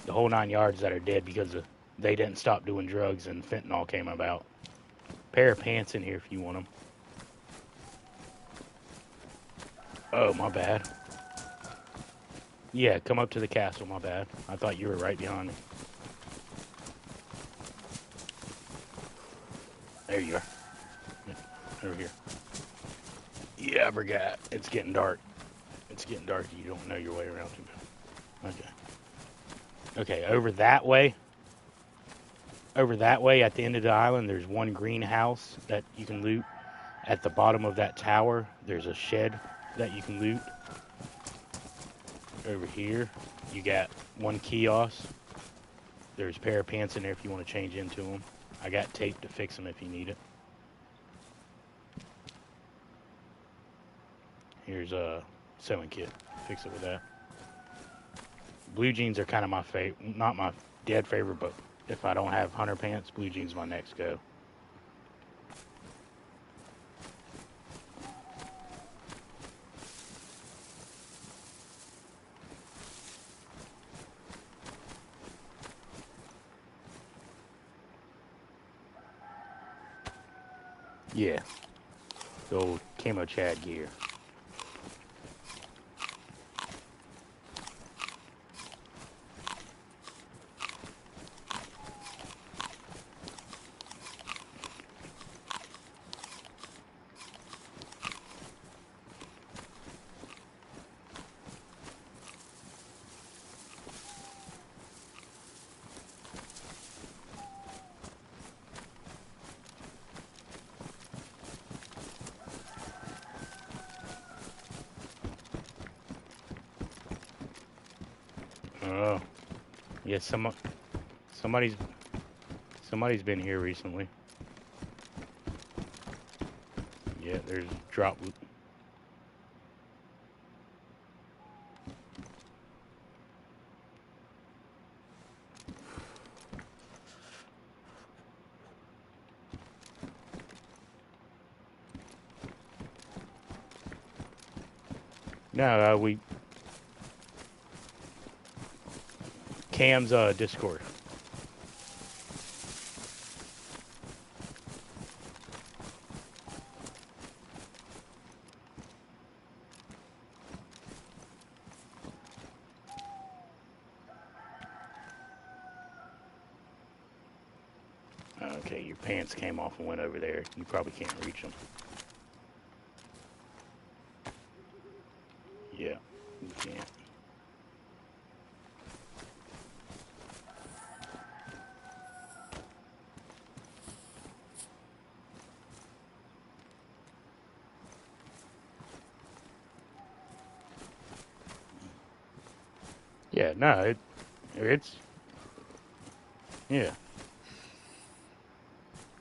the whole 9 yards that are dead because they didn't stop doing drugs and fentanyl came about. Pair of pants in here if you want them. Oh, my bad. Yeah, come up to the castle, my bad. I thought you were right behind me. There you are. Yeah, over here. Yeah, I forgot. It's getting dark. It's getting dark. You don't know your way around too good. Okay, over that way. Over that way at the end of the island, there's one greenhouse that you can loot. At the bottom of that tower, there's a shed that you can loot. Over here, you got one kiosk. There's a pair of pants in there if you want to change into them. I got tape to fix them if you need it. Here's a sewing kit. Fix it with that. Blue jeans are kind of my favorite. Not my dead favorite, but if I don't have hunter pants, blue jeans my next go. Yeah. The old camo Chad gear. Oh. Yeah, somebody's been here recently. Yeah, there's drop. No, we Cam's Discord. Okay, your pants came off and went over there. You probably can't reach them. Yeah, you can't. Yeah, no, it's yeah.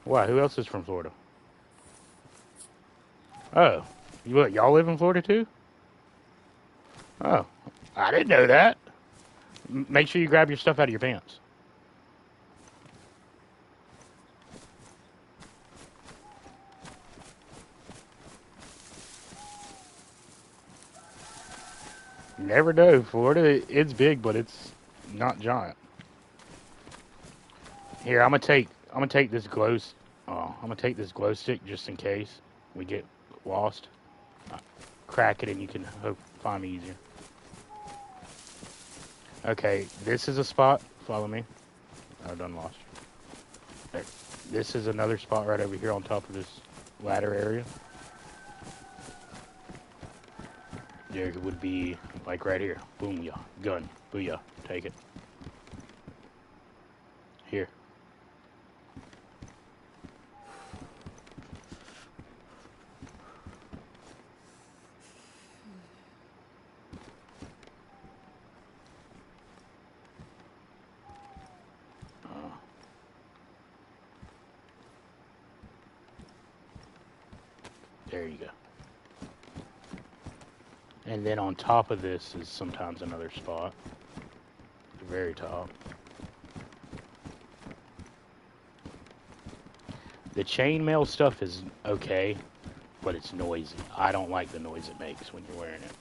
Why? Who else is from Florida? Oh, y'all live in Florida too? Oh, I didn't know that. Make sure you grab your stuff out of your pants. Never know. Florida, it's big, but it's not giant. Here, I'm gonna take this I'm gonna take this glow stick just in case we get lost. Crack it and you can hope find me easier. Okay, this is a spot. Follow me. I've done lost. Okay. This is another spot right over here on top of this ladder area. There would be like right here. Boom, yeah. Gun. Booyah. Take it. Here. There you go. And then on top of this is sometimes another spot. The very top. The chainmail stuff is okay, but it's noisy. I don't like the noise it makes when you're wearing it.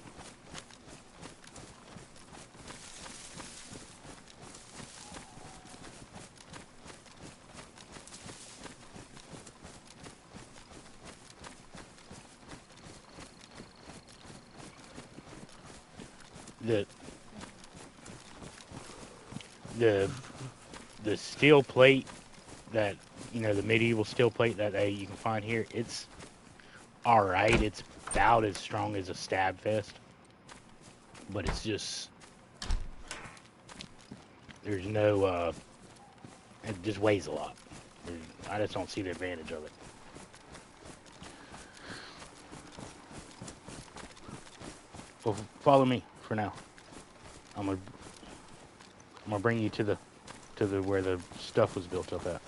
The the the steel plate that the medieval steel plate that you can find here, it's all right. It's about as strong as a stab fest, but it's just there's no it just weighs a lot. I just don't see the advantage of it. Well, follow me for now. I'm gonna bring you to the where the stuff was built up at,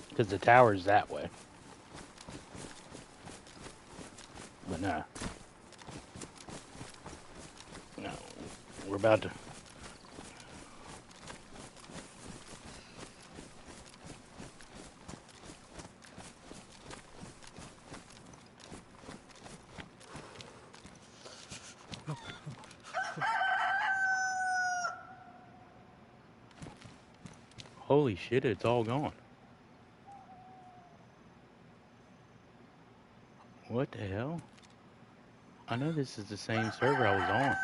because the tower's that way. But no, we're about to. Holy shit, it's all gone. What the hell? I know this is the same server I was on.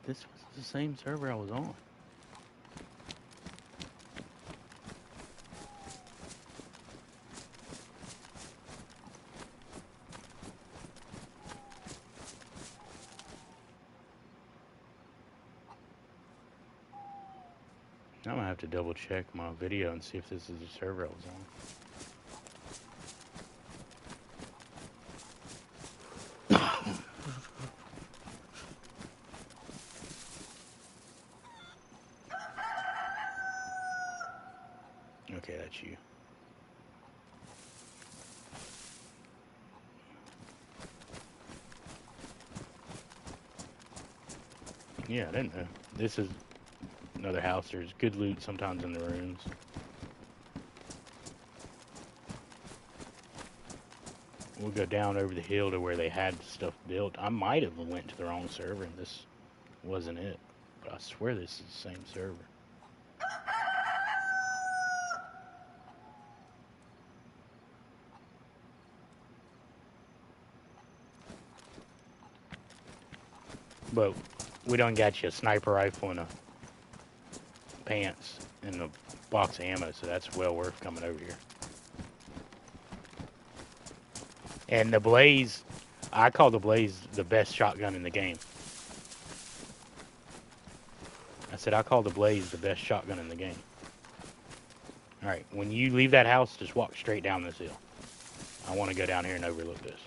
This was the same server I was on. I'm gonna have to double check my video and see if this is the server I was on. Okay, that's you. Yeah, I didn't know. This is another house. There's good loot sometimes in the rooms. We'll go down over the hill to where they had stuff built. I might have went to the wrong server and this wasn't it. But I swear this is the same server. But we done got you a sniper rifle and a pants and a box of ammo, so that's well worth coming over here. And the Blaze, I call the Blaze the best shotgun in the game. I said I call the Blaze the best shotgun in the game. Alright, when you leave that house, just walk straight down this hill. I want to go down here and overlook this.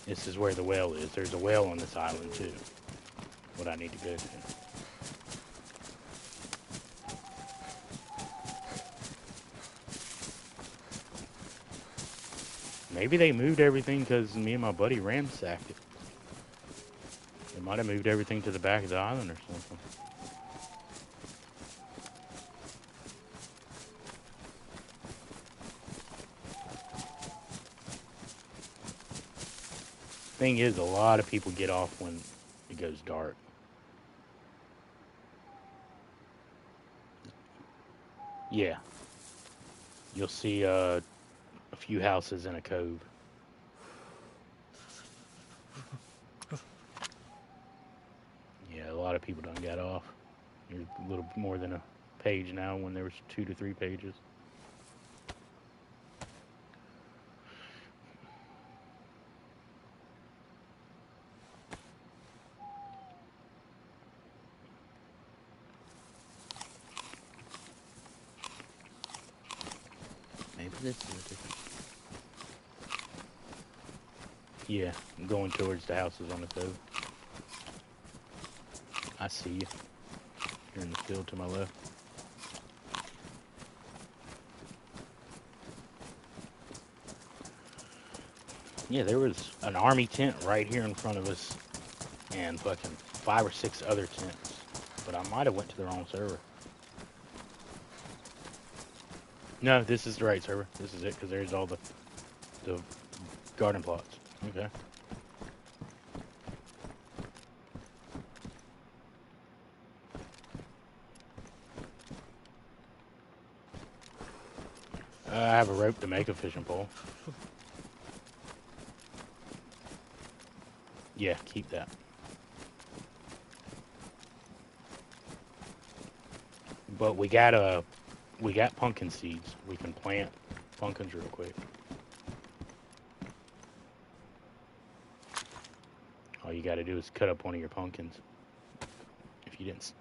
This is where the well is. There's a well on this island too. What I need to go to. Maybe they moved everything because me and my buddy ransacked it. They might have moved everything to the back of the island or something. Thing is, a lot of people get off when it goes dark. Yeah. You'll see a few houses in a cove. Yeah, a lot of people done got off. There's a little more than a page now when there was 2 to 3 pages. Maybe this is a different. Yeah, I'm going towards the houses on the cove. I see you. You're in the field to my left. Yeah, there was an army tent right here in front of us and fucking 5 or 6 other tents. But I might have went to the wrong server. No, this is the right server. This is it, because there's all the garden plots. Okay. I have a rope to make a fishing pole. Yeah, keep that. But we got pumpkin seeds. We can plant pumpkins real quick. All you got to do is cut up one of your pumpkins. If you didn't.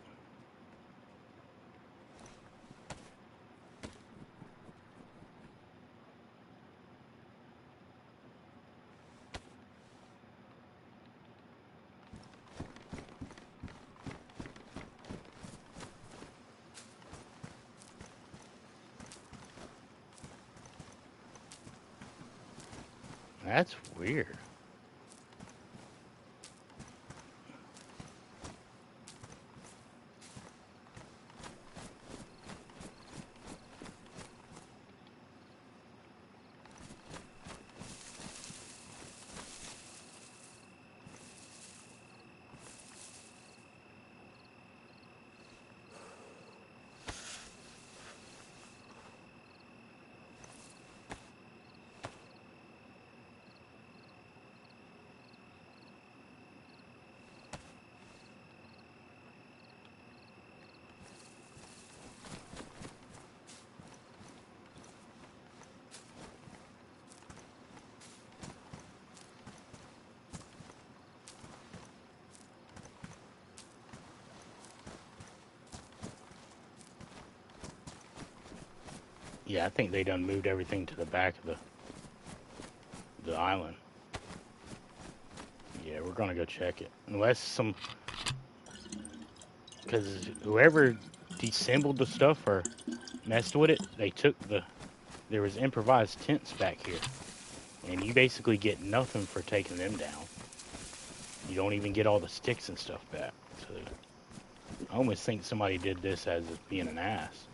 That's weird. Yeah, I think they done moved everything to the back of the island. Yeah, we're gonna go check it. Unless some, because whoever disassembled the stuff or messed with it, they took the there was improvised tents back here, and you basically get nothing for taking them down. You don't even get all the sticks and stuff back. So I almost think somebody did this as being an ass.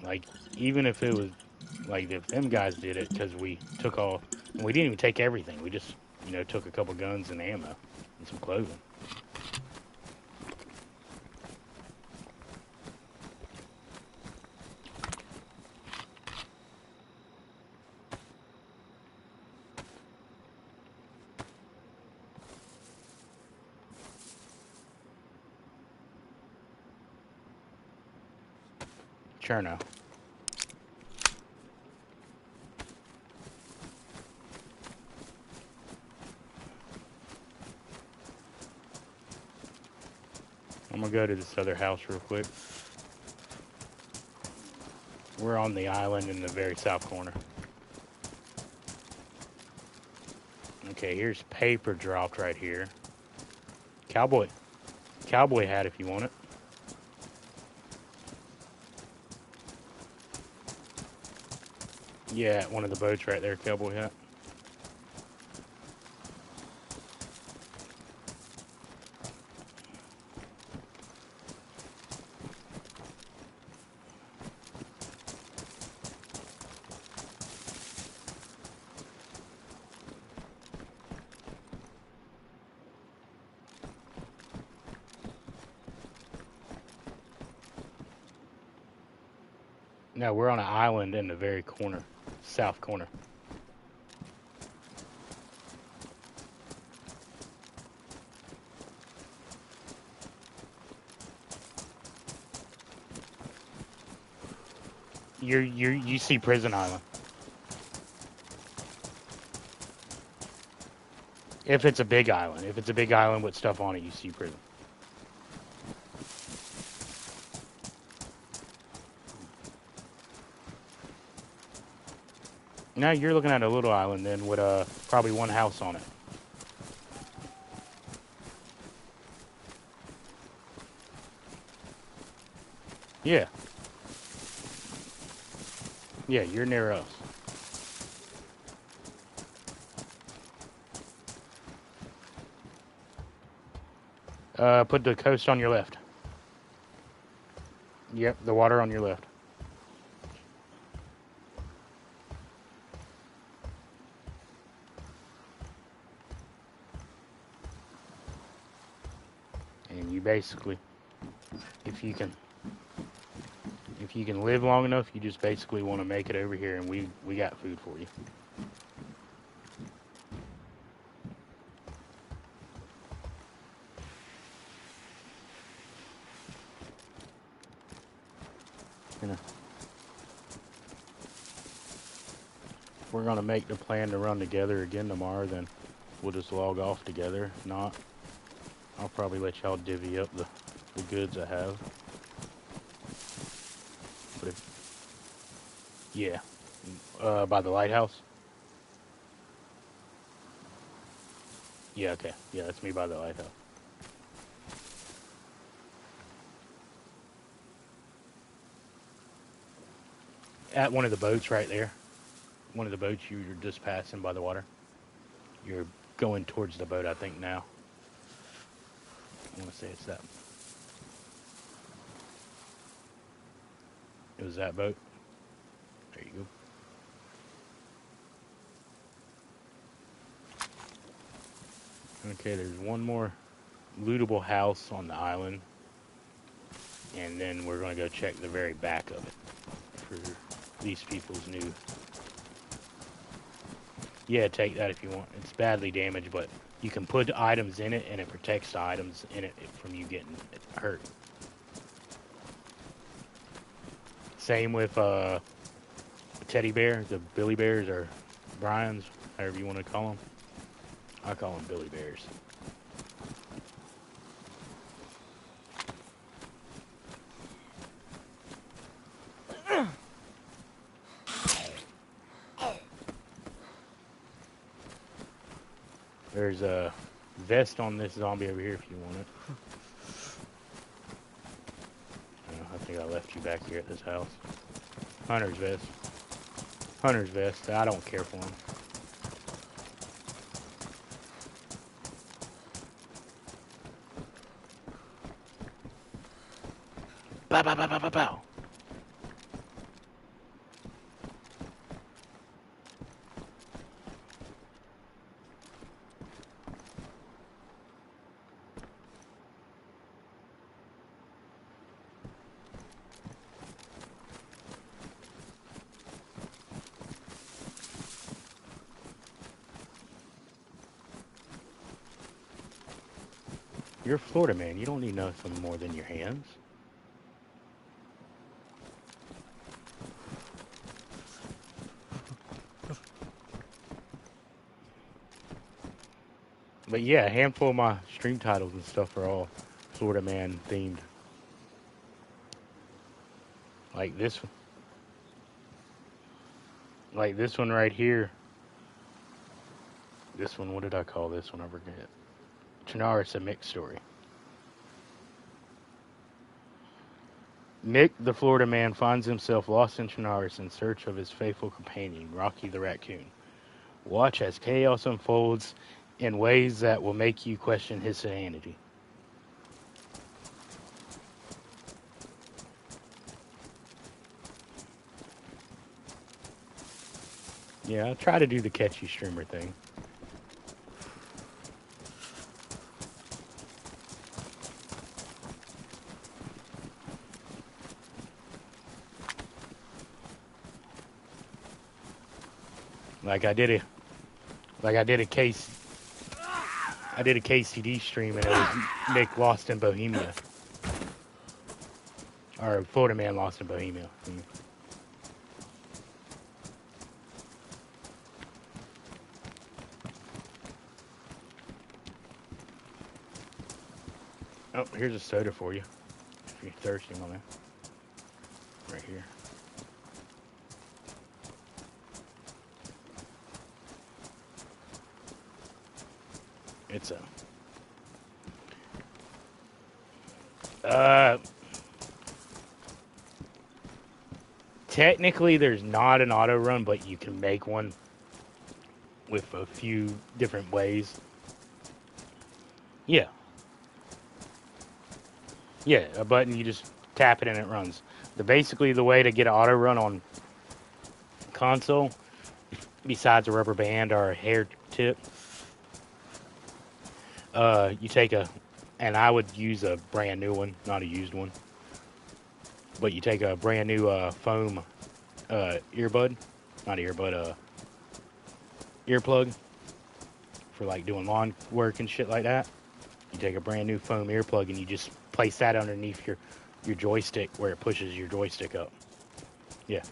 Like, even if it was, like, if them guys did it, because we took all, and we didn't even take everything. We just, took a couple guns and ammo and some clothing. Chernarus. I'm gonna go to this other house real quick. We're on the island in the very south corner. Okay, here's paper dropped right here. Cowboy hat if you want it. Yeah, one of the boats right there, cowboy hat. No, we're on an island in the very corner, south corner. You see Prison Island. If it's a big island with stuff on it, you see Prison. Now you're looking at a little island then with probably one house on it. Yeah. Yeah, you're near us. Put the coast on your left. Yep, the water on your left. And you basically, if you can live long enough, you just basically want to make it over here, and we got food for you. If we're gonna make the plan to run together again tomorrow, then we'll just log off together. If not, I'll probably let y'all divvy up the goods I have. But yeah, by the lighthouse. Yeah, okay. Yeah, that's me by the lighthouse. At one of the boats right there. One of the boats you're just passing by the water. You're going towards the boat, I think, now. I want to say it's that. It was that boat. There you go. Okay, there's one more lootable house on the island. And then we're going to go check the very back of it for these people's new. Yeah, take that if you want. It's badly damaged, but you can put items in it, and it protects the items in it from you getting hurt. Same with the teddy bear, the Billy Bears, or Brian's, however you want to call them. I call them Billy Bears. There's vest on this zombie over here if you want it. I think I left you back here at this house. Hunter's vest. Hunter's vest. I don't care for him. Bow, bow, bow, bow, bow, bow. You're a Florida man. You don't need nothing more than your hands. But yeah, a handful of my stream titles and stuff are all Florida man themed. Like this one right here. This one, what did I call this one? I forget. Chernarus, a Mick story. Mick the Florida man finds himself lost in Chernarus in search of his faithful companion, Rocky the raccoon. Watch as chaos unfolds in ways that will make you question his sanity. Yeah, I'll try to do the catchy streamer thing. Like I did a KCD stream and it was Nick lost in Bohemia. Or Florida man lost in Bohemia. Oh, here's a soda for you. If you're thirsty, my man. Right here. It's technically there's not an auto run, but you can make one with a few different ways. Yeah. Yeah, a button, you just tap it and it runs. Basically the way to get an auto run on console, besides a rubber band or a hair tip, you take and I would use a brand new one, not a used one. But you take a brand new foam earbud, not earbud, earplug for like doing lawn work and shit like that. You take a brand new foam earplug and you just place that underneath your joystick where it pushes your joystick up. Yeah.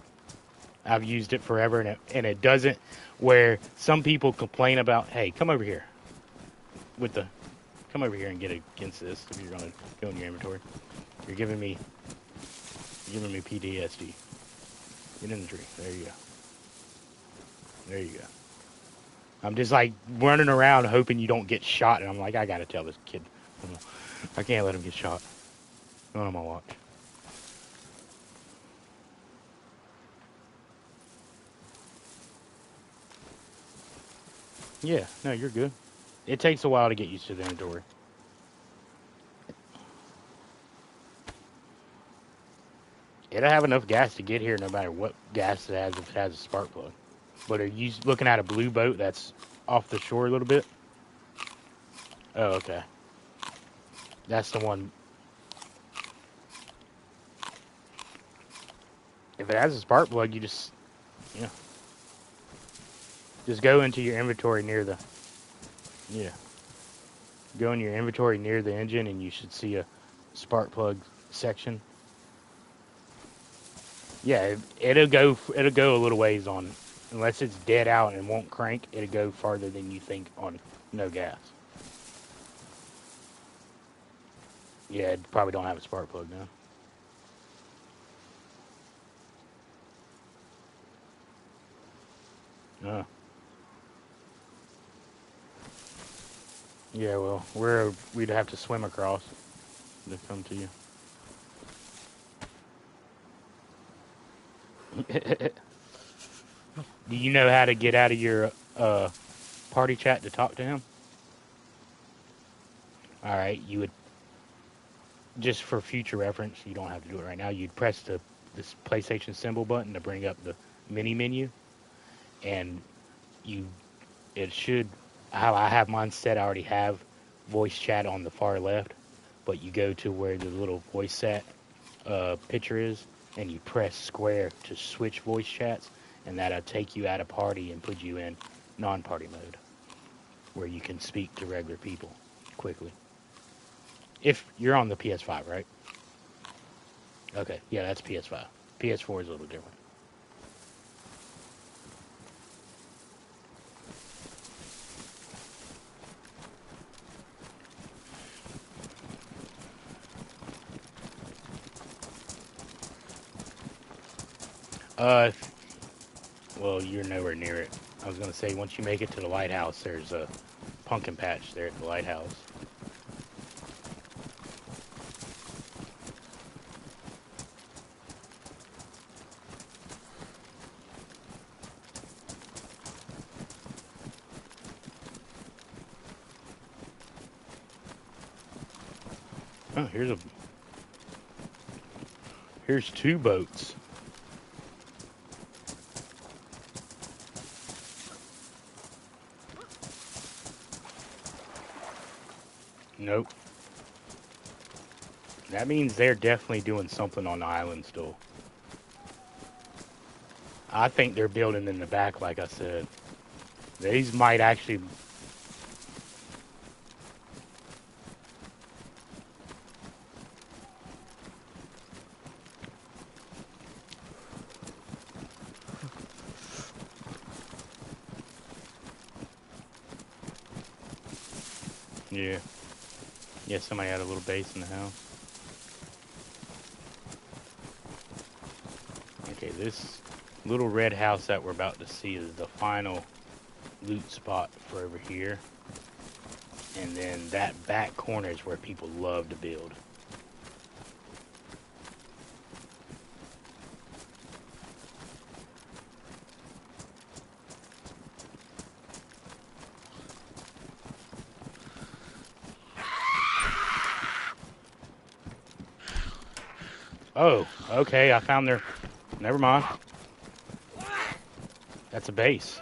I've used it forever and it doesn't, where some people complain about, hey, come over here come over here and get against this if you're going to go in your inventory. You're giving me PTSD. Get in the tree. There you go. There you go. I'm just like running around hoping you don't get shot, and I'm like, I gotta tell this kid. I can't let him get shot. Not on my watch. Yeah, no, you're good. It takes a while to get used to the inventory. It'll have enough gas to get here no matter what gas it has if it has a spark plug. But are you looking at a blue boat that's off the shore a little bit? Oh, okay. That's the one. If it has a spark plug, you just go into your inventory near the, go in your inventory near the engine and you should see a spark plug section. Yeah, it'll go a little ways on, unless it's dead out and won't crank, it'll go farther than you think on no gas. Yeah, it probably don't have a spark plug now. Yeah, well, we'd have to swim across to come to you. Do you know how to get out of your party chat to talk to him? All right, you would just for future reference. You don't have to do it right now. You'd press this PlayStation symbol button to bring up the mini menu, and you it should how I have mine set. I already have voice chat on the far left, but you go to where the little voice chat picture is, and you press square to switch voice chats, and that'll take you out of party and put you in non-party mode, where you can speak to regular people quickly. If you're on the PS5, right? Okay, yeah, that's PS5. PS4 is a little different. Uh, well, you're nowhere near it. I was gonna say once you make it to the lighthouse, there's a pumpkin patch there at the lighthouse. Oh, here's two boats. Nope. That means they're definitely doing something on the island still. I think they're building in the back, like I said. These might actually. Yeah. Yeah, somebody had a little base in the house. Okay, this little red house that we're about to see is the final loot spot for over here. And then that back corner is where people love to build. Oh, okay, I found their... Never mind. That's a base.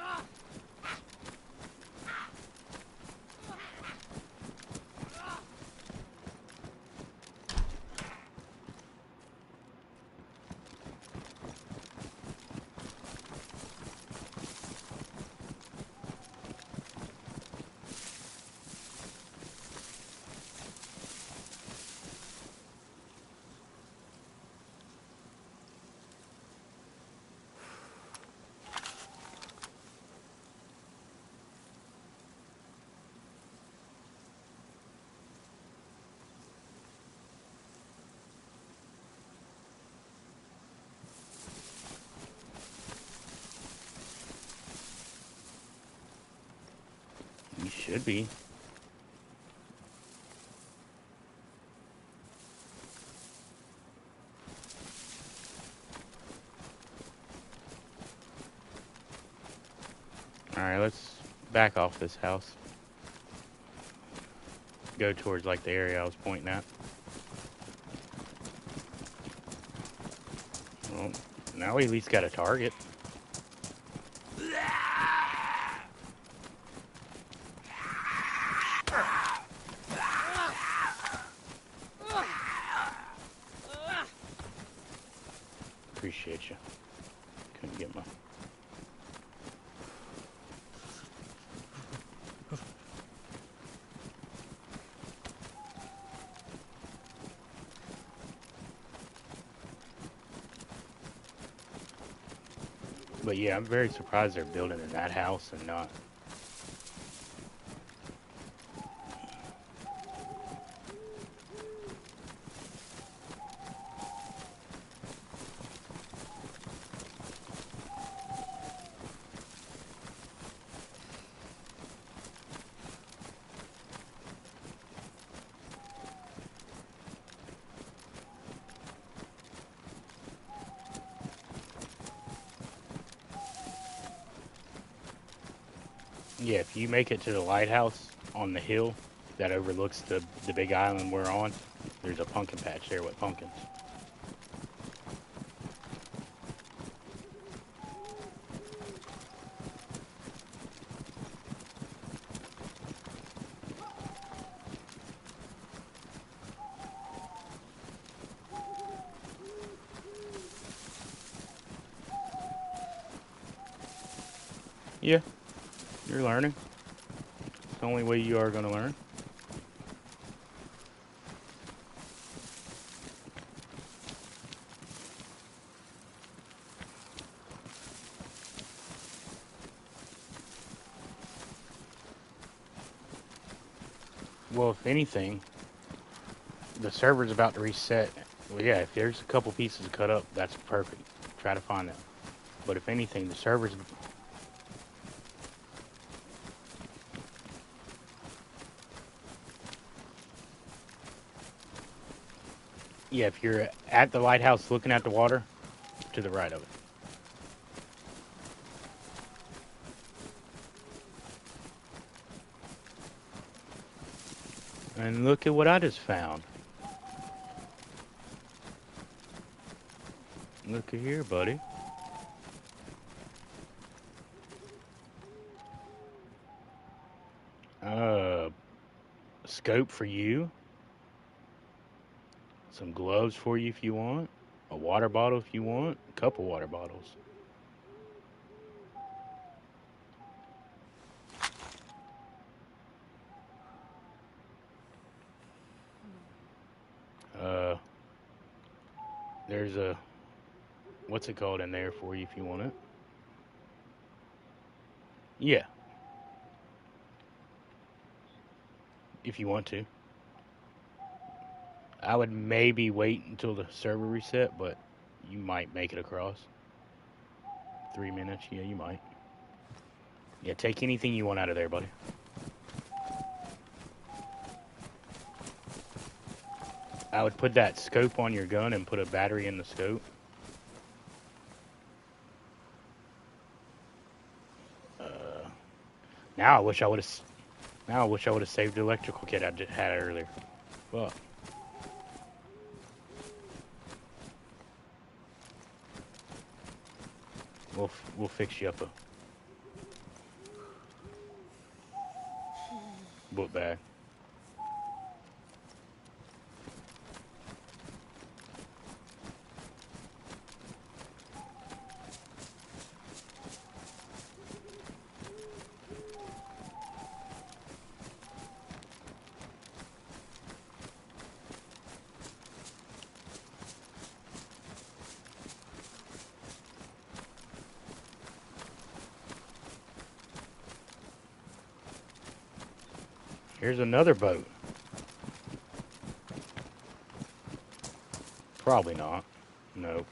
You should be. Alright, let's back off this house. Go towards like the area I was pointing at. Well, now we at least got a target. Appreciate you. Couldn't get my... But yeah, I'm very surprised they're building in that house and not... Yeah, if you make it to the lighthouse on the hill that overlooks the big island we're on, there's a pumpkin patch there with pumpkins. Yeah, you're learning. It's the only way you are going to learn. Well, if anything, the server's about to reset. Well, yeah, if there's a couple pieces cut up, that's perfect. Try to find them. But if anything, the server's... Yeah, if you're at the lighthouse looking at the water, to the right of it. And look at what I just found. Look at here, buddy. Scope for you. Some gloves for you if you want. A water bottle if you want. A couple water bottles. Uh, there's a... What's it called in there for you if you want it? Yeah. If you want to. I would maybe wait until the server reset, but you might make it across. 3 minutes, yeah, you might. Yeah, take anything you want out of there, buddy. I would put that scope on your gun and put a battery in the scope. Now I wish I would have. Now I wish I would have saved the electrical kit I just had earlier. Well, we'll fix you up a book bag. Here's another boat. Probably not. Nope.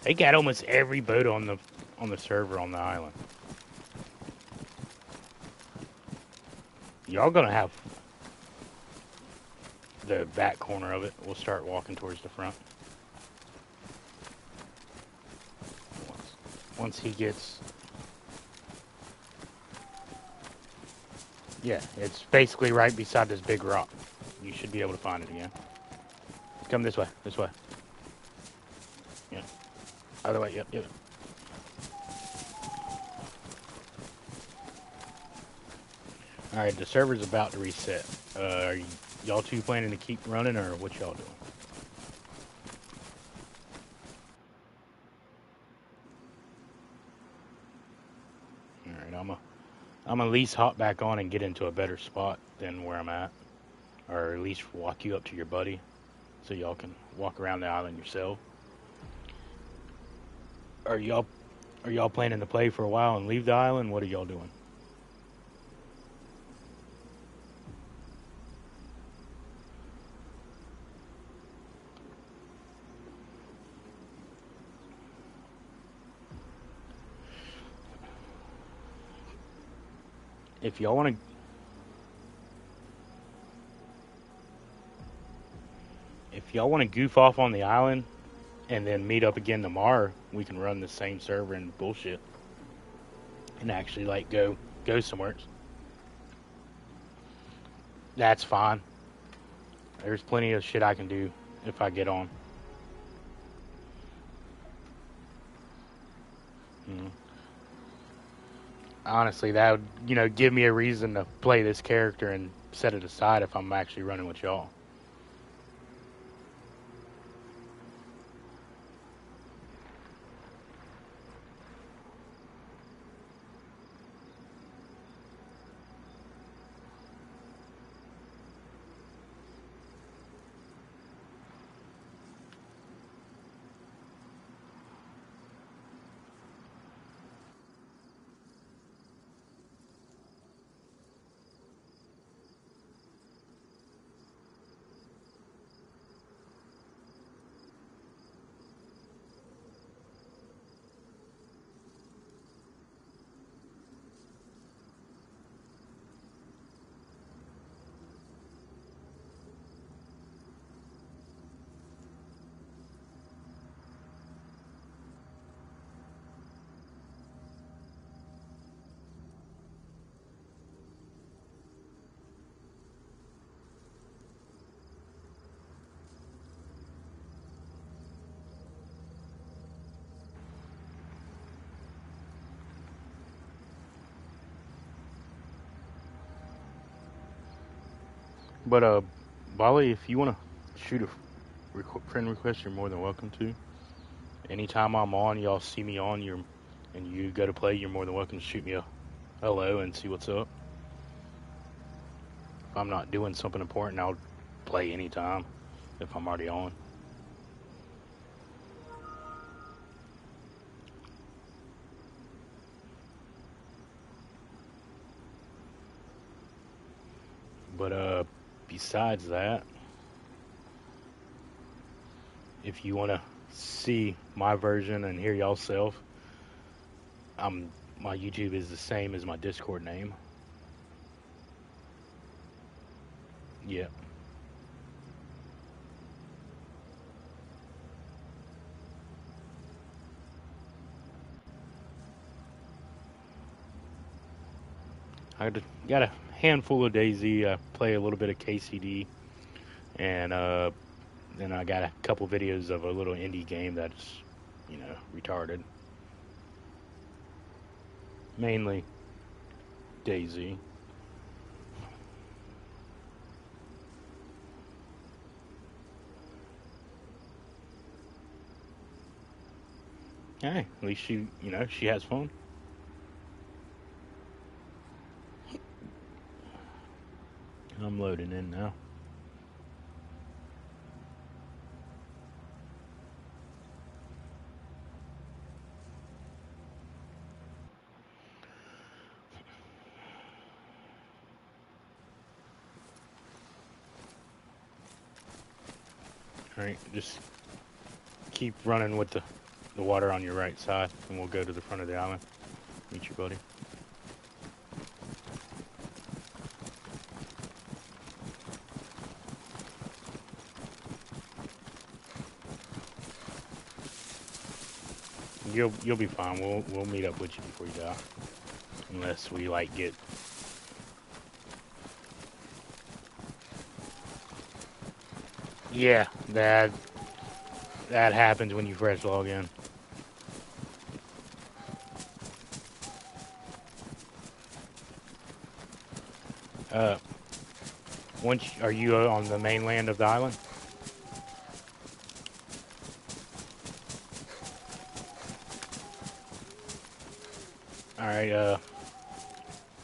They got almost every boat on the server on the island. Y'all gonna have the back corner of it. We'll start walking towards the front. Once he gets... Yeah, it's basically right beside this big rock. You should be able to find it again. Come this way, this way. Yeah. Other way, yep. Alright, the server's about to reset. Are y'all two planning to keep running, or what y'all doing? Alright, I'm gonna at least hop back on and get into a better spot than where I'm at. Or at least walk you up to your buddy, so y'all can walk around the island yourself. Are y'all planning to play for a while and leave the island? What are y'all doing? If y'all want to goof off on the island and then meet up again tomorrow, we can run the same server and bullshit and actually like go go somewhere. That's fine. There's plenty of shit I can do if I get on. Mm. Honestly, that would, give me a reason to play this character and set it aside if I'm actually running with y'all. But Bali, if you want to shoot a friend request, you're more than welcome to. Anytime I'm on, y'all see me on, and you go to play, you're more than welcome to shoot me a hello and see what's up. If I'm not doing something important, I'll play anytime if I'm already on. But besides that, if you want to see my version and hear y'all self, my YouTube is the same as my Discord name. Yeah. I got a handful of DayZ. I play a little bit of KCD, and then I got a couple videos of a little indie game that's, retarded. Mainly DayZ. Hey, at least she has fun. I'm loading in now. Alright, just keep running with the water on your right side, and we'll go to the front of the island. Meet you, buddy. You'll be fine. We'll meet up with you before you die, unless we get. Yeah, that happens when you first log in. Uh, are you on the mainland of the island? All right.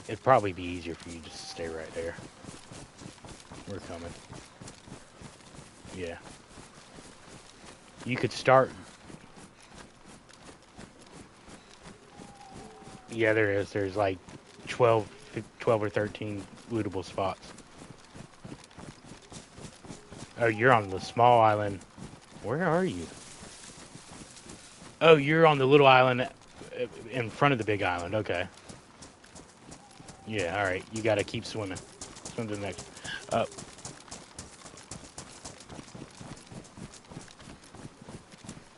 It'd probably be easier for you just to stay right there. We're coming. Yeah. You could start. Yeah, there is. There's like 12 or 13 lootable spots. Oh, you're on the small island. Where are you? Oh, you're on the little island in front of the big island. Okay. Yeah, alright. You gotta keep swimming. Swim to the next.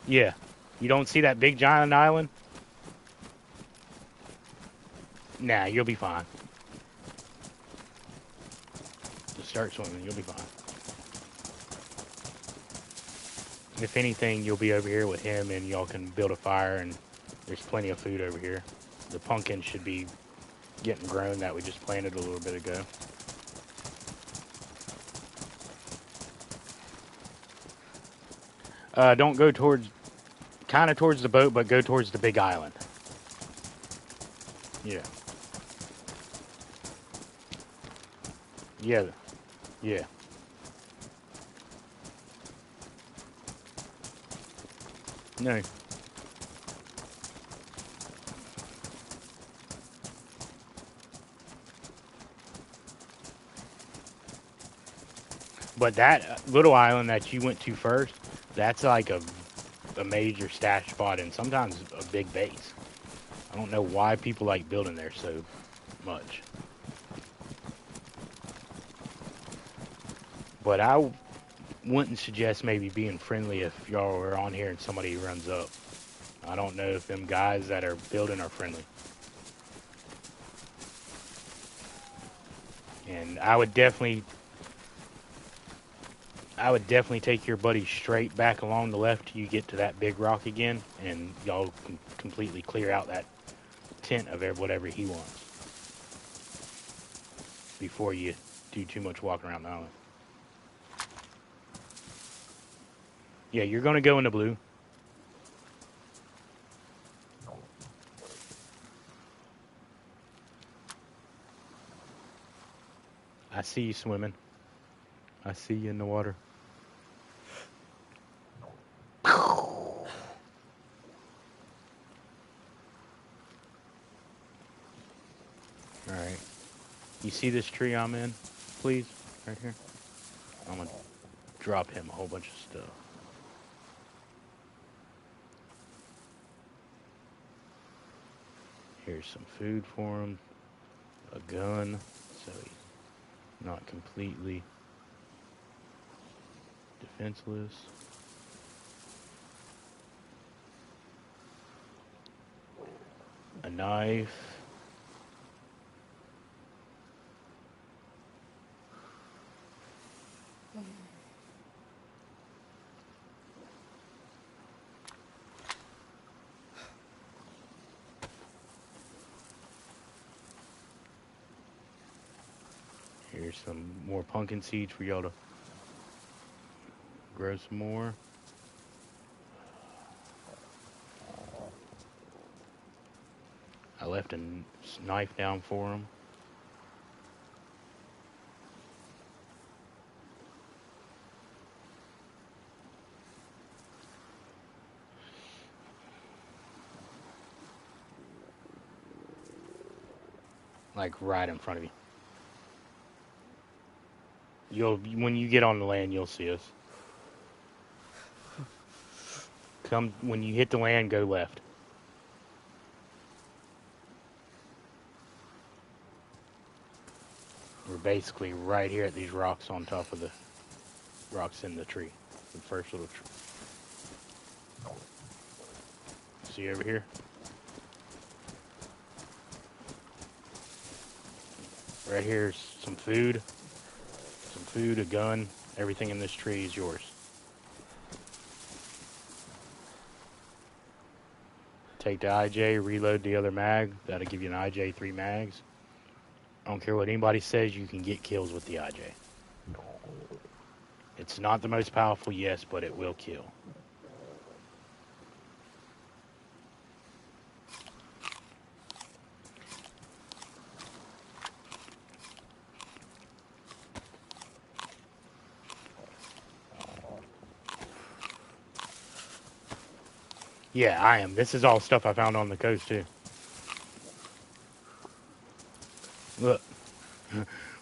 Yeah. You don't see that big giant island? Nah, you'll be fine. Just start swimming, you'll be fine. If anything, you'll be over here with him and y'all can build a fire, and there's plenty of food over here. The pumpkin should be getting grown that we just planted a little bit ago. Don't go towards, kind of towards the boat, but go towards the big island. Yeah. Yeah. Yeah. No. But that little island that you went to first, that's like a major stash spot and sometimes a big base. I don't know why people like building there so much. But I wouldn't suggest maybe being friendly if y'all are on here and somebody runs up. I don't know if them guys that are building are friendly. And I would definitely take your buddy straight back along the left till you get to that big rock again, and y'all can completely clear out that tent of whatever he wants before you do too much walking around the island. Yeah, you're going to go in the blue. I see you swimming. I see you in the water. All right. You see this tree I'm in? Please, right here. I'm going to drop him a whole bunch of stuff. Here's some food for him. A gun, so he's not completely defenseless. A knife. Here's some more pumpkin seeds for y'all to grow some more. I left a knife down for him. Like right in front of you. When you get on the land, you'll see us. Come when you hit the land, go left. We're basically right here at these rocks on top of the rocks in the tree. The first little tree. See over here? Right here's some food. Some food, a gun. Everything in this tree is yours. Take the IJ, reload the other mag. That'll give you an IJ 3 mags. I don't care what anybody says, you can get kills with the IJ. It's not the most powerful, yes, but it will kill. Yeah, I am. This is all stuff I found on the coast, too. Look.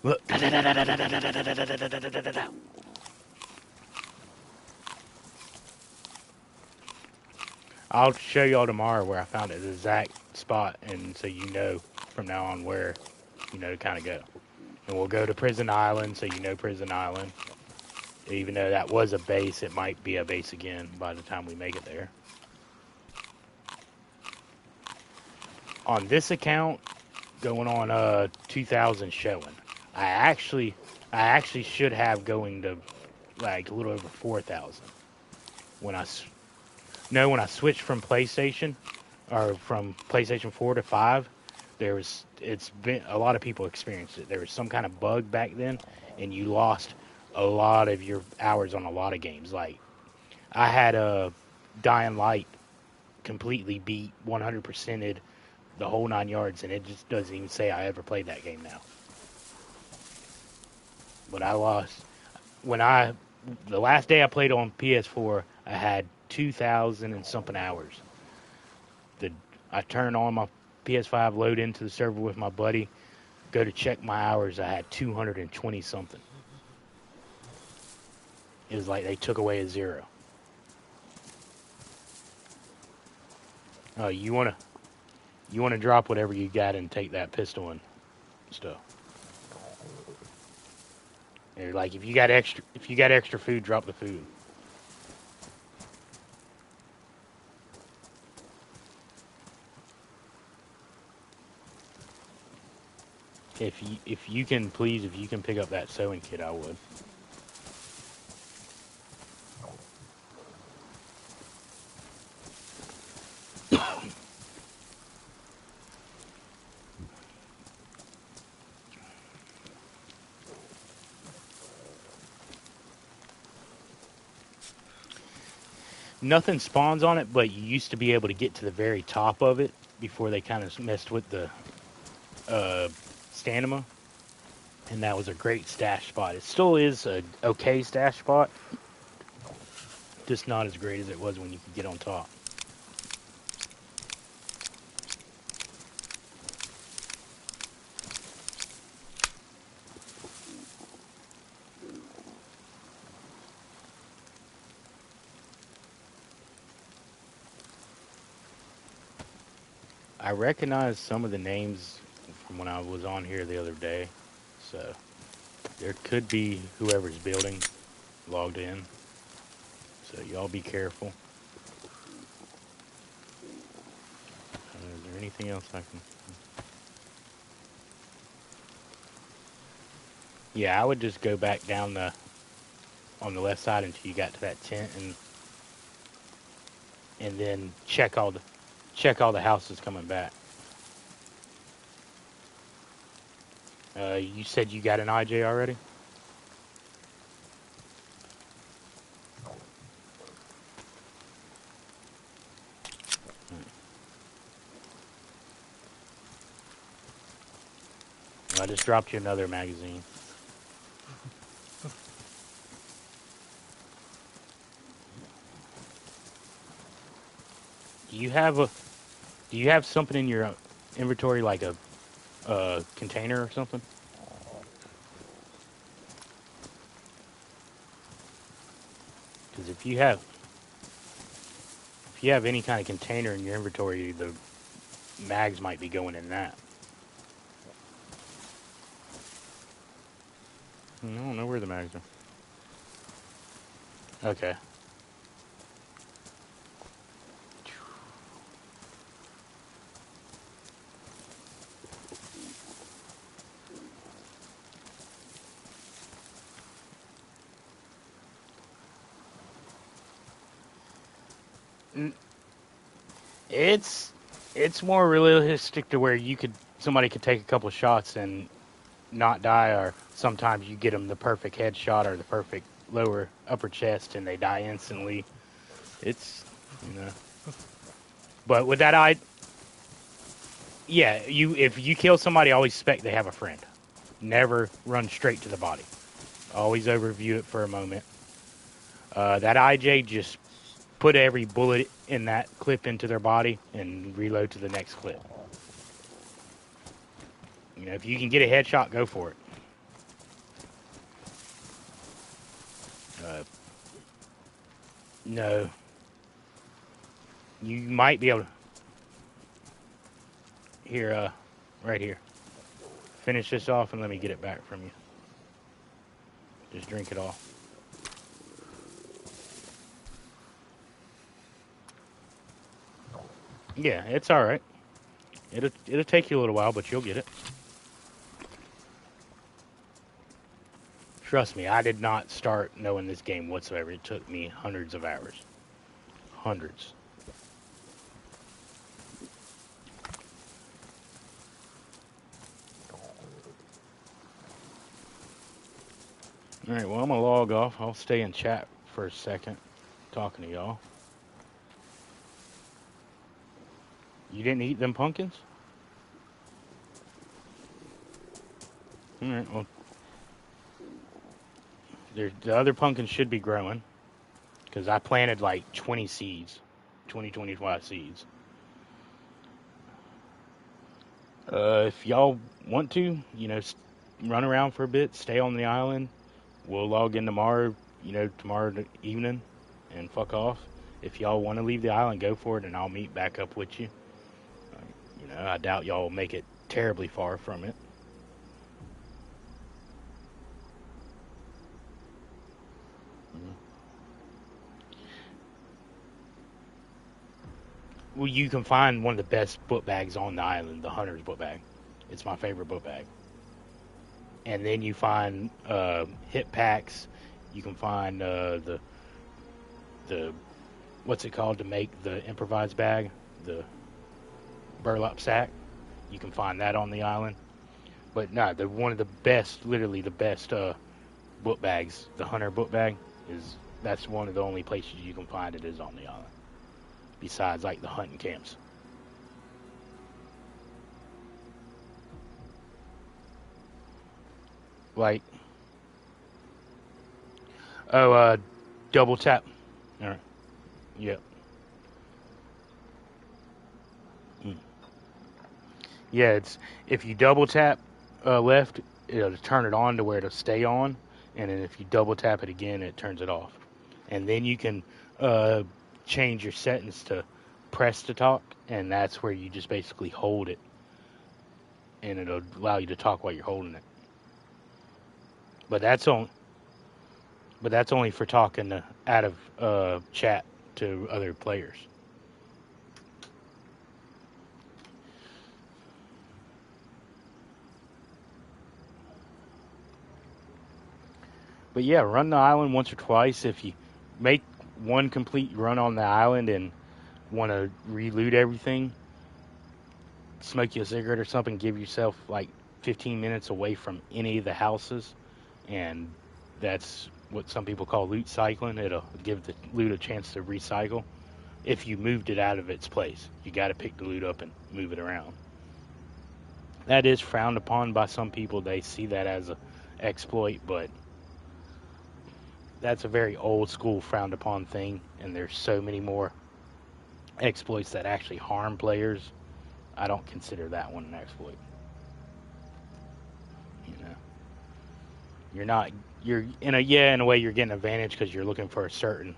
Look. I'll show y'all tomorrow where I found it, the exact spot, and so you know from now on where, to kind of go. And we'll go to Prison Island, so you know Prison Island. Even though that was a base, it might be a base again by the time we make it there. On this account, going on 2,000 showing. I actually I actually should have going to like a little over 4,000 when when I switched from PlayStation or from PlayStation 4 to 5. It's been a lot of people experienced it. There was some kind of bug back then, and you lost a lot of your hours on a lot of games. Like I had a Dying Light completely beat 100%ed the whole 9 yards, and it just doesn't even say I ever played that game now. But I lost when I the last day I played on PS4. I had 2,000 and something hours. The I turned on my PS5, load into the server with my buddy, go to check my hours. I had 220 something. It was like they took away a zero. You wanna drop whatever you got and take that pistol and stuff. And like if you got extra food, drop the food. If you can please, if you can pick up that sewing kit, I would. Nothing spawns on it, but you used to be able to get to the very top of it before they kind of messed with the stamina, and that was a great stash spot. It still is a okay stash spot, just not as great as it was when you could get on top. I recognize some of the names from when I was on here the other day, so there could be whoever's building logged in. So y'all be careful. Is there anything else I can? Yeah, I would just go back down the on the left side until you got to that tent, and then check all the houses coming back. You said you got an IJ already? I just dropped you another magazine. Do you have a Do you have something in your inventory like a container or something? Because if you have any kind of container in your inventory, the mags might be going in that. I don't know where the mags are. Okay. It's it's more realistic to where somebody could take a couple of shots and not die, or sometimes you get them the perfect headshot or the perfect lower upper chest and they die instantly. It's you know, but with that yeah, you if you kill somebody, always expect they have a friend. Never run straight to the body. Always overview it for a moment. That IJ just put every bullet in that clip into their body and reload to the next clip. If you can get a headshot, go for it. No, you might be able to. Here, right here. Finish this off and let me get it back from you. Just drink it all. Yeah, it's all right. It'll take you a little while, but you'll get it. Trust me, I did not start knowing this game whatsoever. It took me hundreds of hours. Hundreds. Alright, well, I'm going to log off. I'll stay in chat for a second talking to y'all. You didn't eat them pumpkins? Alright, well, the other pumpkins should be growing. Because I planted like 20 seeds. 25 seeds. If y'all want to, run around for a bit, stay on the island. We'll log in tomorrow, tomorrow evening, and fuck off. If y'all want to leave the island, go for it, and I'll meet back up with you. I doubt y'all will make it terribly far from it. Well, you can find one of the best book bags on the island, the Hunter's book bag. It's my favorite book bag. And then you find hip packs. You can find the what's it called to make the improvised bag, the burlap sack. You can find that on the island. But no, one of the best, literally the best book bags, the Hunter book bag, that's one of the only places you can find it is on the island. Besides like the hunting camps. Like, double tap. All right. Yep. Yeah, it's if you double tap left, it'll turn it on to where it'll stay on, and then if you double tap it again, it turns it off. And then you can change your settings to press to talk, and that's where you just basically hold it, and it'll allow you to talk while you're holding it. But that's only for talking out of chat to other players. But yeah, run the island once or twice. If you make one complete run on the island and want to reloot everything, smoke you a cigarette or something, give yourself like 15 minutes away from any of the houses, and that's what some people call loot cycling. It'll give the loot a chance to recycle. If you moved it out of its place, you got to pick the loot up and move it around. That is frowned upon by some people. They see that as an exploit, but that's a very old school frowned upon thing, and there's so many more exploits that actually harm players. I don't consider that one an exploit. You're in a way you're getting advantage because you're looking for a certain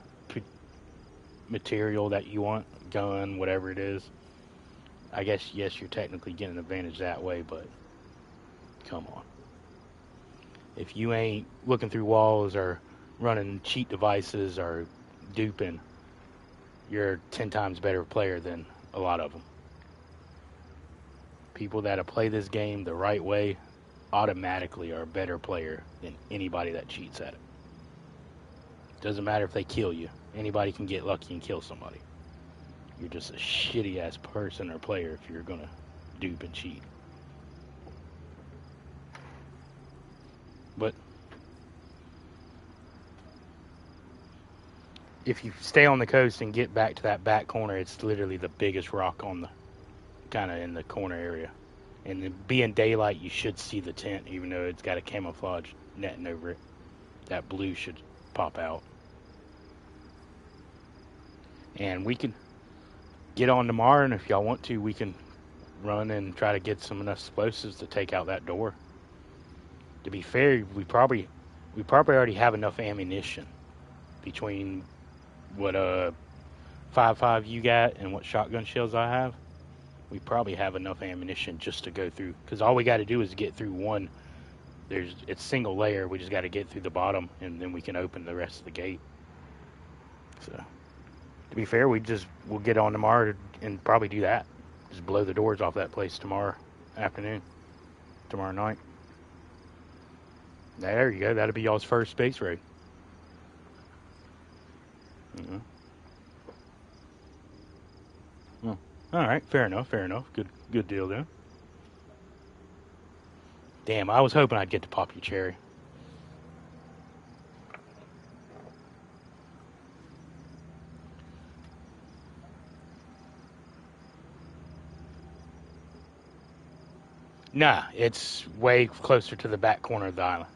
material that you want, gun, whatever it is. I guess yes, you're technically getting an advantage that way, but come on. If you ain't looking through walls or running cheat devices or duping, you're 10 times better player than a lot of them. People that play this game the right way automatically are a better player than anybody that cheats at it. Doesn't matter if they kill you. Anybody can get lucky and kill somebody. You're just a shitty ass person or player if you're gonna dupe and cheat. But if you stay on the coast and get back to that back corner, it's literally the biggest rock on the kind of in the corner area. And then being daylight, you should see the tent, even though it's got a camouflage netting over it. That blue should pop out. And we can get on tomorrow, and if y'all want to, we can run and try to get some enough explosives to take out that door. To be fair, we probably already have enough ammunition between what 5.5 you got and what shotgun shells I have. We probably have enough ammunition just to go through, because all we got to do is get through one. It's single layer. We just got to get through the bottom, and then we can open the rest of the gate. So, to be fair, we'll get on tomorrow and probably do that. Just blow the doors off that place tomorrow afternoon, tomorrow night. There you go. That'll be y'all's first space raid. Mm-hmm. Well, all right, fair enough, fair enough. Good deal then. Damn, I was hoping I'd get to pop your cherry. Nah, it's way closer to the back corner of the island.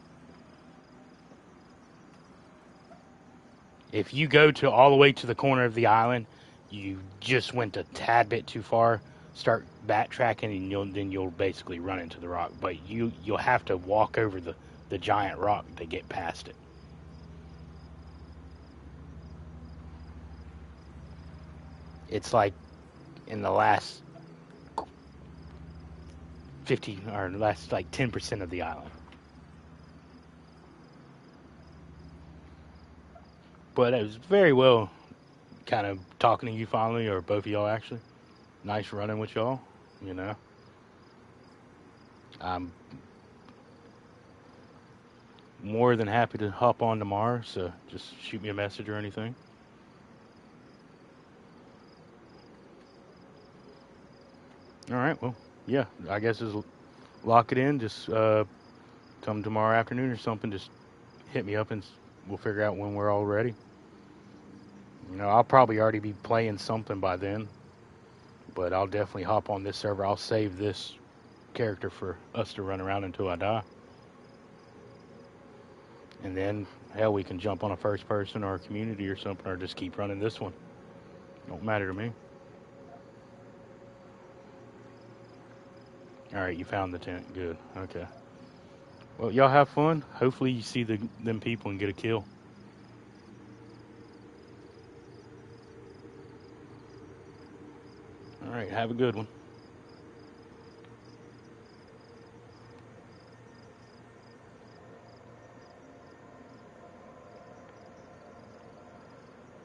If you go to all the way to the corner of the island, you just went a tad bit too far. Start backtracking, and you'll basically run into the rock. But you'll have to walk over the giant rock to get past it. It's like in the last 50 or last like 10% of the island. But it was very well kind of talking to you finally, or both of y'all actually. Nice running with y'all, you know. I'm more than happy to hop on tomorrow, so just shoot me a message or anything. All right, well, yeah, I guess just lock it in. Just come tomorrow afternoon or something. Just hit me up and we'll figure out when we're all ready. You know, I'll probably already be playing something by then, but I'll definitely hop on this server. I'll save this character for us to run around until I die. And then, hell, we can jump on a first person or a community or something, or just keep running this one. Don't matter to me. All right, you found the tent. Good. Okay. Well, y'all have fun. Hopefully you see them people and get a kill. All right, have a good one.